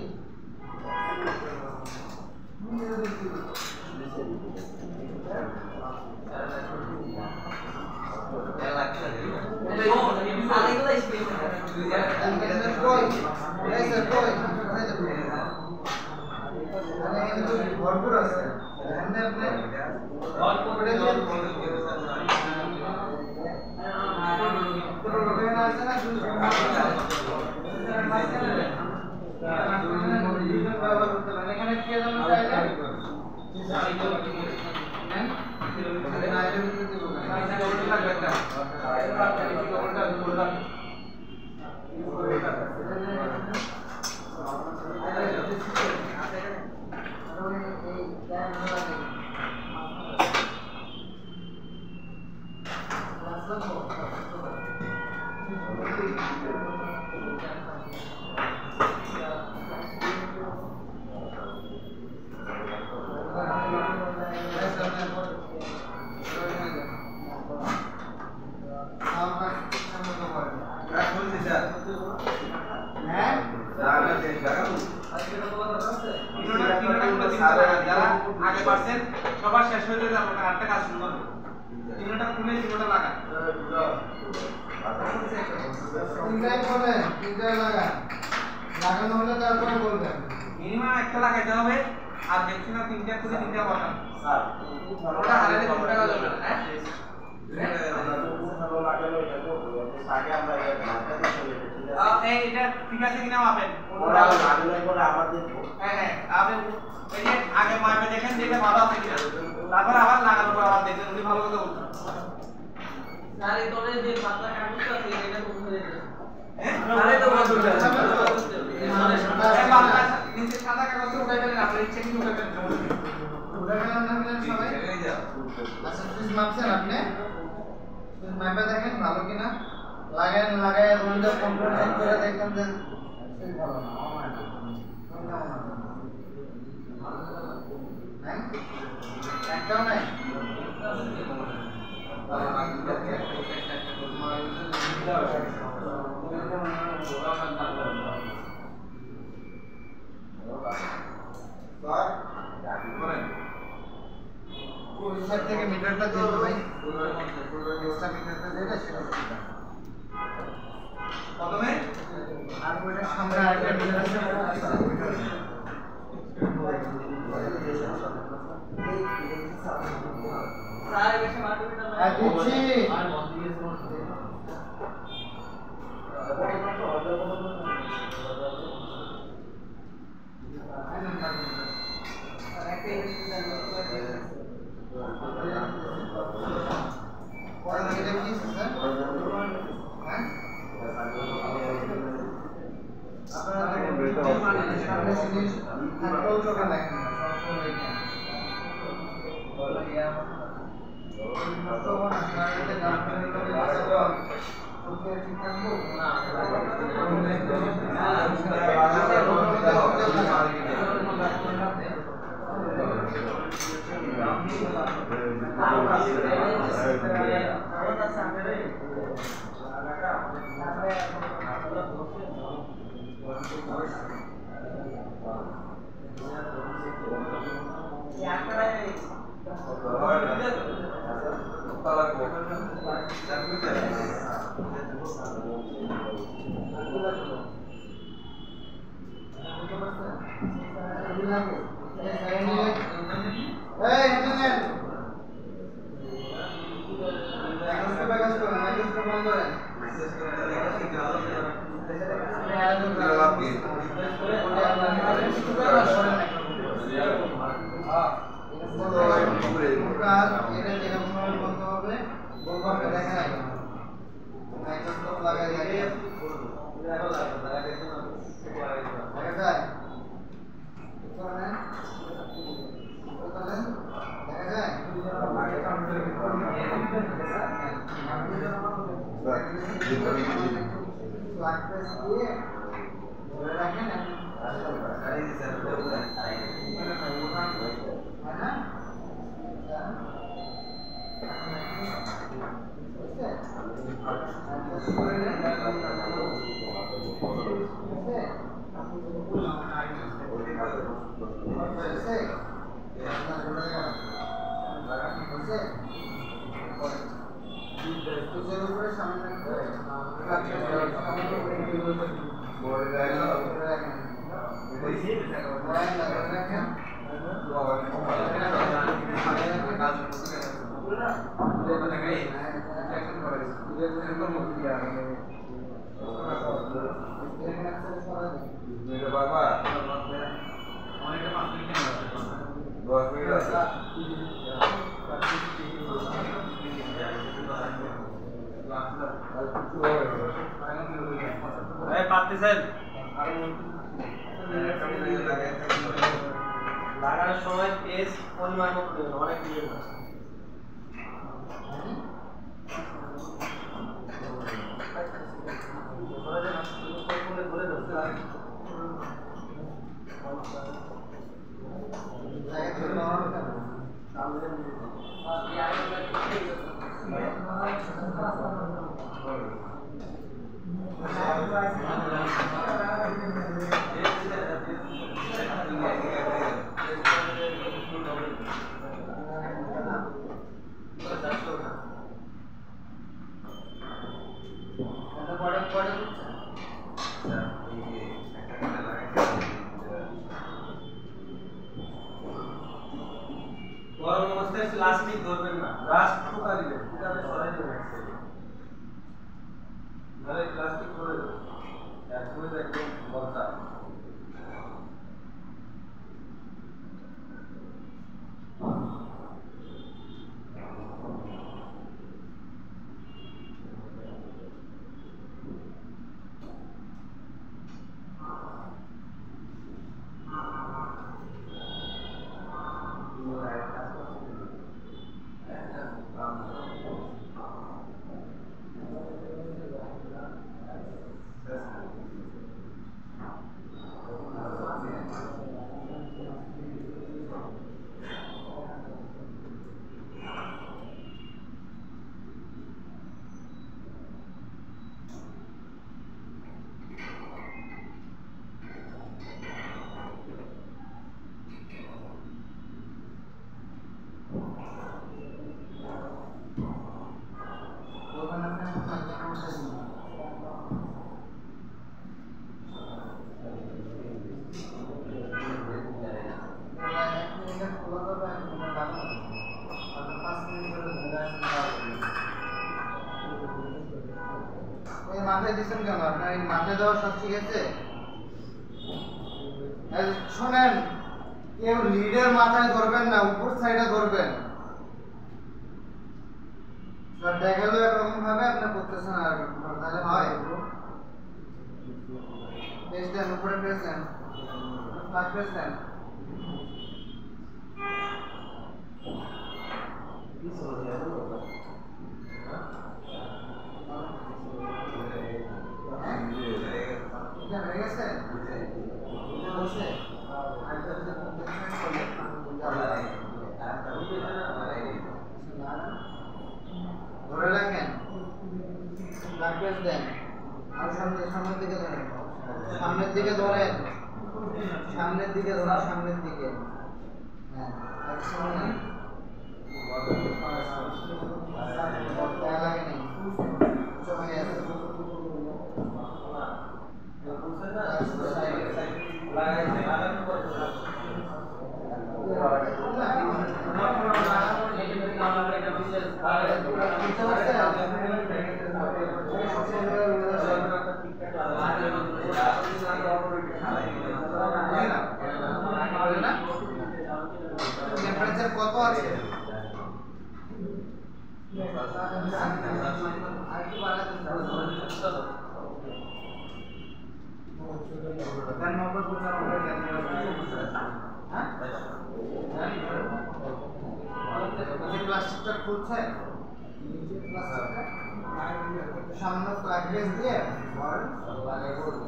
ভরপুর আছে এখানে কি জন্য আগে পারছেন সবার শেষ হয়ে যাবে আপনার আটটা কাজ শুরু করবে তিনটা খুলে তিনটা লাগা তিনটাই বলেন তিনটাই লাগা লাগানো হলে তারপরে বলবেন মিনিমাম একটা লাগাইতে হবে আর দেখছি না তিনটা খুলে তিনটা বসান স্যার ওটা হারালে 2 টাকা যাবে হ্যাঁ আগে আমরা এটা ঠিক আছে কিনা মাপেন ওরা লাগানোর পরে আমাদের হ্যাঁ হ্যাঁ আপনি এই যে আগে মাপে দেখেন যে এটা ভালো আছে কিনা তারপর আবার লাগানোর পর আবার দেখেন উনি ভালো কথা বলছেন স্যার এই তোলে যে পাতলা কাগজটা আছে এটা কোন হয়ে যাবে আরে তো বন্ধুটা নিচে সাদা কাগজে উঠাই ফেলেন আপনি ইচ্ছে কি উঠাই ফেলেন উঠে গেলাম না কিনা সবাই আচ্ছা প্লিজ মাপছেন আপনি প্লিজ মাপে দেখেন ভালো কিনা লাগায় রুলটা কন্ট্রোল চেক করে দেখবেন যে ঠিক ভালো না আমার না হ্যাঁ একটাও নাই পরিষ্কার থেকে মিটারটা দিয়ে দেবো ভাই এক্সট্রা মিটারটা যেটা সেটা প্রথমে আর ওইটার সামনে আরেকটা মিটার আছে স্যার এসে মারতে না দিচ্ছি এটা কি স্যার হ্যাঁ আপনারা সামনে জিনিস থাকলেও চোখে দেখেন না সবসময় এই ইন্টারনেট মাইক্রোস্কোপ কাজ করুন মাইক্রোস্কোপ বন্ধ করেন মাইক্রোস্কোপ লাগাই লাগিয়ে দেখা যায় লাগানোর সময় পেজ পরিমাণ মতো অনেক দিবেন না গরম অবস্থায় প্লাস্টিক ধরবেন না রাস্ট ঠোকা দিবেন কিভাবে সরাই দিবেন নালে প্লাস্টিক ধরে দেবেন একদমই একদম বলতা মাথায় দিচ্ছেন কেন আপনার এই মাথায় দেওয়া সব ঠিক আছে শোনেন কেউ লিডের মাথায় ধরবেন না উপর সাইডে ধরবেন দেখালো একরকম ভাবে আপনি করতেছেন আর তাহলে হয় পেজ দেন উপরে পেজ দেন ফ্ল্যাট পেজ দেন ধরে রাখেন লাইট দেন আর সামনের দিকে ধরেন সামনের দিকে ধরেন সামনের দিকে ধরেন সামনের দিকে হ্যাঁ একসাথে লাগে নেই সময় আছে টেম্পারেচার কত আছে আর কি বাড়াতে dan nomor putar nomor dan hah ये प्लास्टिकটা খুলছে নিচে প্লাস্টিকটা সামনে প্লাস্টিক দিয়ে আর লাগাই করব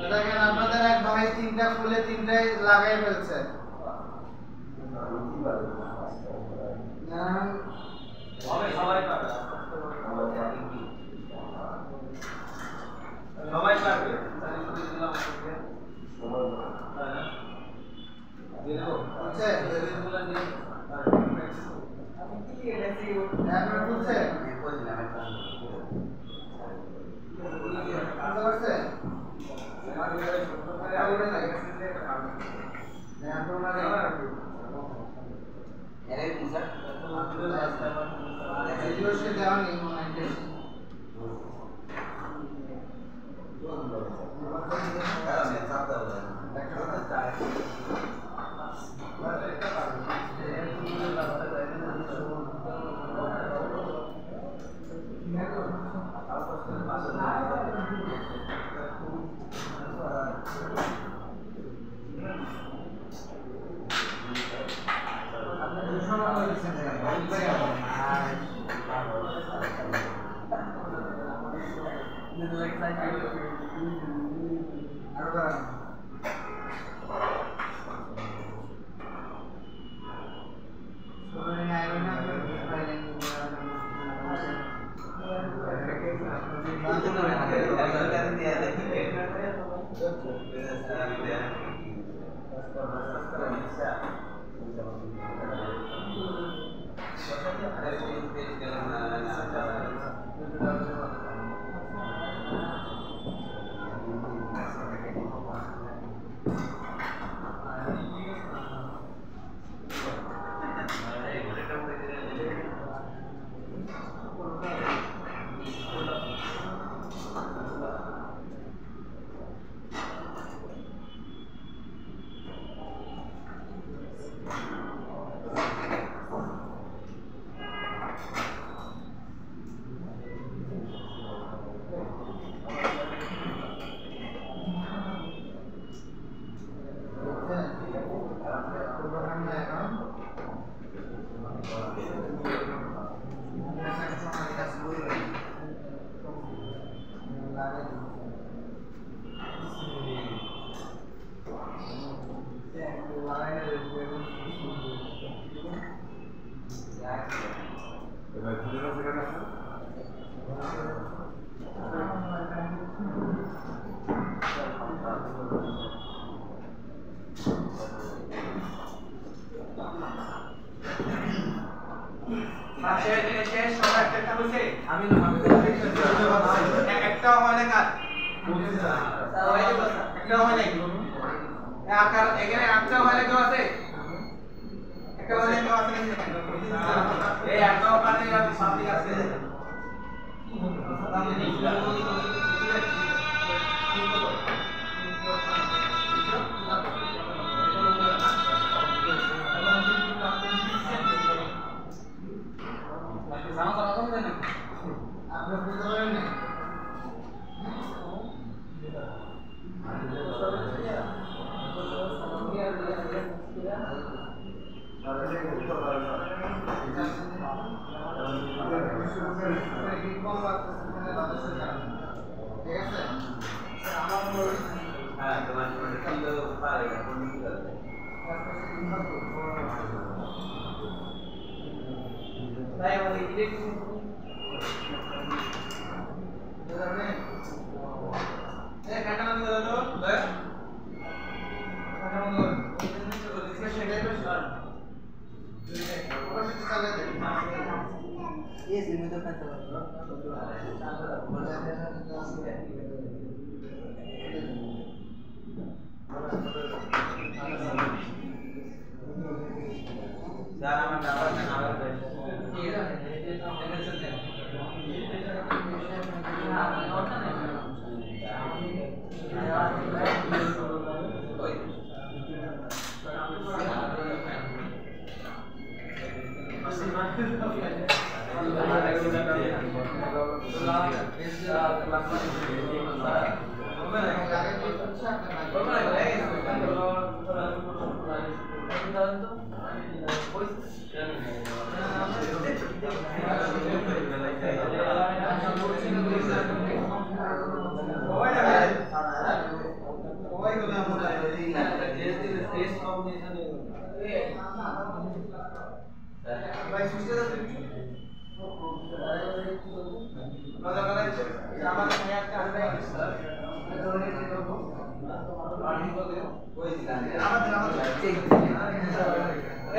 দেখেন আপনাদের এক ভাই তিনটা খুলে তিনটাই লাগাই ফেলছে সবাই পাবে সবাই পারবে আচ্ছা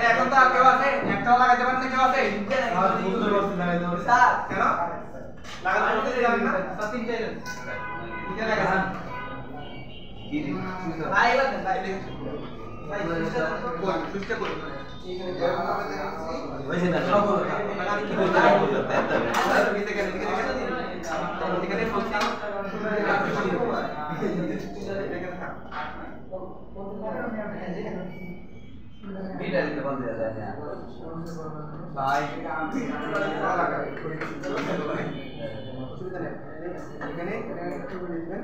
এখন তো আর কেউ আছে একটাও লাগাইতে পারেন না কেউ আছে স্যার কেন লাগাতে বলতে জানেন না স্যার তিনটে তিনটে লাগাছেন কি দিন ভাই এবার ভাই ভাই সুইচটা করুন ওইছে না সব লাগাতে কি বলতে স্যার কি দেখেন এখানে বলছি বিটা দিতে বন্ধ হয়ে যায় না ভাই এখানে একটু লিখবেন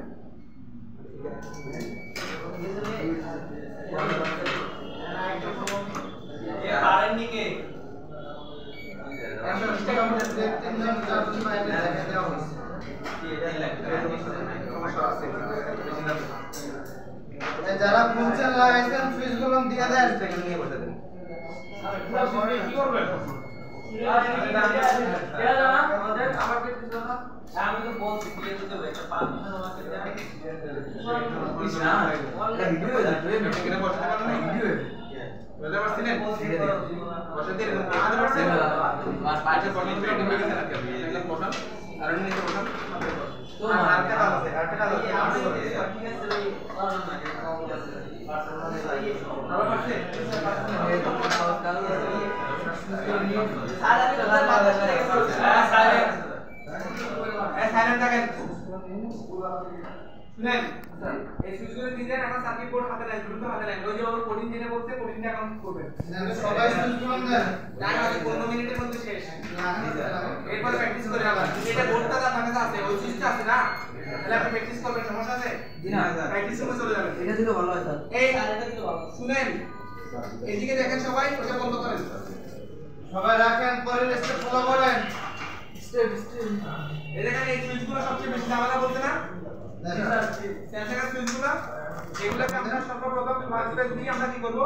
ये आरएनडी के ऐसा सिस्टम में तीन जन चार जन বাইরে দেখা দেওয়া হয়েছে সমস্যা আছে যারা ফুলচেন লাগাইছেন সুইচ গুলো দিয়ে দেন নিয়ে বসে দেন কি করবেন আমি তো বলছি দিয়ে দিতে হবে একটা পারমিশন আমাকে দেন না ভিডিও হয়ে যাবে এখানে বসতে পারেন না ভিডিও বুঝতে পারছিলেন বসে দিয়ে আমাদের পারছেন পাঁচটা বসে দিয়ে টিম হয়ে গেছে নাকি আপনি একটা বসান আর নিচে বসান তো আরেকটা কাজ আছে ঠিক আছে আবার পারছে সাইলেন্ট থাকেন শুনেন এই সুইচগুলো দিয়ে দেন এখন সার্কিট বোর্ড হাতে নেন দ্রুত হাতে নেন ওই যে ওর কোডিং জেনে বলছে কোডিংটা এখন করবেন সবাই সুইচ গুলো দেন না হলে 15 মিনিটের মধ্যে শেষ এরপর প্র্যাকটিস করে আবার এটা বোর্ডটা তার কাছে আছে ওই সুইচটা আছে না তাহলে আপনি প্র্যাকটিস করবেন সমস্যা আছে জি না প্র্যাকটিস করে চলে যাবেন এটা দিলে ভালো হয় স্যার এই এটা দিলে ভালো শুনেন এদিকে দেখেন সবাই ওটা বন্ধ করেন সবাই রাখেন পরের স্টেপ ফলো করেন স্টেপ এই দেখেন এই সুইচগুলো সবচেয়ে বেশি ঝামেলা বলতে না সেন্সরের সুইচগুলো এগুলোকে আমরা সর্বপ্রথম ফ্লাক্স পেজ দিয়ে আমরা কি করব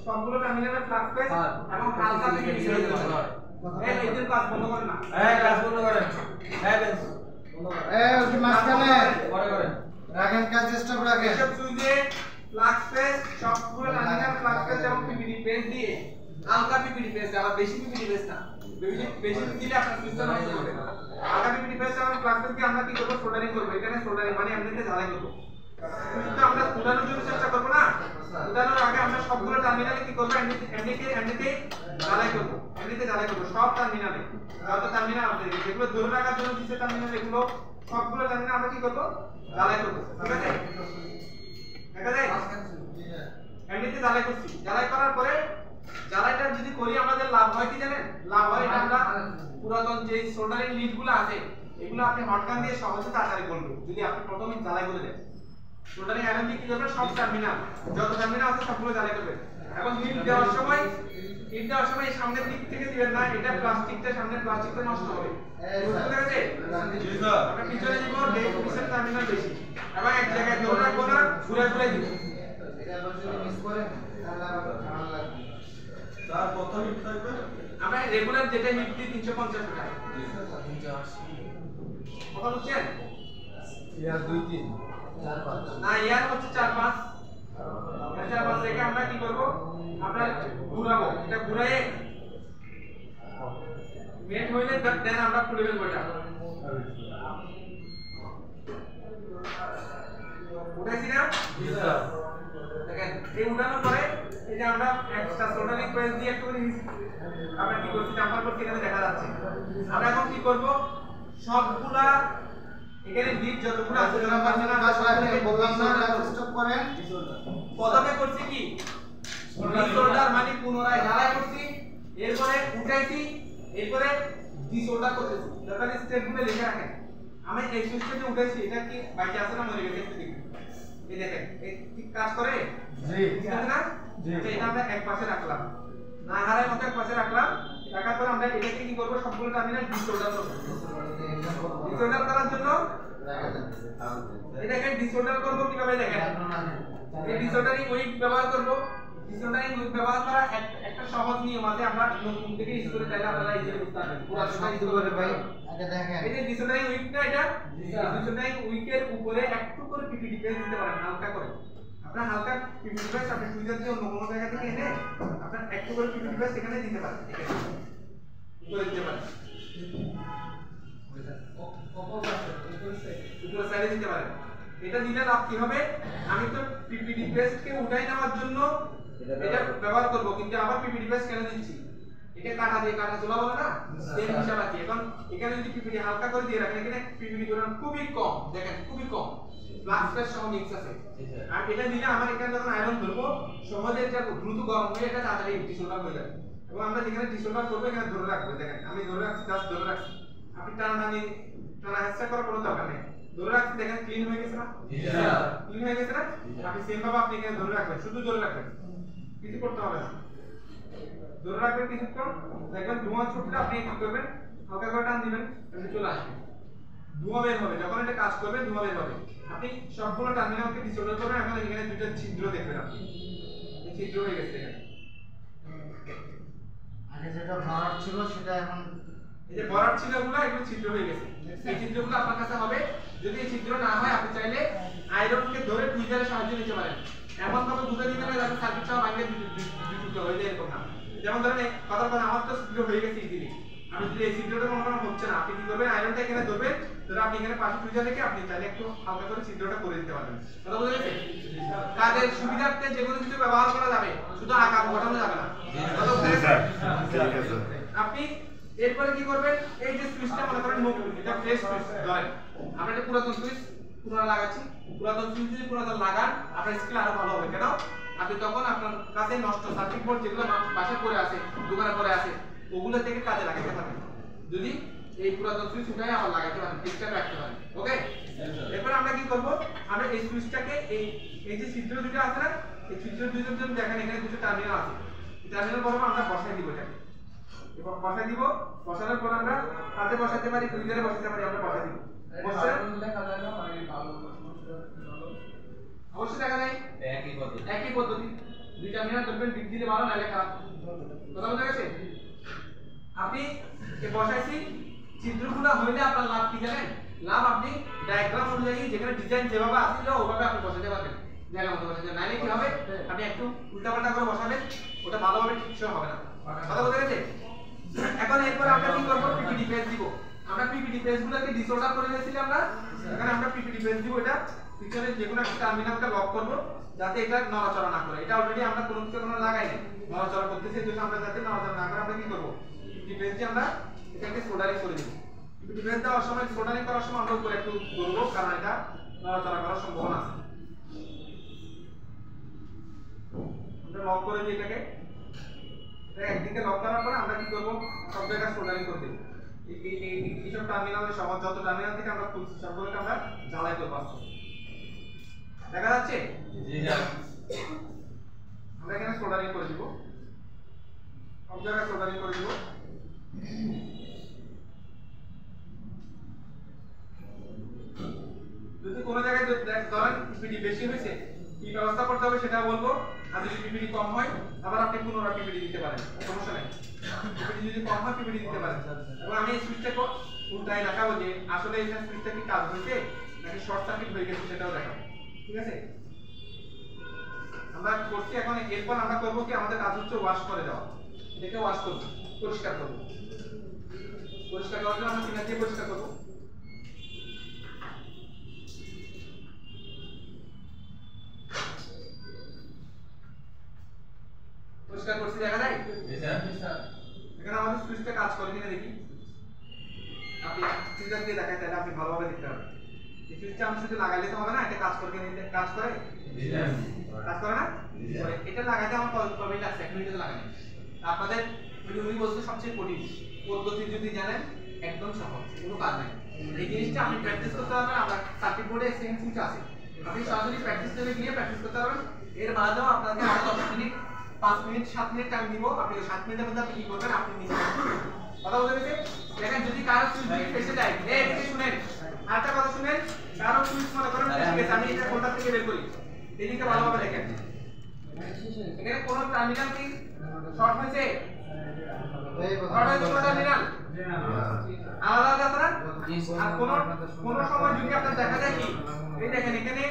সবগুলো টার্মিনালে ফ্লাক্স পেজ এবং হালকা থেকে দিয়ে দেব এই লিডের কাজ বন্ধ করেন না এই কাজ বন্ধ করেন এই বেঞ্চ বন্ধ করেন এই ওই মাঝখানে পরে করেন রাখেন কাজ স্টেপ রাখেন এসব সুইচে ফ্লাক্স পেজ সবগুলো টার্মিনাল ফ্লাক্স পেজ এবং পিপিডি পেজ দিয়ে হালকা পিপিডি পেজ আবার বেশি পিপিডি পেজ না বেশি দিলে আপনার সুইচটা নষ্ট হবে হালকা পিপিডি পেজ এবং ফ্লাক্স পেজ দিয়ে আমরা কি করব সোল্ডারিং করব এখানে সোল্ডারিং মানে এমনিতে ঝালাই করব সুইচটা আমরা সোল্ডারের জন্য চেষ্টা করব না সোল্ডারের আগে আমরা সবগুলো টার্মিনালে কি করব এমনিতে ঝালাই করব সব টার্মিনালে যত টার্মিনাল আছে যেগুলো ধরে রাখার জন্য দিতে টার্মিনাল এগুলো সবগুলো টার্মিনাল আমরা কি করব ঝালাই করব ঠিক আছে দেখা যায় এমনিতে ঝালাই করছি ঝালাই করার পরে ঝালাইটা যদি করি আমাদের লাভ হয় কি জানেন লাভ হয় এটা আমরা পুরাতন যে সোল্ডারিং লিডগুলো আছে এগুলো আপনি হটগান দিয়ে সহজে তাড়াতাড়ি করবেন যদি আপনি প্রথমে ঝালাই করে দেন সোল্ডারিং আয়রন দিয়ে কি করবেন সব টার্মিনাল যত টার্মিনাল আছে সবগুলো ঝালাই করবেন এখন হিট দেওয়ার সময় এই সামনের দিক থেকে দিবেন না এটা প্লাস্টিকটা সামনে প্লাস্টিকটা নষ্ট হবে বুঝতে পেরেছে জি স্যার আমরা পিছনে দিব পিছনে টার্মিনাল বেশি এবং এক জায়গায় ধরে রাখবো না ঘুরে ঘুরে দিব এটা যদি মিস করেন তাহলে আবার ঝামেলা লাগবে স্যার কত হিট থাকবে আমরা রেগুলার যেটা হিট দিই 350 টাকা জি স্যার 380 কত বুঝছেন ইয়ার 2 3 4 5 না ইয়ার হচ্ছে 4 5 4 5 রেখে আমরা কি করব আমরা ঘুরাবো এটা ঘুরায়ে মেট হইলে দেন আমরা খুলে ফেলবো এটা উঠাইছি না জি স্যার দেখেন এই উঠানোর পরে এই যে আমরা এক্সট্রা সোল্ডারিং পেজ দিয়ে একটু আমরা কি করছি জাম্পার করতে এখানে দেখা যাচ্ছে আমরা এখন কি করব সবগুলা এখানে বিট যতগুলো আছে বললাম না স্টপ করেন প্রথমে করছি কি ডিসঅর্ডার মানে পুনরায় ঢালাই করছি এরপরে উঠাইছি এরপরে ডিসঅর্ডার করতেছি যখন স্টেপগুলো লিখে রাখেন আমি এই সিস্টেমে উঠাইছি এটা কি বাইরে আছে না মরে গেছে একটু দেখুন এই দেখেন এই ঠিক কাজ করে জি ঠিক আছে না জি এটা আমরা এক পাশে রাখলাম না হারায় মতো এক পাশে রাখলাম রাখার পর আমরা এটাকে কি করব সবগুলো টার্মিনাল ডিসঅর্ডার করব ডিসঅর্ডার করার জন্য এটাকে ডিসঅর্ডার করব কিভাবে দেখেন এই ডিসঅর্ডারিং উইক ব্যবহার করব ডিসঅর্ডারিং উইক ব্যবহার করা একটা সহজ নিয়ম আছে আমরা নতুন থেকে স্কুলে চাইলে আপনারা ইজিলি বুঝতে পারবেন পুরো শুরু করে ভাই আগে দেখেন এই যে ডিসঅর্ডারিং উইক না এটা ডিসঅর্ডারিং উইকের উপরে একটু করে পিপি ডিফারেন্স দিতে পারেন হালকা করে আপনার হালকা পিপি ডিফারেন্স আপনি টুইটার দিয়ে অন্য কোনো জায়গা থেকে এনে আপনার একটু করে পিপি ডিফারেন্স এখানে দিতে পারেন এখানে উপরে দিতে পারেন উপরে সাইডে দিতে পারেন এটা দিলে লাভ কি হবে আমি তো পিপিডি পেস্টকে উঠাই নেওয়ার জন্য এটা ব্যবহার করব কিন্তু আবার পিপিডি পেস্ট কেন দিচ্ছি এটা কাটা দিয়ে কাটা তোলা বলে না সেম হিসাব আছে এখন এখানে যদি পিপিডি হালকা করে দিয়ে রাখেন এখানে পিপিডি পরিমাণ খুবই কম দেখেন খুবই কম ব্ল্যাক স্পেস সহ মিক্স আছে আর এটা দিলে আমার এখানে যখন আয়রন ধরবো সহজে এটা দ্রুত গরম হয়ে এটা তাড়াতাড়ি ডিসঅর্ডার হয়ে যাবে এবং আমরা যেখানে ডিসঅর্ডার করব এখানে ধরে রাখবো দেখেন আমি ধরে রাখছি জাস্ট ধরে রাখছি আপনি টানা হেডসেট করার কোনো দরকার নেই ধরে রাখছি দেখেন ক্লিন হয়ে গেছে না জি স্যার ক্লিন হয়ে গেছে না আপনি সেম ভাবে আপনি এখানে ধরে রাখবেন শুধু ধরে রাখবেন কিছু করতে হবে না ধরে রাখবেন কিছুক্ষণ দেখবেন ধোঁয়া ছুটলে আপনি কি করবেন হালকা করে টান দিবেন এমনি চলে আসবে ধোঁয়া বের হবে যখন এটা কাজ করবে ধোঁয়া বের হবে আপনি সবগুলো টার্মিনালকে ডিসঅর্ডার করবেন এখন এখানে দুটো ছিদ্র দেখবেন আপনি এই ছিদ্র হয়ে গেছে এখানে আগে যেটা ভরাট ছিল সেটা এখন এই যে ভরাট ছিল এগুলো ছিদ্র হয়ে গেছে এই ছিদ্রগুলো আপনার কাছে হবে যদি এই ছিদ্র না হয় আপনি চাইলে আয়রনকে ধরে টুইটারের সাহায্য নিতে পারেন এমন ভাবে বুঝে দিবেন না যাতে সার্কিটটা ভাঙে দুটো হয়ে যায় এরকম না যেমন ধরেন কথা কথা আমার তো ছিদ্র হয়ে গেছে ইজিলি আমি যদি এই ছিদ্রটা মনে করেন হচ্ছে না আপনি কি করবেন আয়রনটা এখানে ধরবেন ধরে আপনি এখানে পাশে টুইটার রেখে আপনি চাইলে একটু হালকা করে ছিদ্রটা করে দিতে পারবেন কথা বুঝে গেছে কাজের সুবিধার্থে যেগুলো কিছু ব্যবহার করা যাবে শুধু আকার ঘটানো যাবে না কথা বুঝে গেছে আপনি এরপরে কি করবেন এই যে সুইচটা মনে করেন নতুন এটা ফ্রেশ সুইচ ধরেন আমরা এটা পুরাতন সুইচ পুনরায় লাগাচ্ছি পুরাতন সুইচ যদি পুরাতন লাগান আপনার স্কিল আরো ভালো হবে কেন আপনি তখন আপনার কাছে নষ্ট সার্কিট বোর্ড যেগুলো বাসায় পড়ে আছে দোকানে পড়ে আছে ওগুলো থেকে কাজে লাগাতে পারবেন যদি এই পুরাতন সুইচ উঠাই আবার লাগাতে পারেন ঠিকঠাক রাখতে পারেন ওকে এরপর আমরা কি করব আমরা এই সুইচটাকে এই যে ছিদ্র দুটো আছে না এই ছিদ্র দুটোর জন্য দেখেন এখানে দুটো টার্মিনাল আছে এই টার্মিনাল বরাবর আমরা বসাই দিব এটাকে এবং বসাই দিব বসানোর পর আমরা হাতে বসাতে পারি টুইটারে বসাতে পারি আমরা বসাই দিব বসাতে দেখা যায় না মানে ভালো অবশ্যই দেখা যায় একই পদ্ধতি দুই টার্মিনাল ধরবেন বিট দিলে ভালো নালে খারাপ কথা বুঝা গেছে আপনি এই বসাইছি চিত্রগুলো হইলে আপনার লাভ কি জানেন লাভ আপনি ডায়াগ্রাম অনুযায়ী যেখানে ডিজাইন যেভাবে আসছিল ওভাবে আপনি বসাতে পারবেন জায়গা মতো বসাতে নাইলে কি হবে আপনি একটু উল্টাপাল্টা করে বসাবেন ওটা ভালোভাবে ঠিকঠাক হবে না কথা বুঝা গেছে এখন এরপর আমরা কি করব পিপিডি পেজ দিব আমরা পিপিডি পেজগুলোকে ডিসঅর্ডার করে নিয়েছি আমরা এখানে আমরা পিপিডি পেজ দিব এটা পিছনে যে কোনো একটা টার্মিনালকে লক করব যাতে এটা নড়াচড়া না করে এটা অলরেডি আমরা কোনো কিছু কোনো লাগাই নাই নড়াচড়া করতেছি এজন্য আমরা যাতে নড়াচড়া না করে আমরা কি করব পিপিডি পেজ দিয়ে আমরা এটাকে সোল্ডারিং করে দেব পিপিডি পেজ দেওয়ার সময় সোল্ডারিং করার সময় আমরা উপরে একটু করব কারণ এটা নড়াচড়া করার সম্ভাবনা আছে আমরা লক করে দিই এটাকে একদিকে লক করার পরে আমরা কি করব সব জায়গা সোল্ডারিং করে দেব এই সব টার্মিনালের সব যত টার্মিনাল থেকে আমরা খুলছি সবগুলোকে আমরা জ্বালাই করব আস্তে দেখা যাচ্ছে জি স্যার আমরা এখানে সোল্ডারিং করে দিব সব জায়গায় সোল্ডারিং করে দিব যদি কোনো জায়গায় ধরেন পিপিডি বেশি হয়েছে কি ব্যবস্থা করতে হবে সেটা বলবো আর যদি পিপিডি কম হয় আবার আপনি পুনরায় পিপিডি দিতে পারেন সমস্যা নাই পিপিডি যদি কম হয় পিপিডি দিতে পারেন এবং আমি এই সুইচটাকে উল্টাই দেখাবো যে আসলে এই সুইচটা কি কাজ হয়েছে নাকি শর্ট সার্কিট হয়ে গেছে সেটাও দেখাবো ঠিক আছে আমরা করছি এখন এরপর আমরা করব কি আমাদের কাজ হচ্ছে ওয়াশ করে দেওয়া এটাকে ওয়াশ করব পরিষ্কার করব পরিষ্কার করার জন্য আমরা কিনা দিয়ে পরিষ্কার করব পরিষ্কার করছি দেখা যায় জি স্যার এখানে আমাদের সুইচটা কাজ করে কিনা দেখি আপনি সিজার দিয়ে দেখাই তাহলে আপনি ভালোভাবে দেখতে পাবেন এই সুইচটা আমি শুধু লাগাইলে তো হবে না, এটা কাজ করে নিতে কাজ করে কাজ করে না এটা লাগাইতে আমার কত মিনিট লাগছে 1 মিনিটে লাগাই আপনাদের উনি বলতে সবচেয়ে কঠিন পদ্ধতি যদি জানেন একদম সহজ কোনো কাজ নাই এই জিনিসটা আপনি প্র্যাকটিস করতে পারবেন আমার সার্কিট বোর্ডে সেম সুইচ আছে আপনি সরাসরি প্র্যাকটিস করে গিয়ে প্র্যাকটিস করতে পারবেন এর বাদেও আপনাকে আরো 10 মিনিট 5 মিনিট 7 মিনিট টাইম দিব আপনি 7 মিনিটের মধ্যে আপনি কি করবেন আপনি নিজে কথা বলতে পেরেছেন দেখেন যদি কারো সুইচ দিয়ে ফেসে যায় এই থেকে শুনেন আরেকটা কথা শুনেন কারো সুইচ মনে করেন ফেসে গেছে আমি এটা কোনটা থেকে বের করি এদিকে ভালোভাবে দেখেন এখানে কোন টার্মিনাল কি শর্ট হয়েছে টার্মিনাল আলাদা আলাদা আর কোন সময় যদি আপনার দেখা যায় কি এই দেখেন এখানে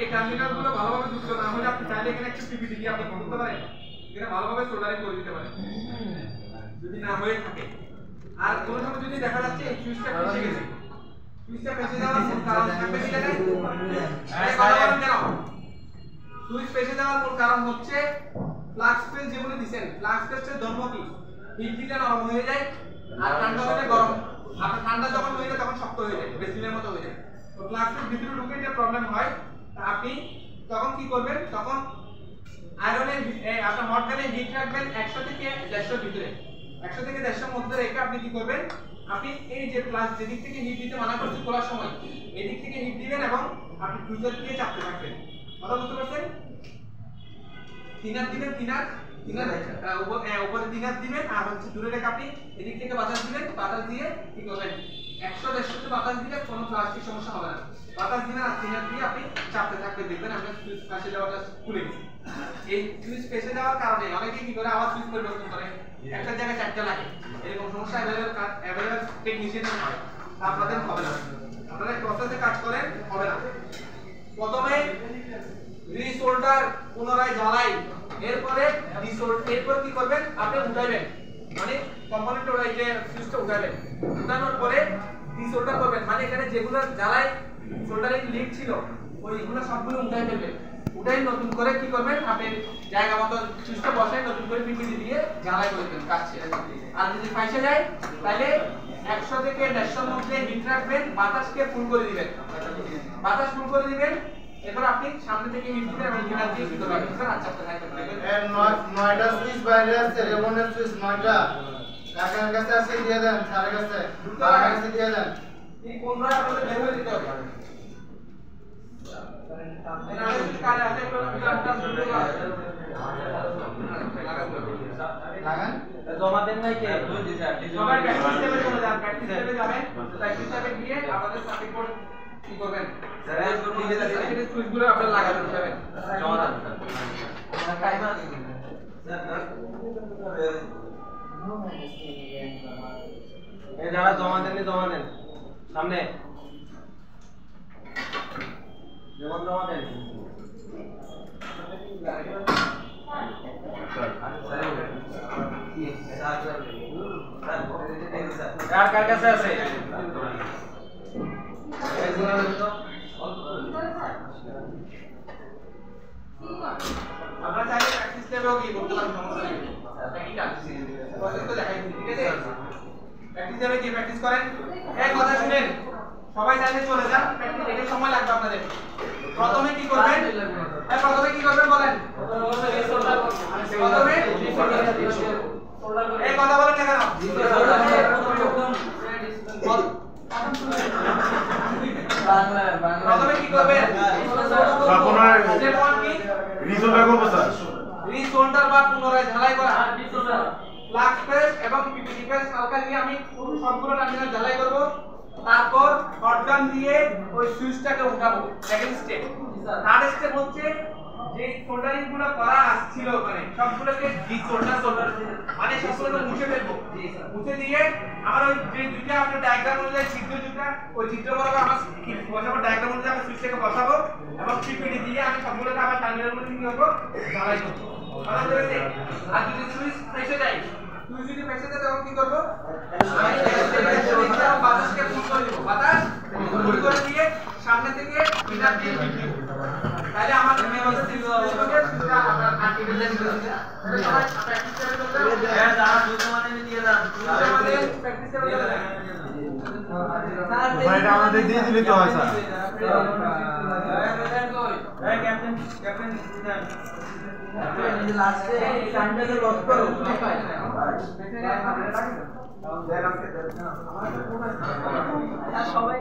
এই টার্মিনালগুলো ভালোভাবে যুক্ত না হলে আপনি চাইলে এখানে একটা পিপিটি দিয়ে আপনি করতে পারেন এখানে ভালোভাবে সোল্ডারিং করে দিতে পারেন যদি না হয়ে থাকে আর কোন সময় যদি দেখা যাচ্ছে এই সুইচটা ফেসে গেছে সুইচটা ফেসে যাওয়ার মূল কারণ থাকবে কি জানেন এই কথা বলেন কেন সুইচ ফেসে যাওয়ার মূল কারণ হচ্ছে ফ্লাক্স পেজ যেগুলো দিবেন ফ্লাক্স পেজের ধর্ম কি হিট দিলে নরম হয়ে যায় আর ঠান্ডা হলে গরম আর ঠান্ডা যখন হয়ে যায় তখন শক্ত হয়ে যায় বেসিনের মতো হয়ে যায় তো ফ্লাক্স পেজ ভিতরে ঢুকে যে প্রবলেম হয় আপনি তখন কি করবেন তখন আয়রনের আপনার হট গানে হিট রাখবেন 100 থেকে 150 ভিতরে 100 থেকে 150 মধ্যে রেখে আপনি কি করবেন আপনি এই যে প্লাস যেদিক থেকে হিট দিতে মানা করছি খোলার সময় এদিক থেকে হিট দিবেন এবং আপনি ফ্রিজার দিয়ে চাপতে থাকবেন কথা বুঝতে পারছেন তিনার দিবেন তিনার উপরে তিনার দিবেন আর হচ্ছে দূরে রেখে আপনি এদিক থেকে বাতাস দিবেন বাতাস দিয়ে কি করবেন 100-150 তে বাতাস দিলে কোনো প্লাস্টিক সমস্যা হবে না বাতাস দিবেন আর তিনার দিয়ে আপনি চাপতে থাকবেন দেখবেন আপনার সুইচ ফেসে যাওয়াটা খুলে গেছে এই সুইচ ফেসে যাওয়ার কারণে অনেকে কি করে আবার সুইচ পরিবর্তন করে একটা জায়গায় চারটা লাগে এরকম সমস্যা অ্যাভেলেবল টেকনিশিয়ান হয় আপনাদের হবে না আপনারা প্রসেসে কাজ করেন হবে না প্রথমে রিসোল্ডার পুনরায় জ্বালাই এরপরে এরপর কি করবেন আপনি উঠাইবেন মানে কম্পোনেন্ট ওই যে সুইচটা উঠাবেন উঠানোর পরে রিসোল্ডার করবেন মানে এখানে যেগুলো জ্বালাই সোল্ডারিং লিক ছিল ওইগুলো সবগুলো উঠাই ফেলবেন উঠাই নতুন করে কি করবেন আপনি জায়গা মতো সুইচটা বসাই নতুন করে পিপিটি দিয়ে জ্বালাই করে দেবেন কাজ শেষ আর যদি ফাইসে যায় তাহলে 100 থেকে 150 মধ্যে হিট রাখবেন বাতাসকে ফুল করে দিবেন বাতাস ফুল করে দিবেন এবার আপনি সামনে থেকে হিট দিবেন এবং হিটার দিয়ে কি করবেন স্যার আচ্ছা থাকবেন এর 9টা সুইচ বাইরে আছে রেবনের সুইচ 9টা কাকার কাছে আছে দিয়ে দেন স্যারের কাছে আর কাছে দিয়ে দেন এই কোনটা আপনাদের বের করে দিতে হবে এর আগে যদি কাজ আছে একটু কাজটা শুরু লাগান জমা দেন নাই কে সবাই প্র্যাকটিস টেবিলে চলে যান প্র্যাকটিস টেবিলে যাবেন প্র্যাকটিস টেবিলে গিয়ে আমাদের সার্কিট বোর্ড কি করবেন স্যার ঠিক আছে এই সুইচগুলো আপনারা লাগাবেন যাবেন জমা দেন আমরা টাইমার এই যারা জমা দেননি জমা দেন সামনে যেমন জমা দেন কার কাছে আছে আমরা চাইলে প্র্যাকটিস টেবিলেও কি করতে পারি সমস্যা নেই ঠিক আছে প্রসেস তো দেখাই দিই ঠিক আছে প্র্যাকটিস টেবিলে কি প্র্যাকটিস করেন এই কথা শুনেন সবাই চাইলে চলে যান প্র্যাকটিস এর সময় লাগবে আপনাদের প্রথমে কি করবেন বলেন প্রথমে এই কথা বলেন না কেন প্রথমে কি করবেন আপনার রিসোল্ডার করব স্যার রিসোল্ডার বা পুনরায় ঝালাই করা ফ্লাক্স পেজ এবং পিপিটি পেজ হালকা দিয়ে আমি সবগুলো টার্মিনাল ঝালাই করব তারপর হটগান দিয়ে ওই সুইচটাকে উঠাবো সেকেন্ড স্টেপ থার্ড স্টেপ হচ্ছে যে সোল্ডারিং গুলো করা আসছিল মানে সবগুলোকে ডিসোল্ডার মানে সবগুলো মুছে ফেলবো মুছে দিয়ে আমার ওই যে দুইটা আপনার ডায়াগ্রাম অনুযায়ী ছিদ্র দুটো ওই ছিদ্র বরাবর আমার বসাবো ডায়াগ্রাম অনুযায়ী আমি সুইচটাকে বসাবো এবং পিপিটি দিয়ে আমি সবগুলোকে আমার টার্মিনালগুলো কি করব ঢালাই করব ভালো করে আর যদি সুইচ ফেসে যায় তুই যদি ফেসে যায় তখন কি করব আমি বাতাসকে ফুল করে দেব বাতাস ফুল করে দিয়ে সামনে থেকে মিটার দিয়ে তাহলে আমার সুইচটা আপনার আর্টিফিশিয়াল দিতে তাহলে সবাই প্র্যাকটিস করে চলতে হবে যারা দুটো মানে দিয়ে দাও প্র্যাকটিস করে চলতে ভাই এটা আমাদের দিয়ে দিলে তো হয় স্যার লাস্টে সানডে লস করো সবাই